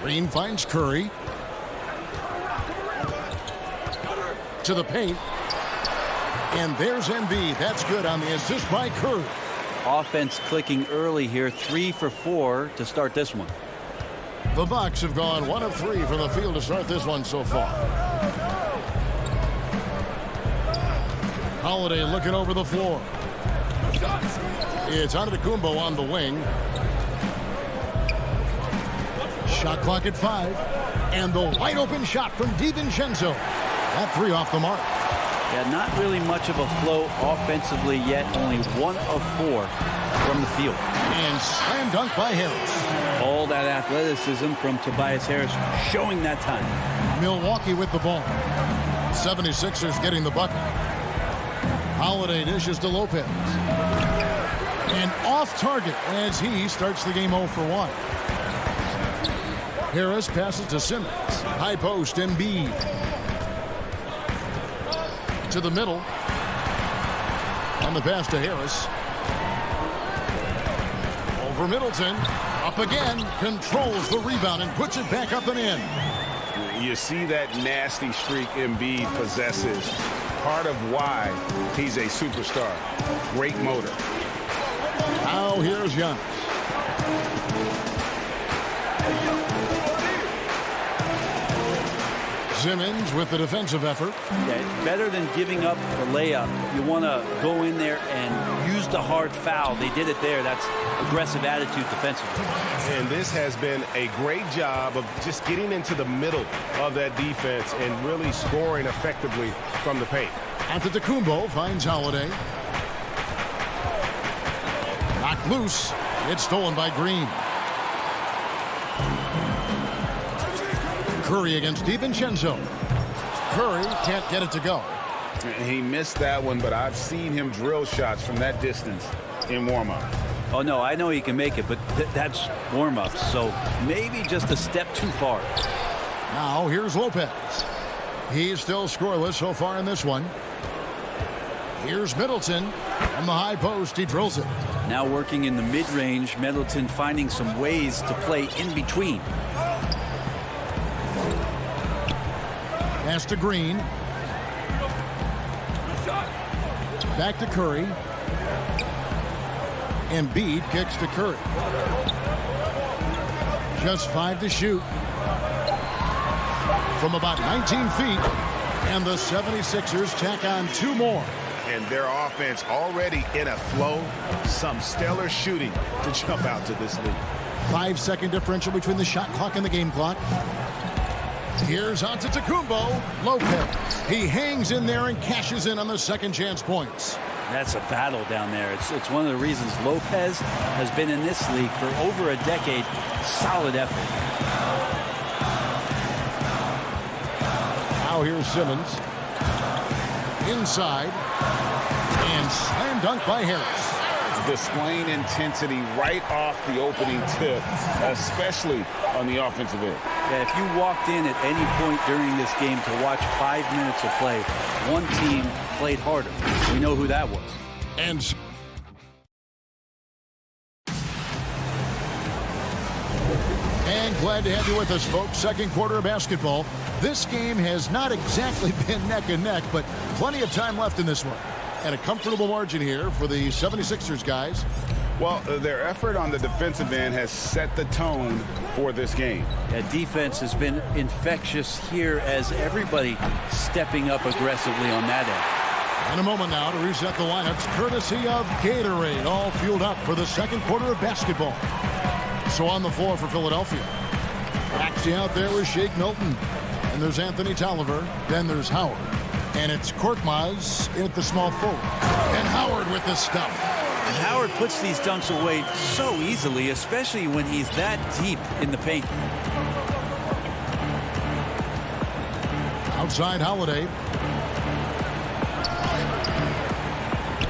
Green finds Curry. To the paint. And there's Embiid. That's good on the assist by Curry. Offense clicking early here. 3 for 4 to start this one. The Bucks have gone 1 of 3 from the field to start this one so far. Holiday looking over the floor. It's Antetokounmpo on the wing. Shot clock at 5. And the wide open shot from DiVincenzo. That 3 off the mark. Yeah, not really much of a flow offensively yet. Only 1 of 4 from the field. And slam dunk by Harris. All that athleticism from Tobias Harris showing that time. Milwaukee with the ball. 76ers getting the bucket. Holiday dishes to Lopez. And off target as he starts the game 0 for 1. Harris passes to Simmons. High post, Embiid. To the middle. On the pass to Harris. Over Middleton. Up again. Controls the rebound and puts it back up and in. You see that nasty streak Embiid possesses. Part of why he's a superstar. Great motor. Now here's Giannis. Simmons with the defensive effort. Yeah, better than giving up the layup. You want to go in there and use the hard foul. They did it there. That's aggressive attitude defensively. And this has been a great job of just getting into the middle of that defense and really scoring effectively from the paint. Antetokounmpo finds Holiday. Knocked loose. It's stolen by Green. Curry against DiVincenzo. Curry can't get it to go. He missed that one, but I've seen him drill shots from that distance in warm-up. Oh, no, I know he can make it, but that's warm-up, so maybe just a step too far. Now here's Lopez. He's still scoreless so far in this one. Here's Middleton. On the high post, he drills it. Now working in the mid-range, Middleton finding some ways to play in between. Pass to Green. Back to Curry. Embiid kicks to Curry. Just 5 to shoot. From about 19 feet. And the 76ers tack on 2 more. And their offense already in a flow. Some stellar shooting to jump out to this lead. 5-second differential between the shot clock and the game clock. Here's Antetokounmpo. Lopez. He hangs in there and cashes in on the second chance points. That's a battle down there. It's one of the reasons Lopez has been in this league for over a decade. Solid effort. Now here's Simmons. Inside. And slam dunk by Harris. Displaying intensity right off the opening tip, especially on the offensive end. Yeah, if you walked in at any point during this game to watch 5 minutes of play, one team played harder. We know who that was. And glad to have you with us, folks. Second quarter of basketball. This game has not exactly been neck and neck, but plenty of time left in this one. And a comfortable margin here for the 76ers guys. Well, their effort on the defensive end has set the tone for this game. Yeah, defense has been infectious here as everybody stepping up aggressively on that end. In a moment now to reset the lineups, courtesy of Gatorade, all fueled up for the second quarter of basketball. So on the floor for Philadelphia. Actually out there with Shake Milton. And there's Anthony Tolliver. Then there's Howard. And it's Korkmaz in at the small forward. And Howard with the stuff. And Howard puts these dunks away so easily, especially when he's that deep in the paint. Outside Holiday.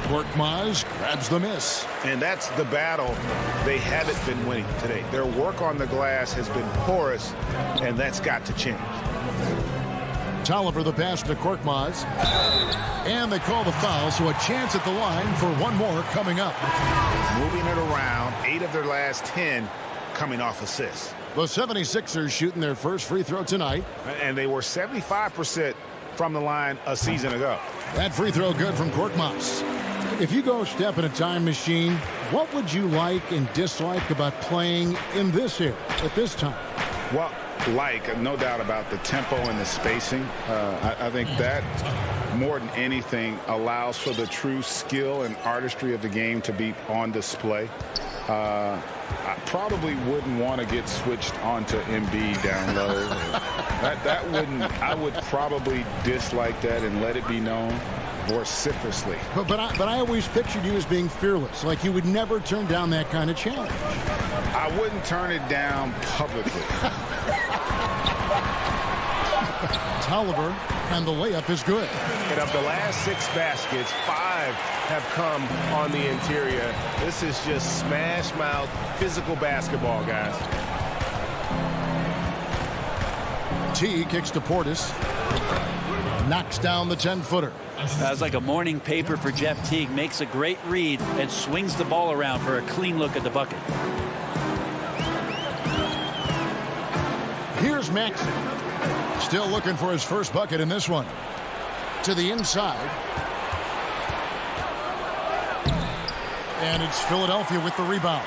Korkmaz grabs the miss. And that's the battle they haven't been winning today. Their work on the glass has been porous, and that's got to change. Tolliver the pass to Korkmaz. And they call the foul, so a chance at the line for one more coming up. Moving it around, 8 of their last 10 coming off assists. The 76ers shooting their first free throw tonight. And they were 75% from the line a season ago. That free throw good from Korkmaz. If you go step in a time machine, what would you like and dislike about playing in this era at this time? Well, no doubt about the tempo and the spacing. I think that more than anything allows for the true skill and artistry of the game to be on display. I probably wouldn't want to get switched onto Embiid down low. that wouldn't. I would probably dislike that and let it be known vociferously. But I always pictured you as being fearless, like you would never turn down that kind of challenge. I wouldn't turn it down publicly. Tolliver, and the layup is good. And of the last 6 baskets, 5 have come on the interior. This is just smash mouth physical basketball, guys. T kicks to Portis. Knocks down the 10-footer. That's like a morning paper for Jeff Teague. Makes a great read and swings the ball around for a clean look at the bucket. Here's Maxey. Still looking for his first bucket in this one. To the inside. And it's Philadelphia with the rebound.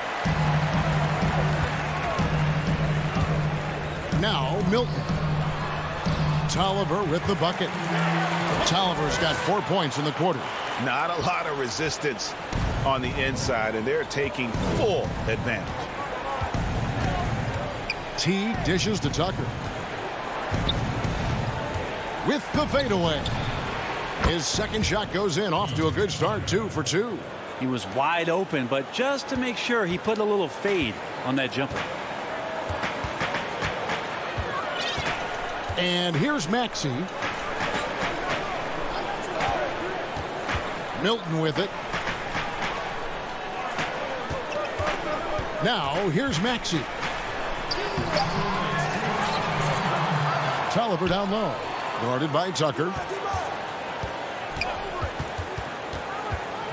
Now Milton. Tolliver with the bucket. Tolliver's got 4 points in the quarter. Not a lot of resistance on the inside, and they're taking full advantage. T dishes to Tucker. With the fadeaway. His second shot goes in, off to a good start, 2 for 2. He was wide open, but just to make sure, he put a little fade on that jumper. And here's Maxey. Milton with it. Now here's Maxey. Tolliver down low. Guarded by Tucker.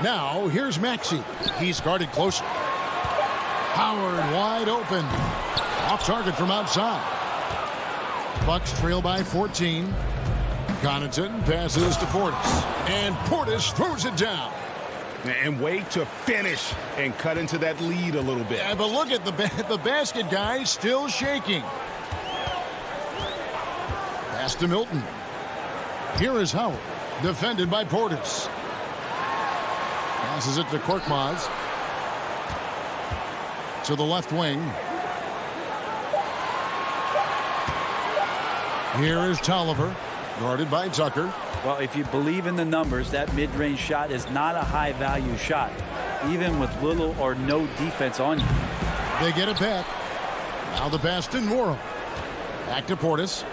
Now here's Maxey. He's guarded closer. Howard wide open. Off target from outside. Bucks trail by 14. Connaughton passes to Portis. And Portis throws it down. And wait to finish and cut into that lead a little bit. Yeah, but look at the basket guy still shaking. Pass to Milton. Here is Howard. Defended by Portis. Passes it to Korkmaz. To the left wing. Here is Tolliver, guarded by Tucker. Well, if you believe in the numbers, that mid-range shot is not a high-value shot, even with little or no defense on you. They get it back. Now the pass to Norham. Back to Portis.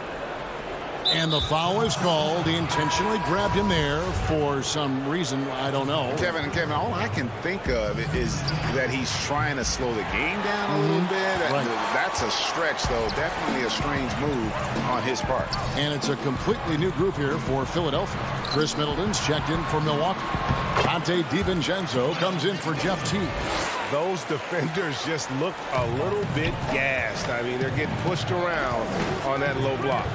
And the foul is called. He intentionally grabbed him there for some reason. I don't know. Kevin, all I can think of is that he's trying to slow the game down a little bit. Right. That's a stretch, though. Definitely a strange move on his part. And it's a completely new group here for Philadelphia. Chris Middleton's checked in for Milwaukee. Dante DiVincenzo comes in for Jeff Teague. Those defenders just look a little bit gassed. I mean, they're getting pushed around on that low block.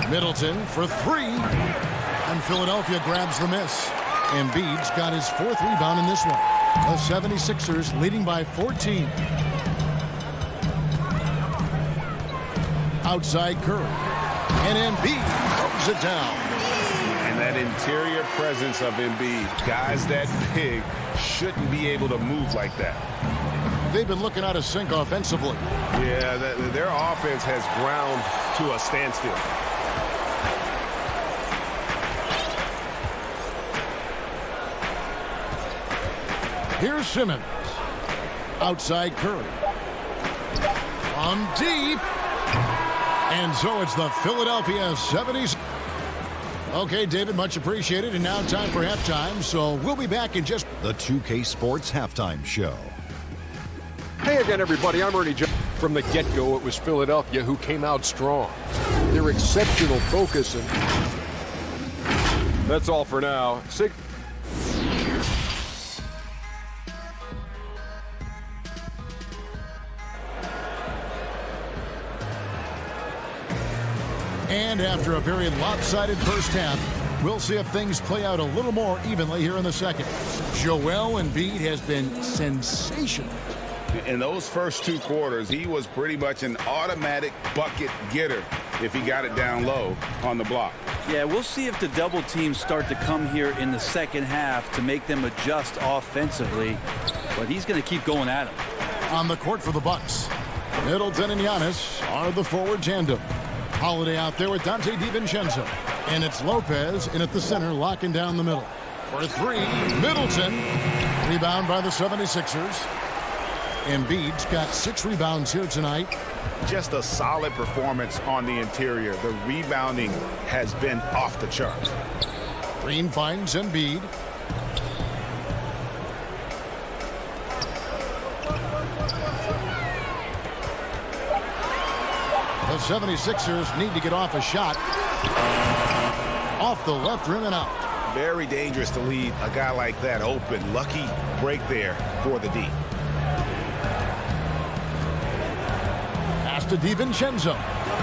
Middleton for three. And Philadelphia grabs the miss. Embiid's got his 4th rebound in this one. The 76ers leading by 14. Outside Curry. And Embiid throws it down. And that interior presence of Embiid, guys that big, shouldn't be able to move like that. They've been looking out of sync offensively. Yeah, their offense has ground to a standstill. Here's Simmons. Outside Curry. From deep. And so it's the Philadelphia 70s. Okay, David, much appreciated. And now time for halftime. So we'll be back in just... The 2K Sports Halftime Show. Hey again, everybody. I'm Ernie Jones. From the get-go, it was Philadelphia who came out strong. Their exceptional focus and... That's all for now. And after a very lopsided first half, we'll see if things play out a little more evenly here in the second. Joel Embiid has been sensational. In those first 2 quarters, he was pretty much an automatic bucket getter if he got it down low on the block. Yeah, we'll see if the double teams start to come here in the second half to make them adjust offensively. But he's going to keep going at him. On the court for the Bucks, Middleton and Giannis are the forward tandem. Holiday out there with Dante DiVincenzo. And it's Lopez in at the center, locking down the middle. For 3, Middleton. Rebound by the 76ers. Embiid's got 6 rebounds here tonight. Just a solid performance on the interior. The rebounding has been off the charts. Green finds Embiid. The 76ers need to get off a shot. Off the left rim and out. Very dangerous to leave a guy like that open. Lucky break there for the D. Pass to DiVincenzo.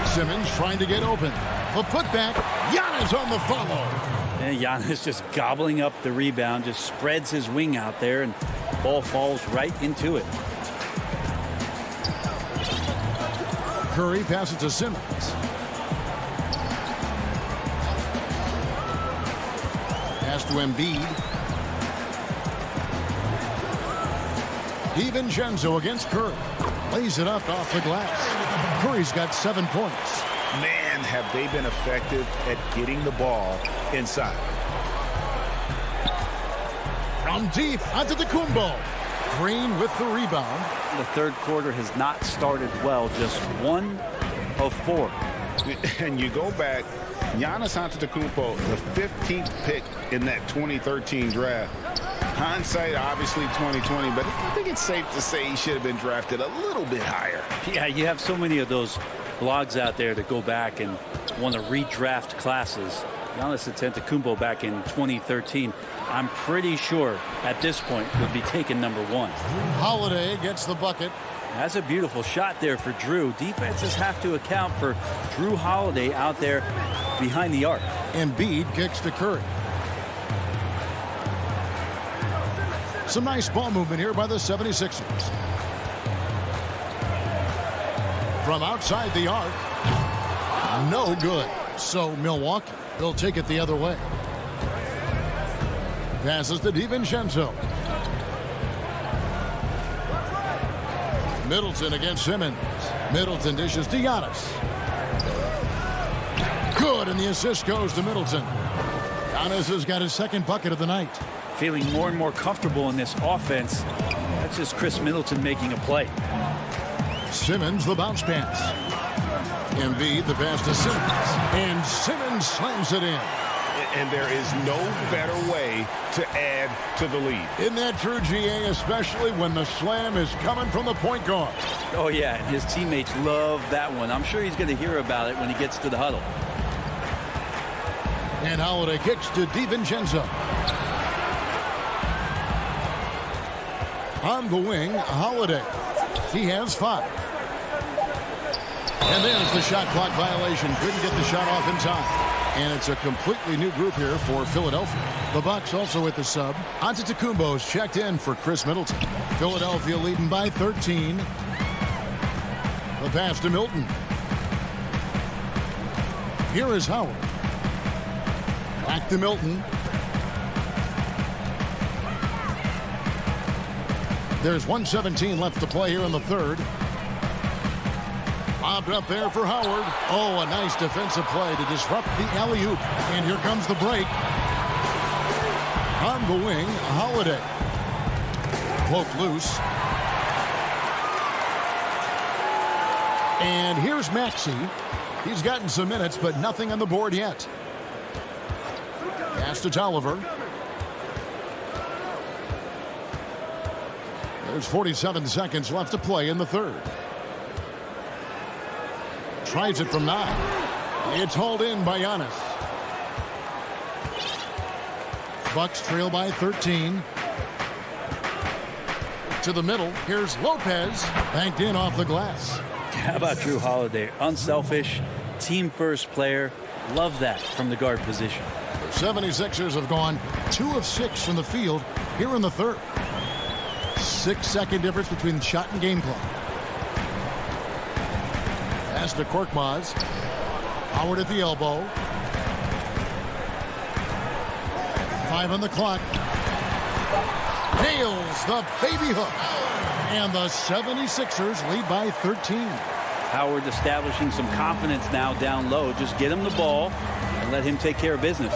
Simmons trying to get open. The putback. Giannis on the follow. And Giannis just gobbling up the rebound, just spreads his wing out there, and ball falls right into it. Curry passes to Simmons. Pass to Embiid. DiVincenzo against Curry. Lays it up off the glass. Curry's got 7 points. Man, have they been effective at getting the ball inside. From deep onto the Kumbo. Green with the rebound. The third quarter has not started well, just 1 of 4. And you go back, Giannis Antetokounmpo, the 15th pick in that 2013 draft. Hindsight, obviously 2020, but I think it's safe to say he should have been drafted a little bit higher. Yeah, you have so many of those blogs out there that go back and want to redraft classes. Giannis Antetokounmpo back in 2013, I'm pretty sure at this point would be taken number 1. Holiday gets the bucket. That's a beautiful shot there for Drew. Defenses have to account for Drew Holiday out there behind the arc. Embiid kicks to Curry. Some nice ball movement here by the 76ers. From outside the arc. No good. So Milwaukee will take it the other way. Passes to DiVincenzo. Middleton against Simmons. Middleton dishes to Giannis. Good, and the assist goes to Middleton. Giannis has got his second bucket of the night. Feeling more and more comfortable in this offense. That's just Chris Middleton making a play. Simmons, the bounce pass. Embiid, the pass to Simmons. And Simmons slams it in. And there is no better way to add to the lead. Isn't that true, GA, especially when the slam is coming from the point guard? Oh, yeah, and his teammates love that one. I'm sure he's going to hear about it when he gets to the huddle. And Holiday kicks to DiVincenzo. On the wing, Holiday. He has 5. And there's the shot clock violation. Couldn't get the shot off in time. And it's a completely new group here for Philadelphia. The Bucks also with the sub. Antetokounmpo's checked in for Chris Middleton. Philadelphia leading by 13. The pass to Milton. Here is Howard. Back to Milton. There's 1:17 left to play here in the third. Bobbed up there for Howard. Oh, a nice defensive play to disrupt the alley-oop. And here comes the break. On the wing, Holiday. Poked loose. And here's Maxey. He's gotten some minutes, but nothing on the board yet. Pass to Tolliver. There's 47 seconds left to play in the third. Tries it from 9. It's hauled in by Giannis. Bucks trail by 13. To the middle. Here's Lopez. Banked in off the glass. How about Jrue Holiday? Unselfish, team-first player. Love that from the guard position. The 76ers have gone 2 of 6 from the field here in the third. 6-second difference between shot and game clock. Pass to Korkmaz. Howard at the elbow. 5 on the clock. Nails the baby hook. And the 76ers lead by 13. Howard establishing some confidence now down low. Just get him the ball and let him take care of business.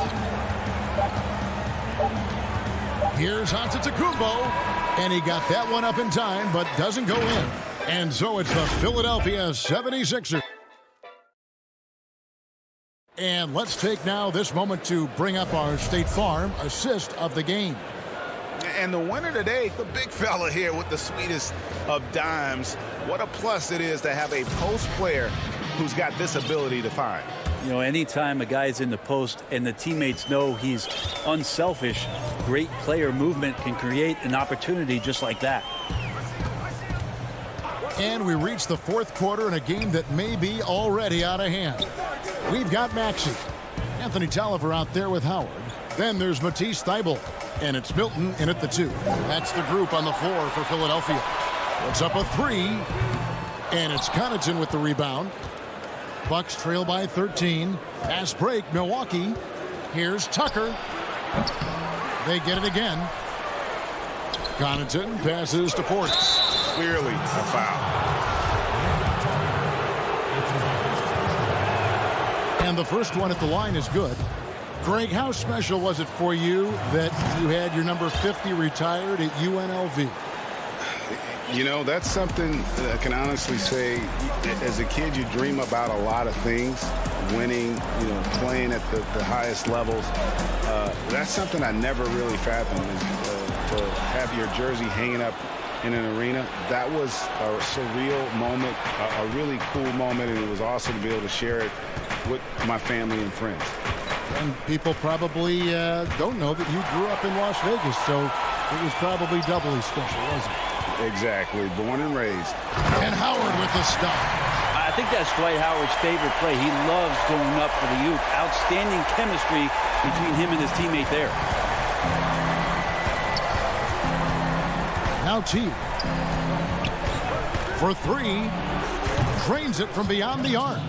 Here's Antetokounmpo. And he got that one up in time, but doesn't go in. And so it's the Philadelphia 76ers. And let's take now this moment to bring up our State Farm assist of the game. And the winner today, the big fella here with the sweetest of dimes. What a plus it is to have a post player who's got this ability to find. You know, anytime a guy's in the post and the teammates know he's unselfish, great player movement can create an opportunity just like that. And we reach the fourth quarter in a game that may be already out of hand. We've got Maxey. Anthony Tolliver out there with Howard. Then there's Matisse Thybulle. And it's Milton in at the 2. That's the group on the floor for Philadelphia. It's up a 3. And it's Connaughton with the rebound. Bucks trail by 13. Fast break, Milwaukee. Here's Tucker. They get it again. Connaughton passes to Portis. Clearly a foul. And the first one at the line is good. Greg, how special was it for you that you had your number 50 retired at UNLV? You know, that's something I can honestly say. As a kid, you dream about a lot of things. Winning, you know, playing at the highest levels. That's something I never really fathomed. To have your jersey hanging up in an arena, that was a surreal moment, a really cool moment, and it was awesome to be able to share it with my family and friends. And people probably don't know that you grew up in Las Vegas, so it was probably doubly special, wasn't it? Exactly. Born and raised. And Howard with the stop. I think that's Dwight Howard's favorite play. He loves going up for the oop. Outstanding chemistry between him and his teammate there. Now Teague. For 3. Drains it from beyond the arc.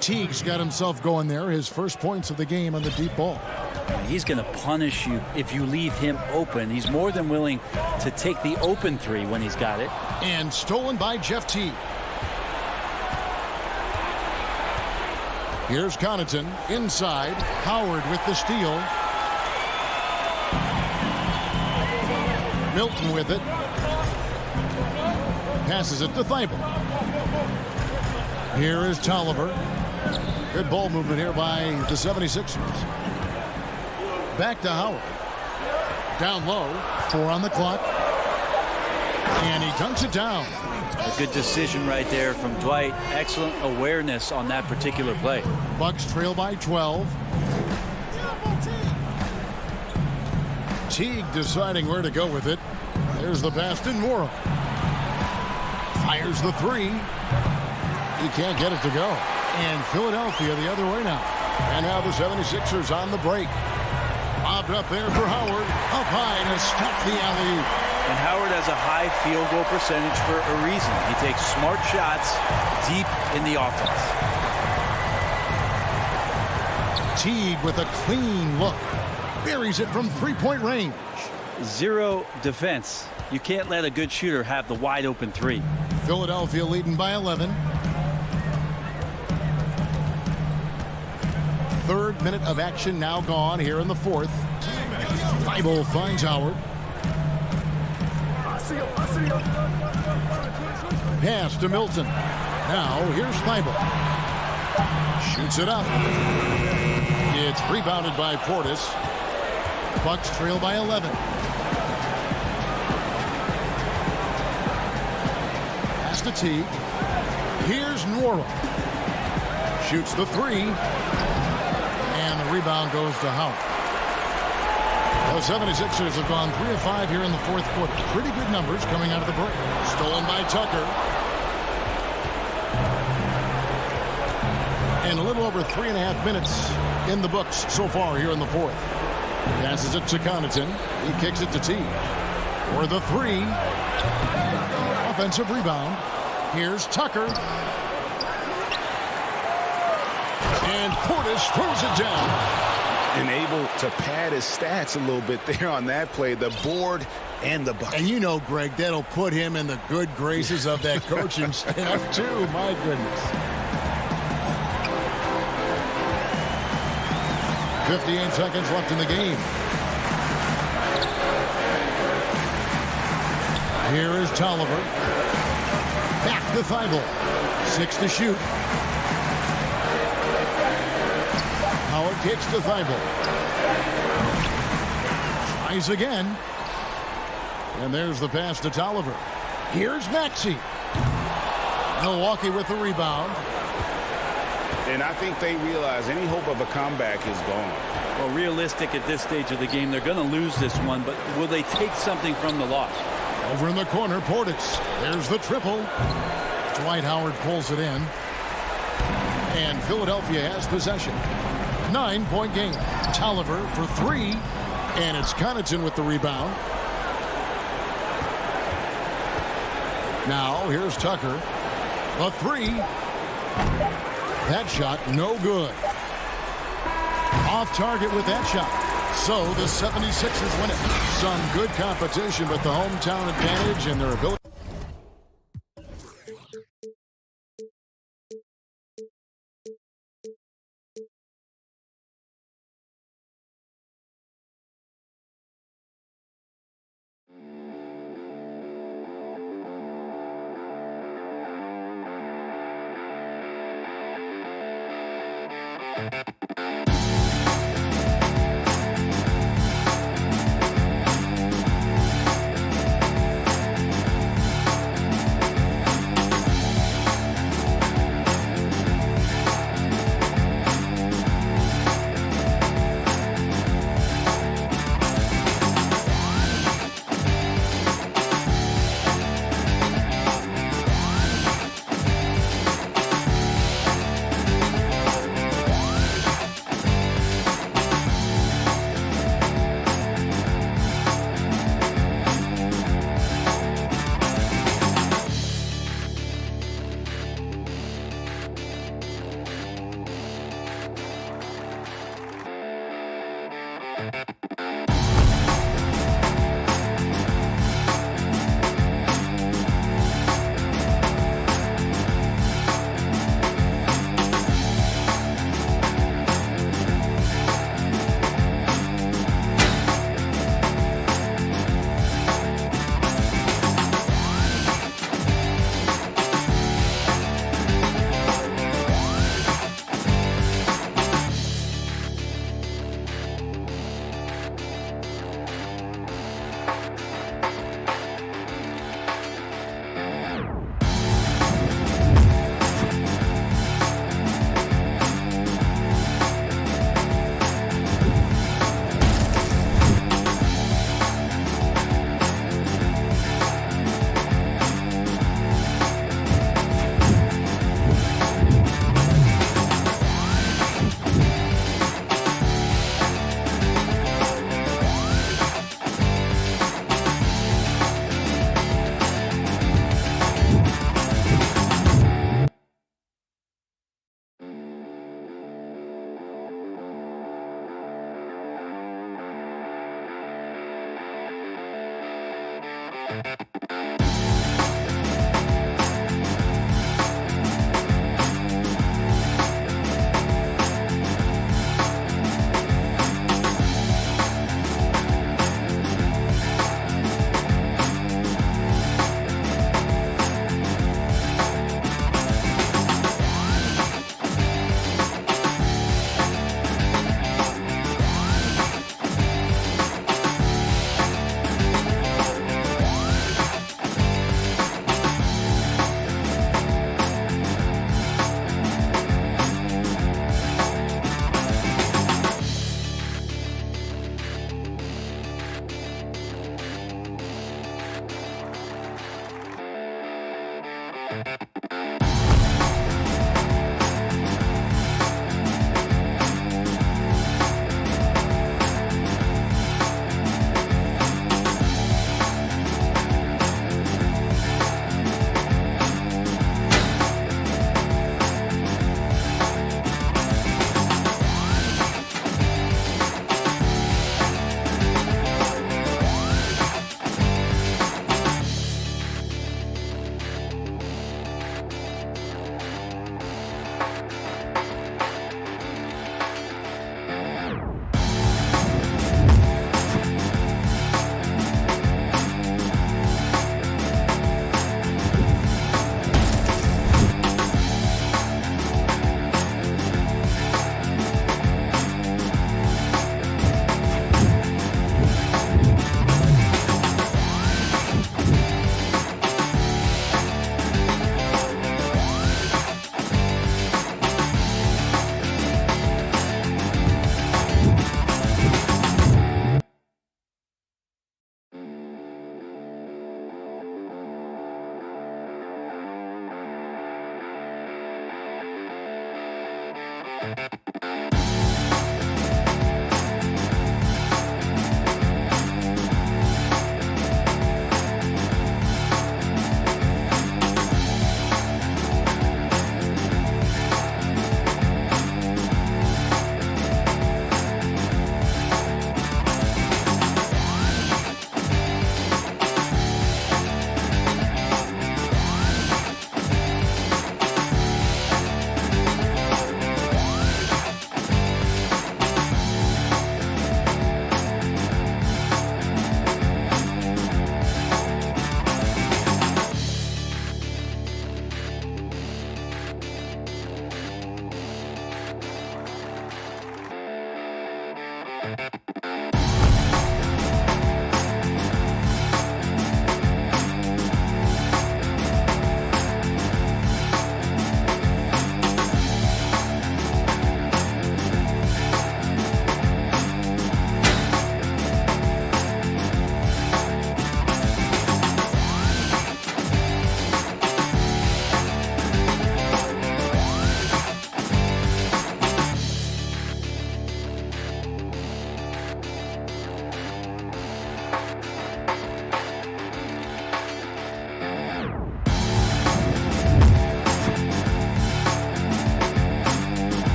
Teague's got himself going there. His first points of the game on the deep ball. He's going to punish you if you leave him open. He's more than willing to take the open 3 when he's got it. And stolen by Jeff Teague. Here's Connaughton inside. Howard with the steal. Milton with it. Passes it to Thibault. Here is Tolliver. Good ball movement here by the 76ers. Back to Howard. Down low. 4 on the clock. And he dunks it down. A good decision right there from Dwight. Excellent awareness on that particular play. Bucks trail by 12. Teague deciding where to go with it. There's the pass to Nora. Fires the 3. He can't get it to go. And Philadelphia the other way now. And now the 76ers on the break. Lobbed up there for Howard. Up high to stop the alley-oop. And Howard has a high field goal percentage for a reason. He takes smart shots deep in the offense. Teague with a clean look. Buries it from three-point range. Zero defense. You can't let a good shooter have the wide open 3. Philadelphia leading by 11. Third minute of action now gone here in the fourth. Thibault finds Howard. Pass to Milton. Now here's Thibault. Shoots it up. It's rebounded by Portis. Bucks trail by 11. Pass to Teague. Here's Nora. Shoots the 3. And the rebound goes to Howard. The 76ers have gone 3 of 5 here in the fourth quarter. Pretty good numbers coming out of the break. Stolen by Tucker. And a little over 3.5 minutes in the books so far here in the fourth. Passes it to Connaughton. He kicks it to Teague. For the 3. Offensive rebound. Here's Tucker. And Portis throws it down. And able to pad his stats a little bit there on that play. The board and the bucket. And you know, Greg, that'll put him in the good graces of that coaching staff, too. My goodness. 58 seconds left in the game. Here is Tolliver. Back to Thibault. 6 to shoot. Howard kicks to Thibault. Tries again. And there's the pass to Tolliver. Here's Maxey. Milwaukee with the rebound. And I think they realize any hope of a comeback is gone. Well, realistic at this stage of the game, they're going to lose this one, but will they take something from the loss? Over in the corner, Portis. There's the triple. Dwight Howard pulls it in. And Philadelphia has possession. 9-point game. Tolliver for 3. And it's Connaughton with the rebound. Now here's Tucker. A 3. That shot no good. Off target with that shot. So the 76ers win it. Some good competition, but the hometown advantage and their ability.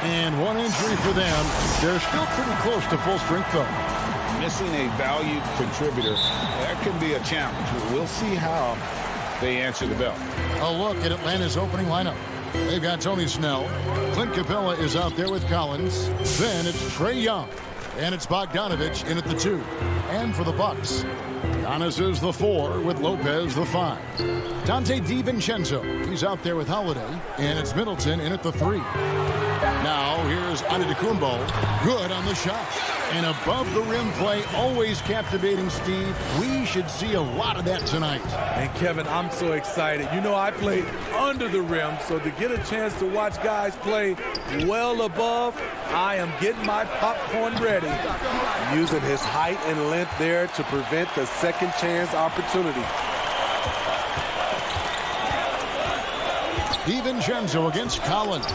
And one injury for them. They're still pretty close to full strength, though. Missing a valued contributor, that can be a challenge. We'll see how they answer the bell. A look at Atlanta's opening lineup. They've got Tony Snell. Clint Capella is out there with Collins. Then it's Trae Young. And it's Bogdanovich in at the 2. And for the Bucks, Giannis is the 4 with Lopez the 5. Dante DiVincenzo, he's out there with Holiday. And it's Middleton in at the 3. Now here's Antetokounmpo. Good on the shot. And above the rim play, always captivating, Steve. We should see a lot of that tonight. And Kevin, I'm so excited. You know, I played under the rim, so to get a chance to watch guys play well above, I am getting my popcorn ready. Using his height and length there to prevent the second chance opportunity. DiVincenzo against Collins.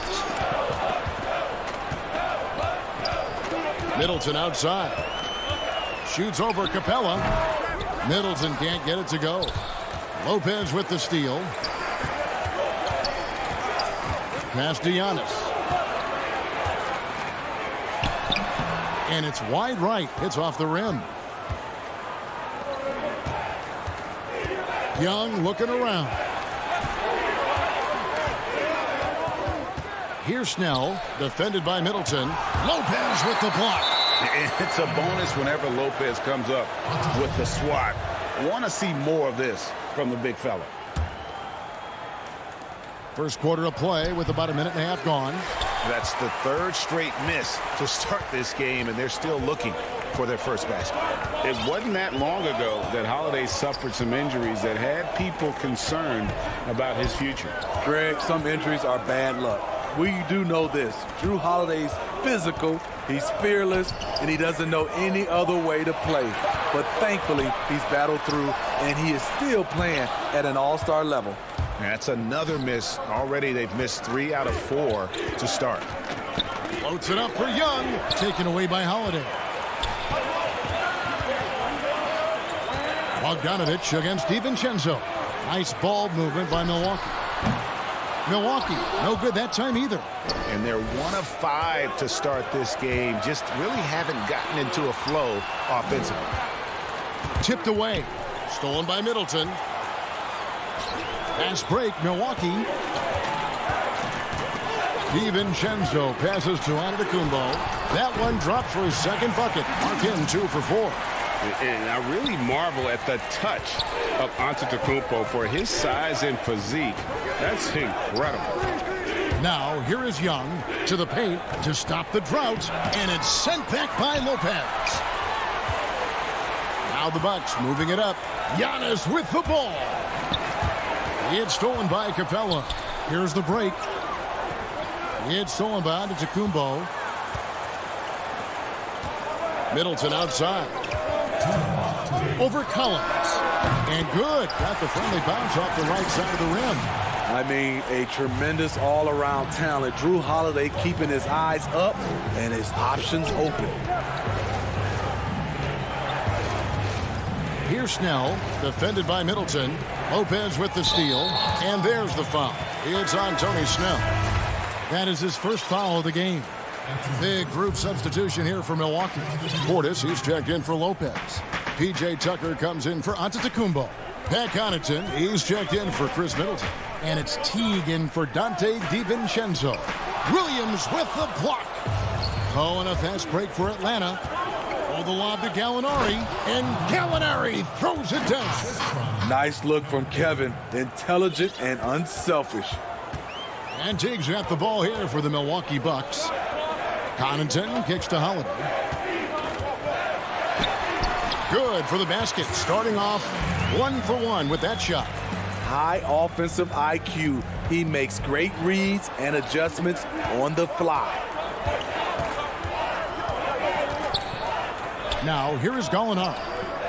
Middleton outside. Shoots over Capella. Middleton can't get it to go. Lopez with the steal. Pass to Giannis. And it's wide right. Hits off the rim. Young looking around. Here's Snell, defended by Middleton. Lopez with the block. It's a bonus whenever Lopez comes up with the swat. Want to see more of this from the big fella. First quarter of play with about a minute and a half gone. That's the 3rd straight miss to start this game, and they're still looking for their first basket. It wasn't that long ago that Holiday suffered some injuries that had people concerned about his future. Greg, some injuries are bad luck. We do know this. Jrue Holiday's physical, he's fearless, and he doesn't know any other way to play. But thankfully, he's battled through, and he is still playing at an all-star level. That's another miss. Already they've missed 3 out of 4 to start. Floats it up for Young. Taken away by Holiday. Bogdanovich against DiVincenzo. Nice ball movement by Milwaukee. Milwaukee, no good that time either. And they're 1 of 5 to start this game. Just really haven't gotten into a flow offensively. Tipped away. Stolen by Middleton. Fast break, Milwaukee. DiVincenzo passes to Antetokounmpo. That one dropped for his second bucket. Mark in 2 for 4. And I really marvel at the touch of Antetokounmpo for his size and physique. That's incredible. Now, here is Young to the paint to stop the drought, and it's sent back by Lopez. Now the Bucks moving it up. Giannis with the ball. It's stolen by Capella. Here's the break. It's stolen by Antetokounmpo. Middleton outside. Over Collins. And good. Got the friendly bounce off the right side of the rim. I mean, a tremendous all-around talent. Jrue Holiday keeping his eyes up and his options open. Here's Snell, defended by Middleton. Lopez with the steal. And there's the foul. It's on Tony Snell. That is his first foul of the game. Big group substitution here for Milwaukee. Portis, he's checked in for Lopez. P.J. Tucker comes in for Antetokounmpo. Pat Connaughton, he's checked in for Chris Middleton. And it's Teague in for Dante DiVincenzo. Williams with the block. Oh, and a fast break for Atlanta. Oh, the lob to Gallinari. And Gallinari throws it down. Nice look from Kevin. Intelligent and unselfish. And Teague's got the ball here for the Milwaukee Bucks. Connaughton kicks to Holiday. Good for the basket. Starting off 1 for 1 with that shot. High offensive IQ. He makes great reads and adjustments on the fly. Now, here is Gallinari.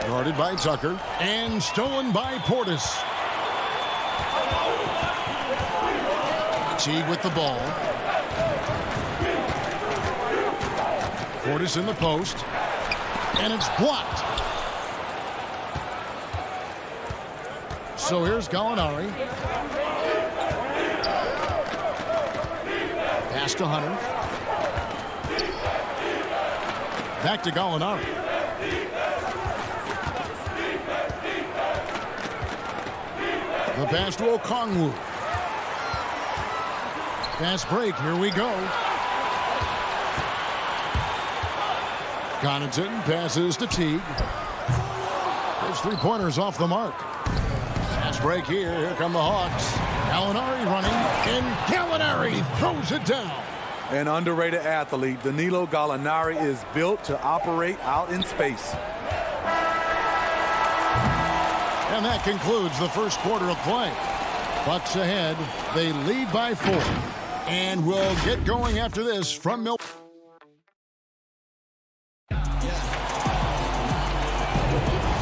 Guarded by Tucker. And stolen by Portis. Teague with the ball. Portis in the post. And it's blocked. So here's Gallinari. Pass to Hunter. Back to Gallinari. The pass to Okongwu. Fast break. Here we go. Connaughton passes to Teague. His three-pointers off the mark. Fast break here. Here come the Hawks. Gallinari running. And Gallinari throws it down. An underrated athlete, Danilo Gallinari is built to operate out in space. And that concludes the first quarter of play. Bucks ahead. They lead by 4. And we'll get going after this from Milwaukee.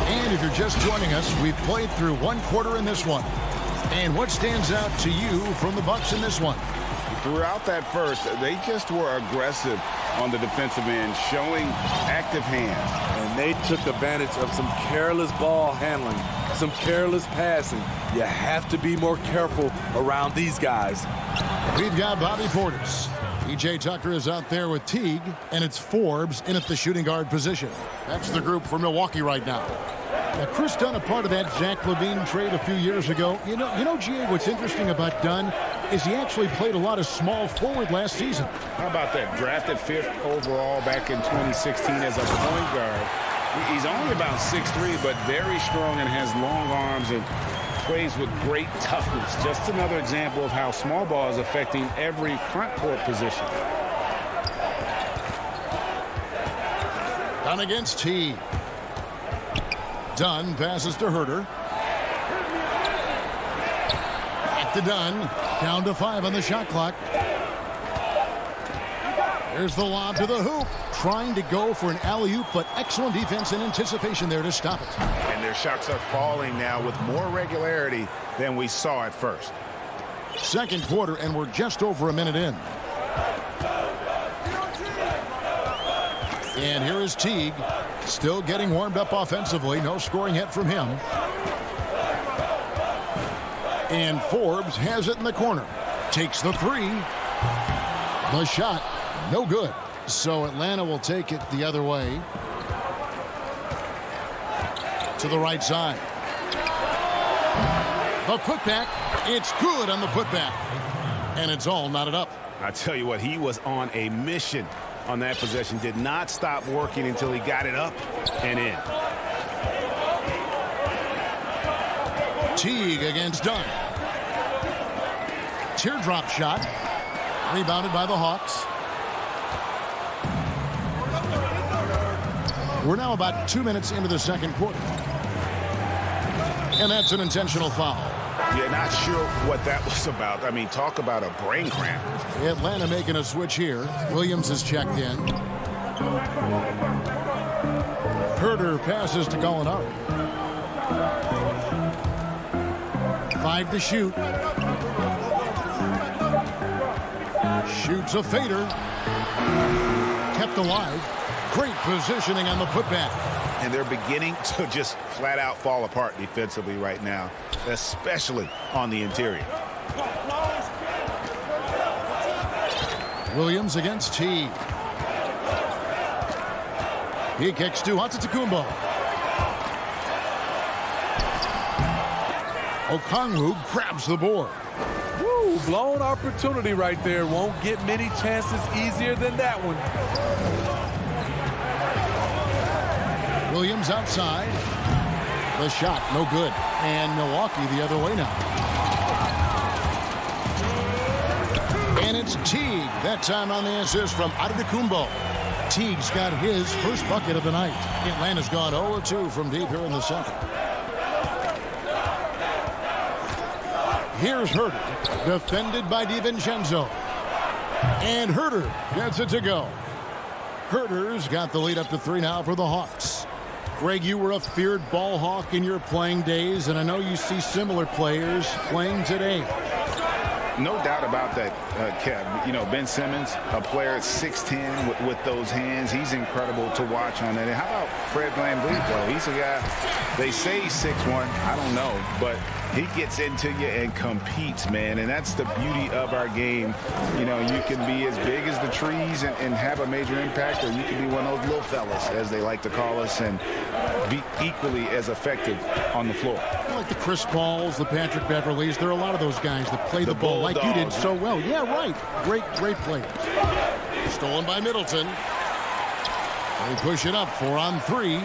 And if you're just joining us, we've played through 1 quarter in this one. And what stands out to you from the Bucks in this one? Throughout that first, they just were aggressive on the defensive end, showing active hands. And they took advantage of some careless ball handling, some careless passing. You have to be more careful around these guys. We've got Bobby Portis. P.J. Tucker is out there with Teague, and it's Forbes in at the shooting guard position. That's the group for Milwaukee right now. Now, Chris Dunn, a part of that Zach LaVine trade a few years ago. You know, G.A., what's interesting about Dunn is he actually played a lot of small forward last season. How about that? Drafted 5th overall back in 2016 as a point guard. He's only about 6'3", but very strong and has long arms and plays with great toughness. Just another example of how small ball is affecting every front court position. Dunn against Teague. Dunn passes to Herter. Back to Dunn. Down to 5 on the shot clock. There's the lob to the hoop. Trying to go for an alley-oop, but excellent defense and anticipation there to stop it. And their shots are falling now with more regularity than we saw at first. Second quarter, and we're just over a minute in. And here is Teague. Still getting warmed up offensively. No scoring hit from him. And Forbes has it in the corner. Takes the 3. The shot, no good. So Atlanta will take it the other way. To the right side. The putback. It's good on the putback. And it's all knotted up. I tell you what, he was on a mission on that possession. Did not stop working until he got it up and in. Teague against Dunn. Teardrop shot. Rebounded by the Hawks. We're now about 2 minutes into the second quarter. And that's an intentional foul. Yeah, not sure what that was about. I mean, talk about a brain cramp. Atlanta making a switch here. Williams is checked in. Herter passes to Gallinari. 5 to shoot. Shoots a fader. Kept alive. Great positioning on the putback. And they're beginning to just flat out fall apart defensively right now, especially on the interior. Williams against Teague. He kicks to Antetokounmpo. Okongwu grabs the board. Woo, blown opportunity right there. Won't get many chances easier than that one. Williams outside. The shot, no good. And Milwaukee the other way now. And it's Teague. That time on the assist from Adetokounmpo. Teague's got his first bucket of the night. Atlanta's gone 0-2 from deep here in the second. Here's Herter, defended by DiVincenzo. And Herter gets it to go. Herter's got the lead up to 3 now for the Hawks. Greg, you were a feared ball hawk in your playing days, and I know you see similar players playing today. No doubt about that, Kev. You know, Ben Simmons, a player at 6'10" with those hands. He's incredible to watch on that. And how about Fred VanVleet, though? He's a guy, they say he's 6'1". I don't know. But he gets into you and competes, man. And that's the beauty of our game. You know, you can be as big as the trees and have a major impact, or you can be one of those little fellas, as they like to call us, and be equally as effective on the floor. Like the Chris Pauls, the Patrick Beverleys. There are a lot of those guys that play the ball like you did so well. Yeah, right. Great players. Stolen by Middleton. They push it up 4 on 3.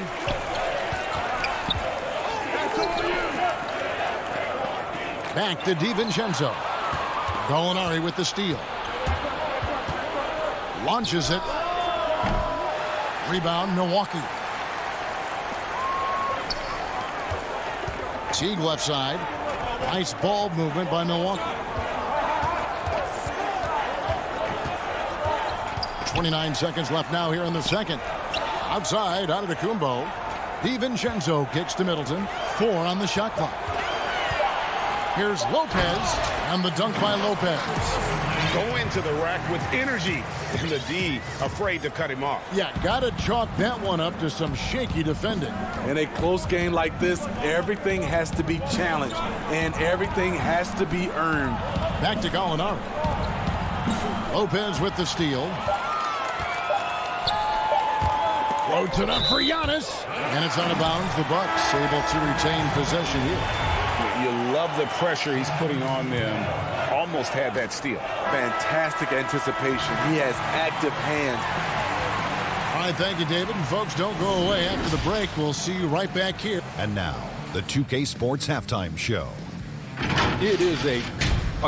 Back to DiVincenzo. Gallinari with the steal. Launches it. Rebound, Milwaukee. Teague left side. Nice ball movement by Milwaukee. 29 seconds left now here in the second. Outside, Adetokounmpo. DiVincenzo kicks to Middleton. 4 on the shot clock. Here's Lopez, and the dunk by Lopez. Go into the rack with energy, and the D afraid to cut him off. Yeah, gotta chalk that one up to some shaky defending. In a close game like this, everything has to be challenged, and everything has to be earned. Back to Gallinari. Lopez with the steal. Floats it up for Giannis, and it's out of bounds. The Bucks able to retain possession here. You love the pressure he's putting on them. Almost had that steal. Fantastic anticipation. He has active hands. All right, thank you, David. And folks, don't go away. After the break, we'll see you right back here. And now, the 2K Sports Halftime Show. It is a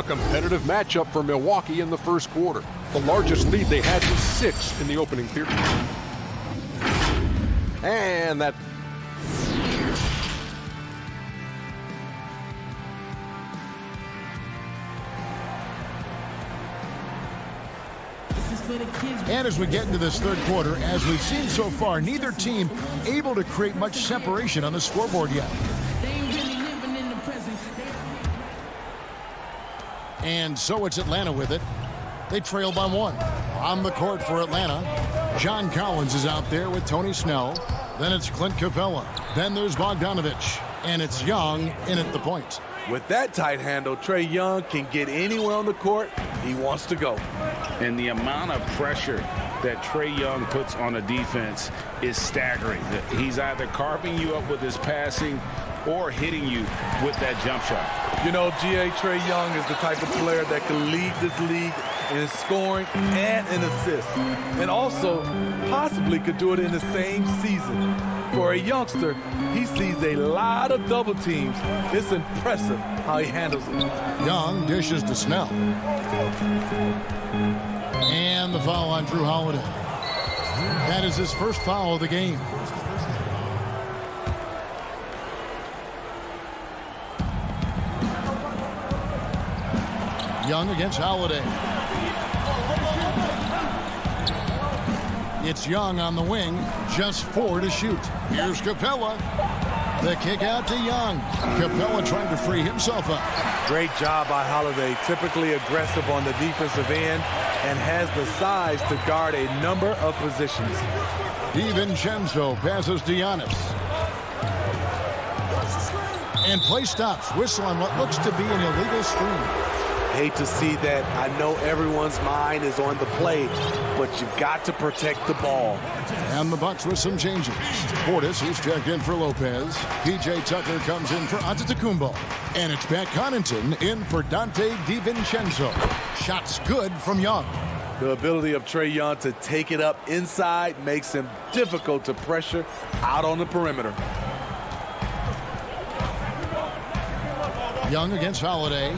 competitive matchup for Milwaukee in the first quarter. The largest lead they had was 6 in the opening period. And that... And as we get into this third quarter, as we've seen so far, neither team able to create much separation on the scoreboard yet. And so it's Atlanta with it. They trail by 1. On the court for Atlanta, John Collins is out there with Tony Snell. Then it's Clint Capella. Then there's Bogdanovich. And it's Young in at the point. With that tight handle, Trae Young can get anywhere on the court he wants to go. And the amount of pressure that Trae Young puts on a defense is staggering. He's either carving you up with his passing or hitting you with that jump shot. You know, Trae Young is the type of player that can lead this league in scoring and in assists, and also possibly could do it in the same season. For a youngster, he sees a lot of double teams. It's impressive how he handles it. Young dishes to Snell. And the foul on Drew Holiday. That is his first foul of the game. Young against Holiday. It's Young on the wing, just 4 to shoot. Here's Capella. The kick out to Young. Capella trying to free himself up. Great job by Holiday. Typically aggressive on the defensive end and has the size to guard a number of positions. DiVincenzo passes to Giannis. And play stops. Whistle on what looks to be an illegal screen. Hate to see that. I know everyone's mind is on the play, but you've got to protect the ball. And the Bucks with some changes. Portis, who's checked in for Lopez. P.J. Tucker comes in for Antetokounmpo. And it's Pat Connaughton in for Dante DiVincenzo. Shots good from Young. The ability of Trae Young to take it up inside makes him difficult to pressure out on the perimeter. Young against Holiday.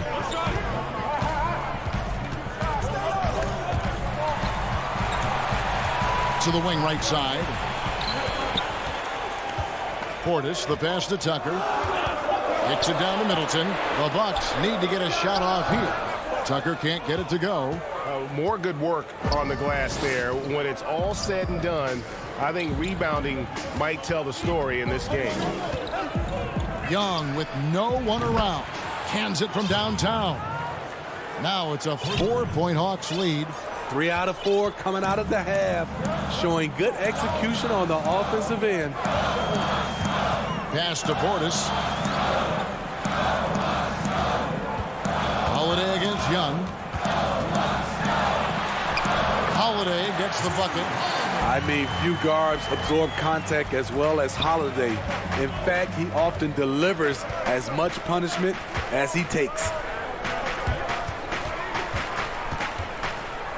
To the wing right side. Portis, the pass to Tucker. Kicks it down to Middleton. The Bucks need to get a shot off here. Tucker can't get it to go. More good work on the glass there. When it's all said and done, I think rebounding might tell the story in this game. Young with no one around. Cans it from downtown. Now it's a 4-point Hawks lead. 3 out of 4 coming out of the half, showing good execution on the offensive end. Pass to Portis. Holiday against Young. Holiday gets the bucket. I mean, few guards absorb contact as well as Holiday. In fact, he often delivers as much punishment as he takes.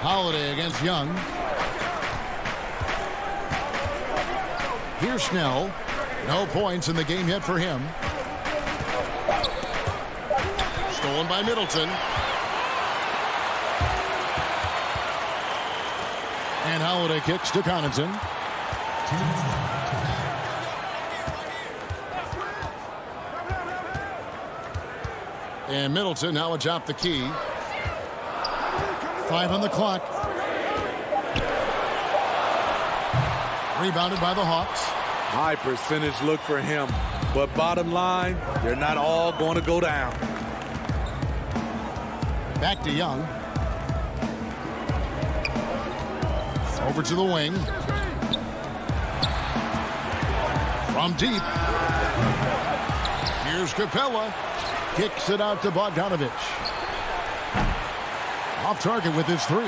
Holiday against Young. Here's Snell. No points in the game yet for him. Stolen by Middleton. And Holiday kicks to Connaughton. And Middleton now atop the key. 5 on the clock. Rebounded by the Hawks. High percentage look for him. But bottom line, they're not all going to go down. Back to Young. Over to the wing. From deep. Here's Capella. Kicks it out to Bogdanovich. Off target with his 3.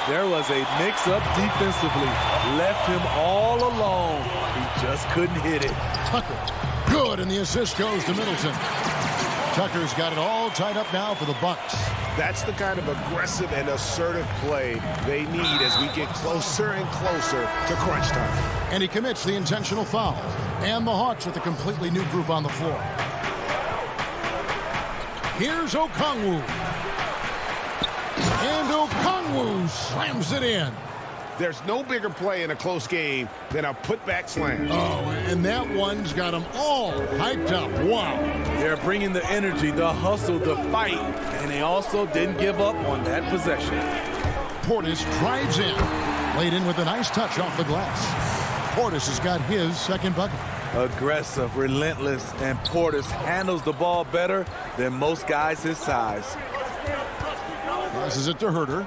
There was a mix-up defensively. Left him all alone. He just couldn't hit it. Tucker. Good, and the assist goes to Middleton. Tucker's got it all tied up now for the Bucks. That's the kind of aggressive and assertive play they need as we get closer and closer to crunch time. And he commits the intentional foul. And the Hawks with a completely new group on the floor. Here's Okongwu. And Okongwu slams it in. There's no bigger play in a close game than a putback slam. Oh, and that one's got them all hyped up. Wow. They're bringing the energy, the hustle, the fight, and they also didn't give up on that possession. Portis drives in. Laid in with a nice touch off the glass. Portis has got his second bucket. Aggressive, relentless, and Portis handles the ball better than most guys his size. Passes it to Herter.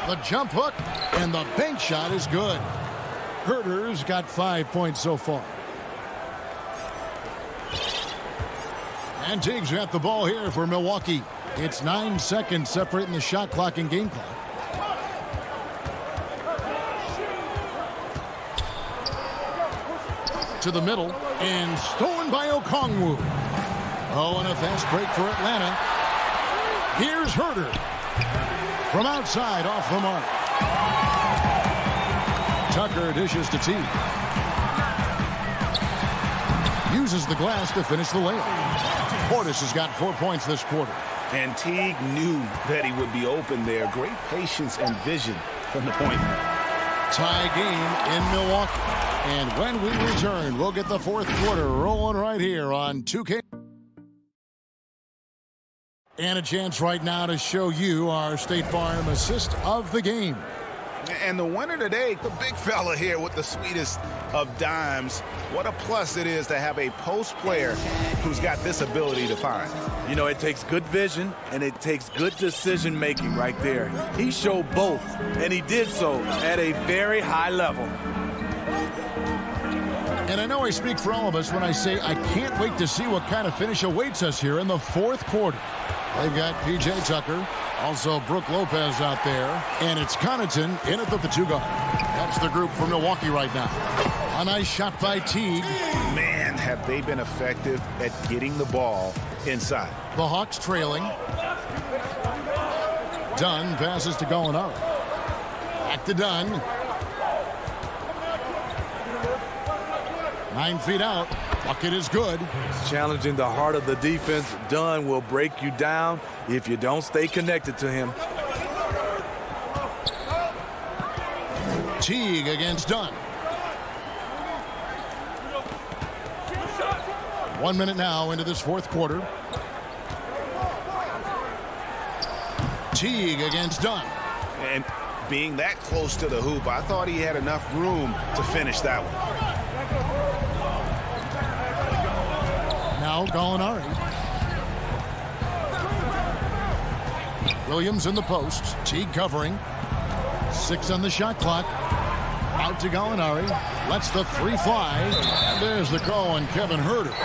The jump hook and the bank shot is good. Herter's got 5 points so far. And Teague's got the ball here for Milwaukee. It's 9 seconds separating the shot clock and game clock. To the middle and stolen by Okongwu. Oh, and a fast break for Atlanta. Here's Herter. From outside, off the mark. Tucker dishes to Teague. Uses the glass to finish the layup. Portis has got 4 points this quarter. And Teague knew that he would be open there. Great patience and vision from the point. Tie game in Milwaukee. And when we return, we'll get the fourth quarter rolling right here on 2K. And a chance right now to show you our State Farm assist of the game. And the winner today, the big fella here with the sweetest of dimes. What a plus it is to have a post player who's got this ability to find. You know, it takes good vision and it takes good decision making right there. He showed both, and he did so at a very high level. And I know I speak for all of us when I say I can't wait to see what kind of finish awaits us here in the fourth quarter. They've got P.J. Tucker, also Brook Lopez out there, and it's Connaughton in at the 2 guard. That's the group for Milwaukee right now. A nice shot by Teague. Man, have they been effective at getting the ball inside. The Hawks trailing. Dunn passes to Gallinari. Back to Dunn. 9 feet out. Bucket is good. Challenging the heart of the defense. Dunn will break you down if you don't stay connected to him. Teague against Dunn. 1 minute now into this fourth quarter. Teague against Dunn. And being that close to the hoop, I thought he had enough room to finish that one. Now Gallinari. Williams in the post. Teague covering. 6 on the shot clock. Out to Gallinari. Lets the 3 fly. And there's the call on Kevin Huerter.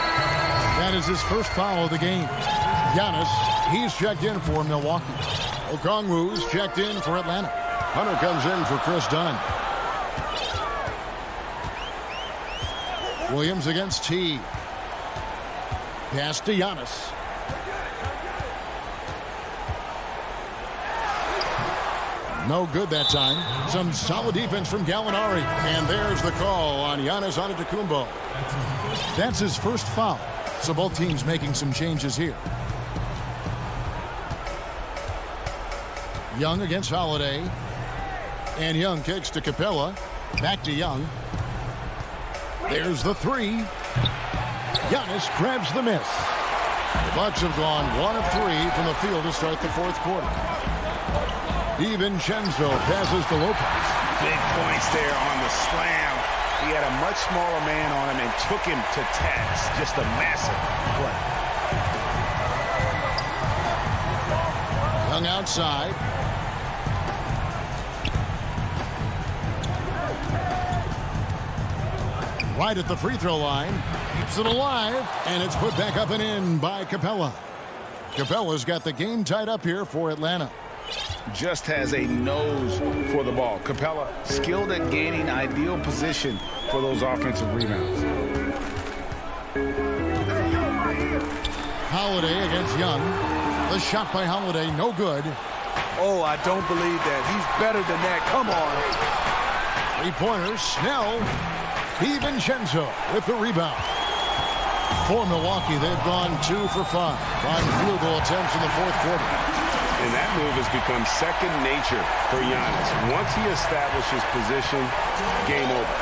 That is his first foul of the game. Giannis, he's checked in for Milwaukee. Okongwu's checked in for Atlanta. Hunter comes in for Chris Dunn. Williams against Teague. Pass to Giannis. No good that time. Some solid defense from Gallinari. And there's the call on Giannis Antetokounmpo. That's his first foul. So both teams making some changes here. Young against Holiday. And Young kicks to Capella. Back to Young. There's the 3. Giannis grabs the miss. The Bucks have gone 1 of 3 from the field to start the fourth quarter. DiVincenzo passes to Lopez. Big points there on the slam. He had a much smaller man on him and took him to task. Just a massive play. Young outside. Right at the free throw line. Keeps it alive. And it's put back up and in by Capella. Capella's got the game tied up here for Atlanta. Just has a nose for the ball. Capella skilled at gaining ideal position for those offensive rebounds. Holiday against Young. The shot by Holiday, no good. Oh, I don't believe that. He's better than that. Come on. 3-pointer, Snell. DiVincenzo with the rebound. For Milwaukee, they've gone 2 for 5 on field goal attempts in the fourth quarter. And that move has become second nature for Giannis. Once he establishes position, game over.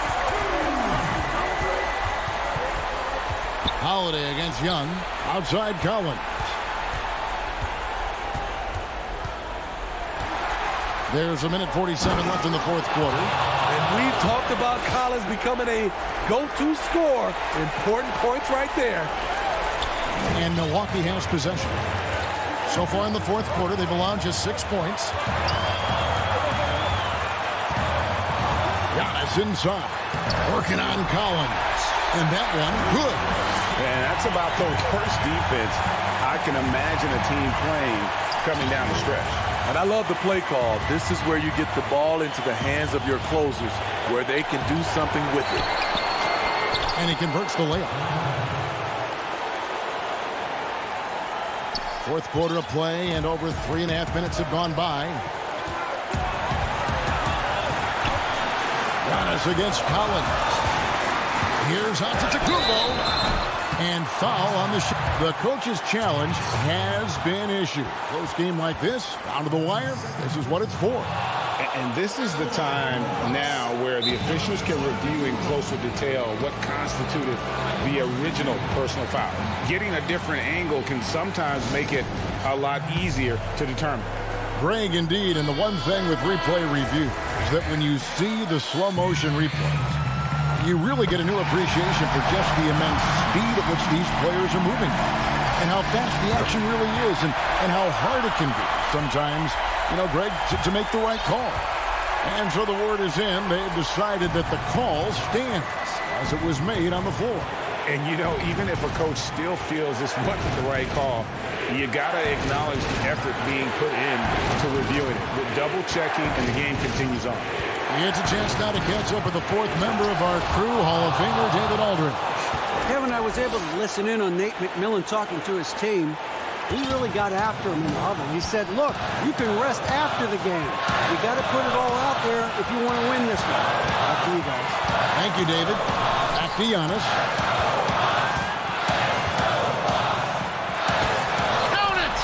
Holiday against Young. Outside Collins. There's 1:47 left in the fourth quarter. And we've talked about Collins becoming a go-to scorer. Important points right there. And Milwaukee has possession. So far in the fourth quarter, they've allowed just 6 points. Giannis inside. Working on Collins. And that one, good. And that's about the worst defense I can imagine a team playing coming down the stretch. And I love the play call. This is where you get the ball into the hands of your closers, where they can do something with it. And he converts the layup. Fourth quarter of play, and over 3.5 minutes have gone by. Giannis against Collins. Here's Antetokounmpo. And foul on the shot. The coach's challenge has been issued. Close game like this, down to the wire, this is what it's for. And this is the time now where the officials can review in closer detail what constituted the original personal foul. Getting a different angle can sometimes make it a lot easier to determine. Greg, indeed, and the one thing with replay review is that when you see the slow motion replays, you really get a new appreciation for just the immense speed at which these players are moving and how fast the action really is and how hard it can be sometimes, you know, Greg, to make the right call. And so the word is in. They've decided that the call stands. as it was made on the floor. And, you know, even if a coach still feels this wasn't the right call, you got to acknowledge the effort being put in to reviewing it. With double-checking, and the game continues on. He gets a chance now to catch up with the fourth member of our crew, Hall of Famer David Aldridge. Kevin, I was able to listen in on Nate McMillan talking to his team. He really got after him in the huddle. He said, look, you can rest after the game. You got to put it all out there if you want to win this one. Back to you guys. Thank you, David. Back to Giannis. Count it!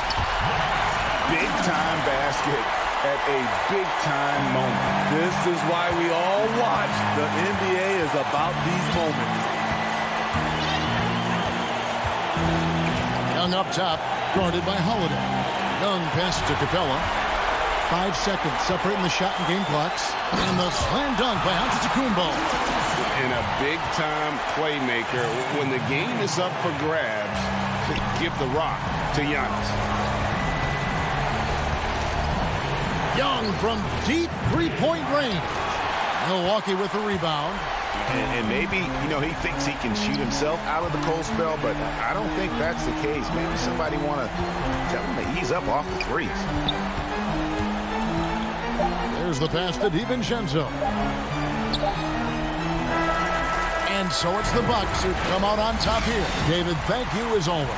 Big-time basket at a big-time moment. This is why we all watch. The NBA is about these moments. Young up top, guarded by Holiday. Young passes to Capella. 5 seconds separating the shot and game clocks. And the slam dunk by Antetokounmpo. And a big-time playmaker. When the game is up for grabs, give the rock to Giannis. Young from deep three-point range. Milwaukee with the rebound. And maybe, you know, he thinks he can shoot himself out of the cold spell, but I don't think that's the case. Maybe somebody want to tell him to ease up off the threes. There's the pass to DiVincenzo. And so it's the Bucks who come out on top here. David, thank you as always.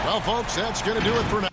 Well, folks, that's going to do it for now.